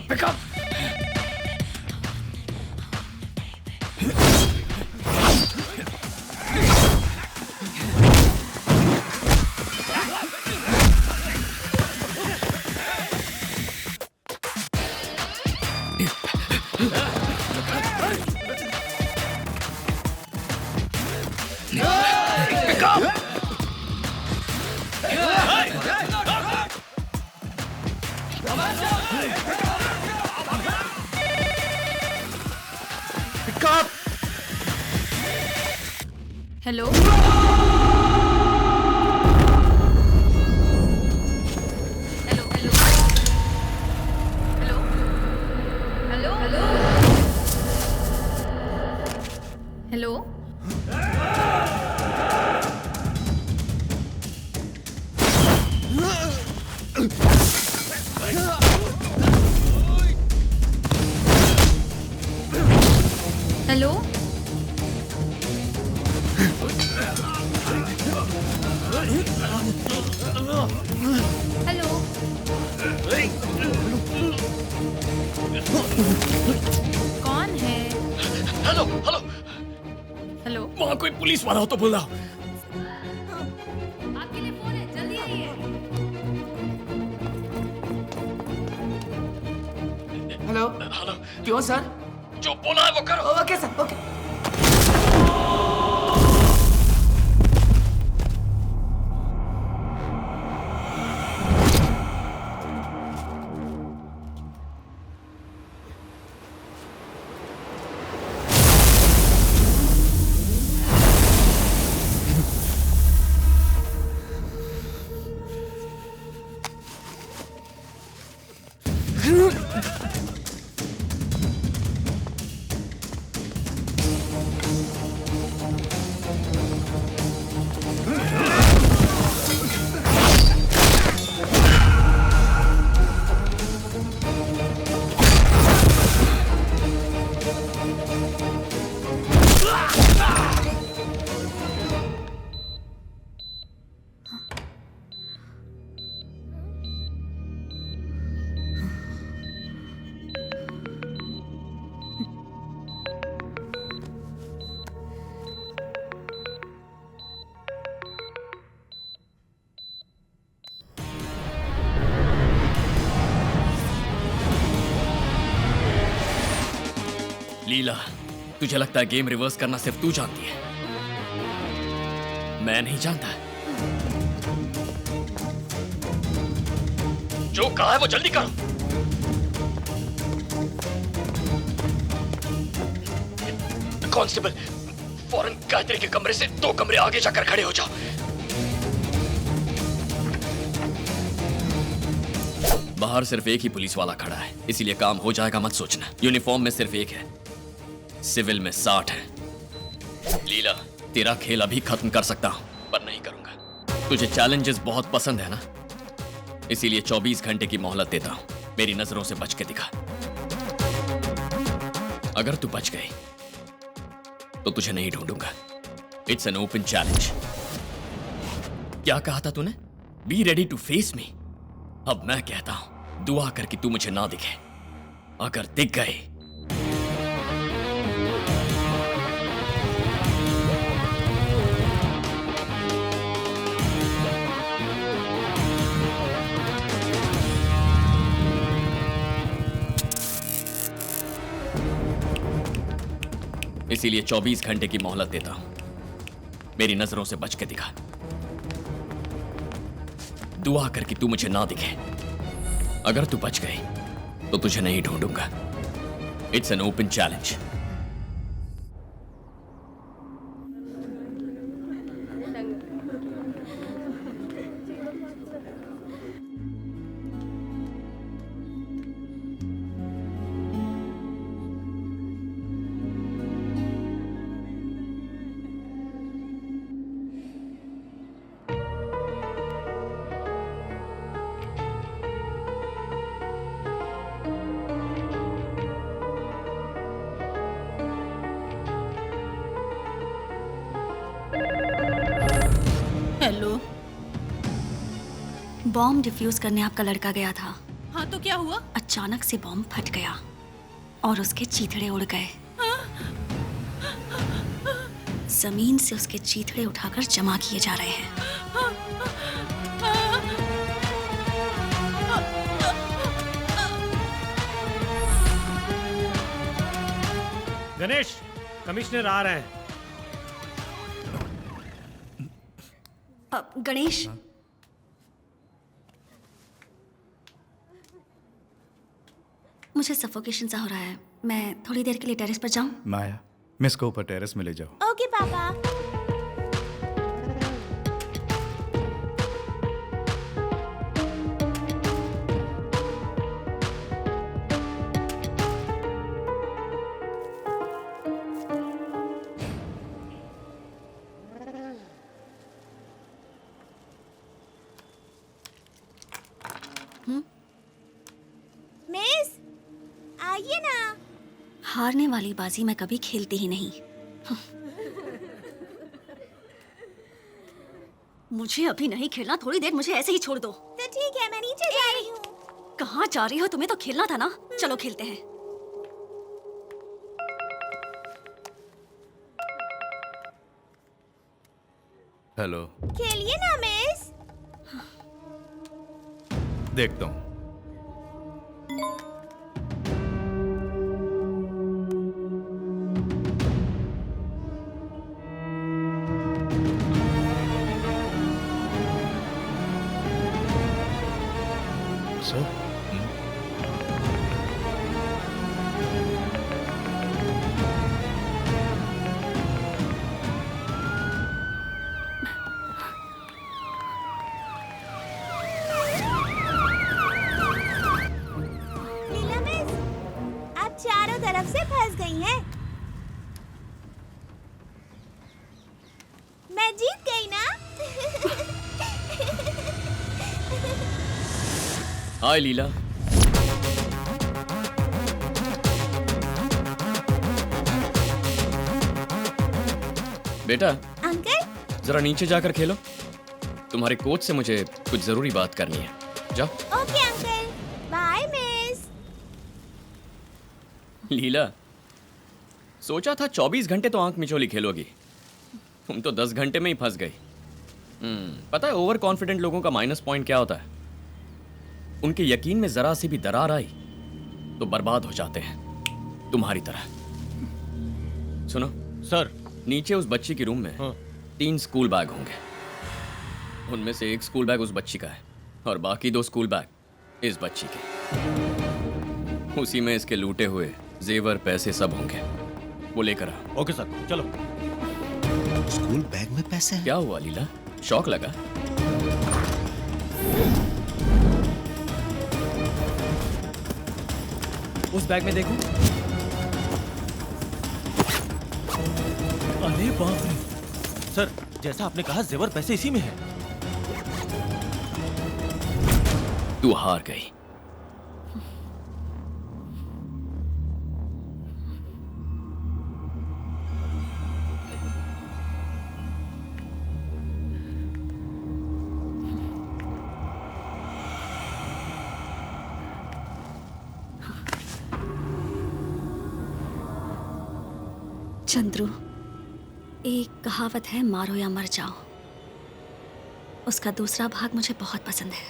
Speaker 2: Pick up!
Speaker 8: Hello hello hello hello कौन है?
Speaker 2: हेलो हेलो
Speaker 8: हेलो
Speaker 2: वहाँ कोई पुलिस वाला हो तो बुलाओ।
Speaker 22: आपके लिए फोन है, जल्दी आइए।
Speaker 14: हेलो
Speaker 2: हेलो
Speaker 14: क्यों सर?
Speaker 2: जो बोला है वो करो।
Speaker 14: Okay sir okay.
Speaker 2: लीला, तुझे लगता है गेम रिवर्स करना सिर्फ तू जानती है, मैं नहीं जानता। जो कहा है वो जल्दी करो। कांस्टेबल, फौरन गायत्री के कमरे से 2 कमरे आगे जाकर खड़े हो जाओ। बाहर सिर्फ एक ही पुलिस वाला खड़ा है, इसीलिए काम हो जाएगा, मत सोचना। यूनिफॉर्म में सिर्फ एक है, सिविल में 60 है। लीला, तेरा खेल अभी खत्म कर सकता हूं, पर नहीं करूंगा। तुझे चैलेंजेस बहुत पसंद है ना, इसीलिए 24 घंटे की मोहलत देता हूं। मेरी नजरों से बच के दिखा। अगर तू बच गई तो तुझे नहीं ढूंढूंगा। It's an open challenge. क्या कहा था तूने? Be ready to face me. अब मैं कहता हूं, दुआ कर कि तू मुझे ना दिखे। अगर दिख गए इसीलिए 24 घंटे की मोहलत देता हूं। मेरी नजरों से बच के दिखा। दुआ कर कि तू मुझे ना दिखे। अगर तू बच गई तो तुझे नहीं ढूंढूंगा। It's an open challenge.
Speaker 8: Hello.
Speaker 12: Bomb defuse करने आपका लड़का गया था।
Speaker 8: हाँ तो क्या हुआ?
Speaker 12: अचानक से बॉम्ब फट गया और उसके चीथड़े उड़ गए। जमीन से उसके चीथड़े उठाकर जमा किए जा रहे हैं।
Speaker 4: गणेश, कमिश्नर आ रहे हैं।
Speaker 12: गणेश, मुझे सफोकेशन सा हो रहा है। मैं थोड़ी देर के लिए टेरेस पर जाऊं?
Speaker 5: माया, मिस को ऊपर टेरेस में ले जाओ।
Speaker 21: ओके पापा। मिस, आइए ना।
Speaker 12: हारने वाली बाजी मैं कभी खेलती ही नहीं। मुझे अभी नहीं खेलना, थोड़ी देर मुझे ऐसे ही छोड़ दो।
Speaker 21: तो ठीक है, मैं नीचे जा रही हूँ।
Speaker 12: कहाँ जा रही हो? तुम्हें तो खेलना था ना। चलो खेलते हैं।
Speaker 5: हेलो,
Speaker 21: खेलिए ना मिस।
Speaker 5: देखता हूँ। सर,
Speaker 21: लीला मिस, आप चारों तरफ से फंस गई हैं। मैं जीत गई ना।
Speaker 2: हाय लीला। बेटा,
Speaker 21: अंकल,
Speaker 2: जरा नीचे जाकर खेलो। तुम्हारे कोच से मुझे कुछ जरूरी बात करनी है। जाओ।
Speaker 21: Okay uncle, bye miss.
Speaker 2: Leela, सोचा था 24 घंटे तो आंख मिचोली खेलोगी, तुम तो 10 घंटे में ही फंस गई। पता है ओवर कॉन्फिडेंट लोगों का माइनस पॉइंट क्या होता है? उनके यकीन में जरा सी भी दरार आई तो बर्बाद हो जाते हैं, तुम्हारी तरह। सुनो
Speaker 9: सर,
Speaker 2: नीचे उस बच्ची के रूम में 3 स्कूल बैग होंगे। उनमें से एक स्कूल बैग उस बच्ची का है और बाकी 2 स्कूल बैग इस बच्ची के। उसी में इसके लूटे हुए जेवर, पैसे सब होंगे। वो लेकर आ।
Speaker 9: ओके सर, चलो।
Speaker 3: स्कूल बैग में पैसे हैं?
Speaker 2: क्या हुआ लीला, शौक लगा?
Speaker 10: उस बैग में देखो। अरे बाप रे।
Speaker 9: सर, जैसा आपने कहा जेवर पैसे इसी में है।
Speaker 2: तू हार गई।
Speaker 12: चंद्रू, एक कहावत है, मारो या मर जाओ। उसका दूसरा भाग मुझे बहुत पसंद है।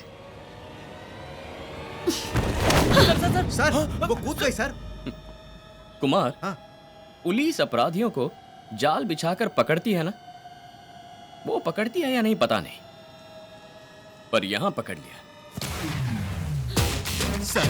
Speaker 3: सर, वो कूद गई सर।
Speaker 2: कुमार, पुलिस अपराधियों को जाल बिछाकर पकड़ती है ना, वो पकड़ती है या नहीं पता नहीं, पर यहां पकड़ लिया।
Speaker 3: सर,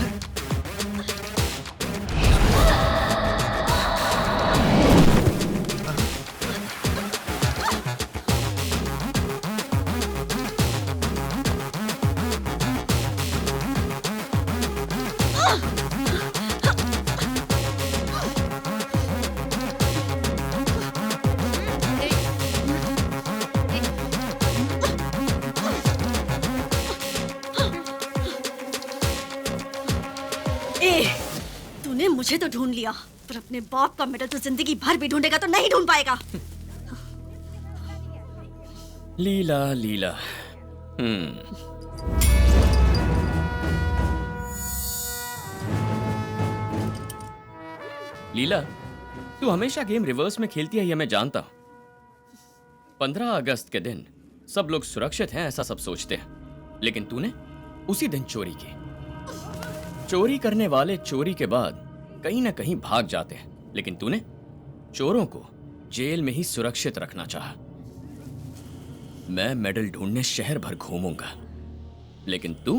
Speaker 21: मुझे तो ढूंढ लिया, पर अपने बाप का मेडल तो जिंदगी भर भी ढूंढेगा तो नहीं ढूंढ पाएगा।
Speaker 2: लीला लीला। लीला, तू हमेशा गेम रिवर्स में खेलती है, यह मैं जानता हूं। 15 अगस्त के दिन सब लोग सुरक्षित हैं ऐसा सब सोचते हैं, लेकिन तूने उसी दिन चोरी की। चोरी करने वाले चोरी के बाद कहीं ना कहीं भाग जाते हैं, लेकिन तूने चोरों को जेल में ही सुरक्षित रखना चाहा। मैं मेडल ढूंढने शहर भर घूमूंगा, लेकिन तू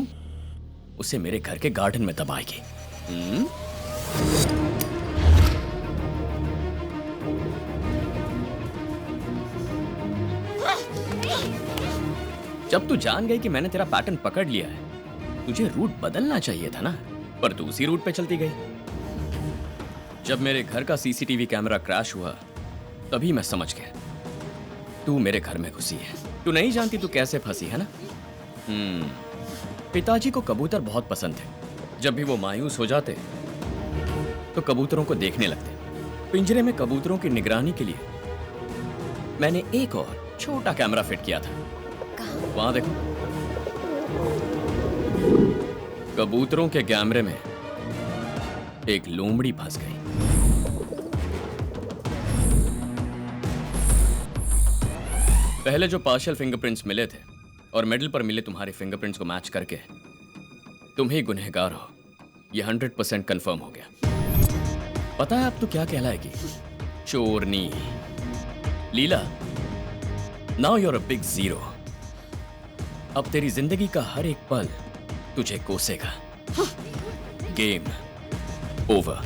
Speaker 2: उसे मेरे घर के गार्डन में दबाएगी। जब तू जान गई कि मैंने तेरा पैटर्न पकड़ लिया है, तुझे रूट बदलना चाहिए था ना, पर तू उसी रूट पे चलती गई। जब मेरे घर का सीसीटीवी कैमरा क्रैश हुआ, तभी मैं समझ गया तू मेरे घर में घुसी है। तू नहीं जानती तू कैसे फंसी है ना। पिताजी को कबूतर बहुत पसंद थे। जब भी वो मायूस हो जाते तो कबूतरों को देखने लगते। पिंजरे में कबूतरों की निगरानी के लिए मैंने एक और छोटा कैमरा फिट किया था। वहां देखो, कबूतरों के कैमरे में एक लोमड़ी फंस गई। पहले जो पार्शियल फिंगरप्रिंट्स मिले थे और मेडल पर मिले तुम्हारे फिंगरप्रिंट्स को मैच करके तुम ही गुनहगार हो, यह 100% कंफर्म हो गया। पता है अब तू क्या कहलाएगी? चोरनी। Leela, now you are a big zero. अब तेरी जिंदगी का हर एक पल तुझे कोसेगा। Game over.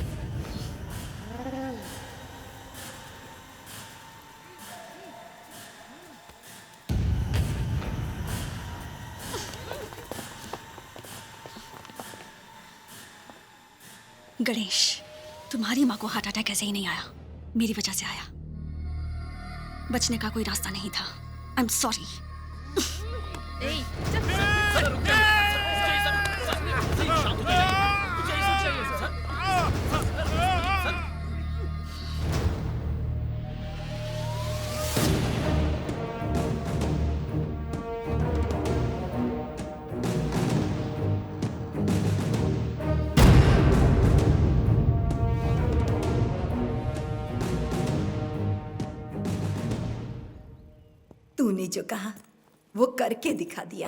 Speaker 21: गणेश, तुम्हारी माँ को हार्ट अटैक ऐसे ही नहीं आया, मेरी वजह से आया। बचने का कोई रास्ता नहीं था। I am sorry.
Speaker 1: तूने जो कहा वो करके दिखा दिया।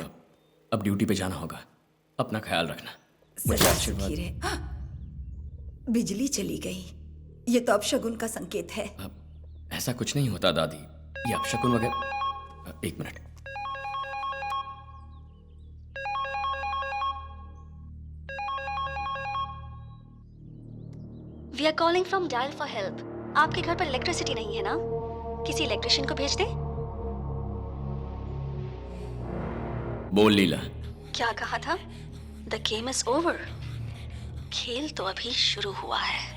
Speaker 2: अब ड्यूटी पे जाना होगा, अपना ख्याल रखना। मुझे आशीर्वाद।
Speaker 1: सुखी रहे। बिजली चली गई, ये तो अपशगुन का संकेत है।
Speaker 2: ऐसा कुछ नहीं होता दादी, ये अपशकुन वगैरह। एक minute.
Speaker 21: We are calling from dial for help. आपके घर पर इलेक्ट्रिसिटी नहीं है ना? किसी इलेक्ट्रिशियन को भेज दे।
Speaker 2: बोल लीला।
Speaker 21: क्या कहा था? The game is over. खेल तो अभी शुरू हुआ है।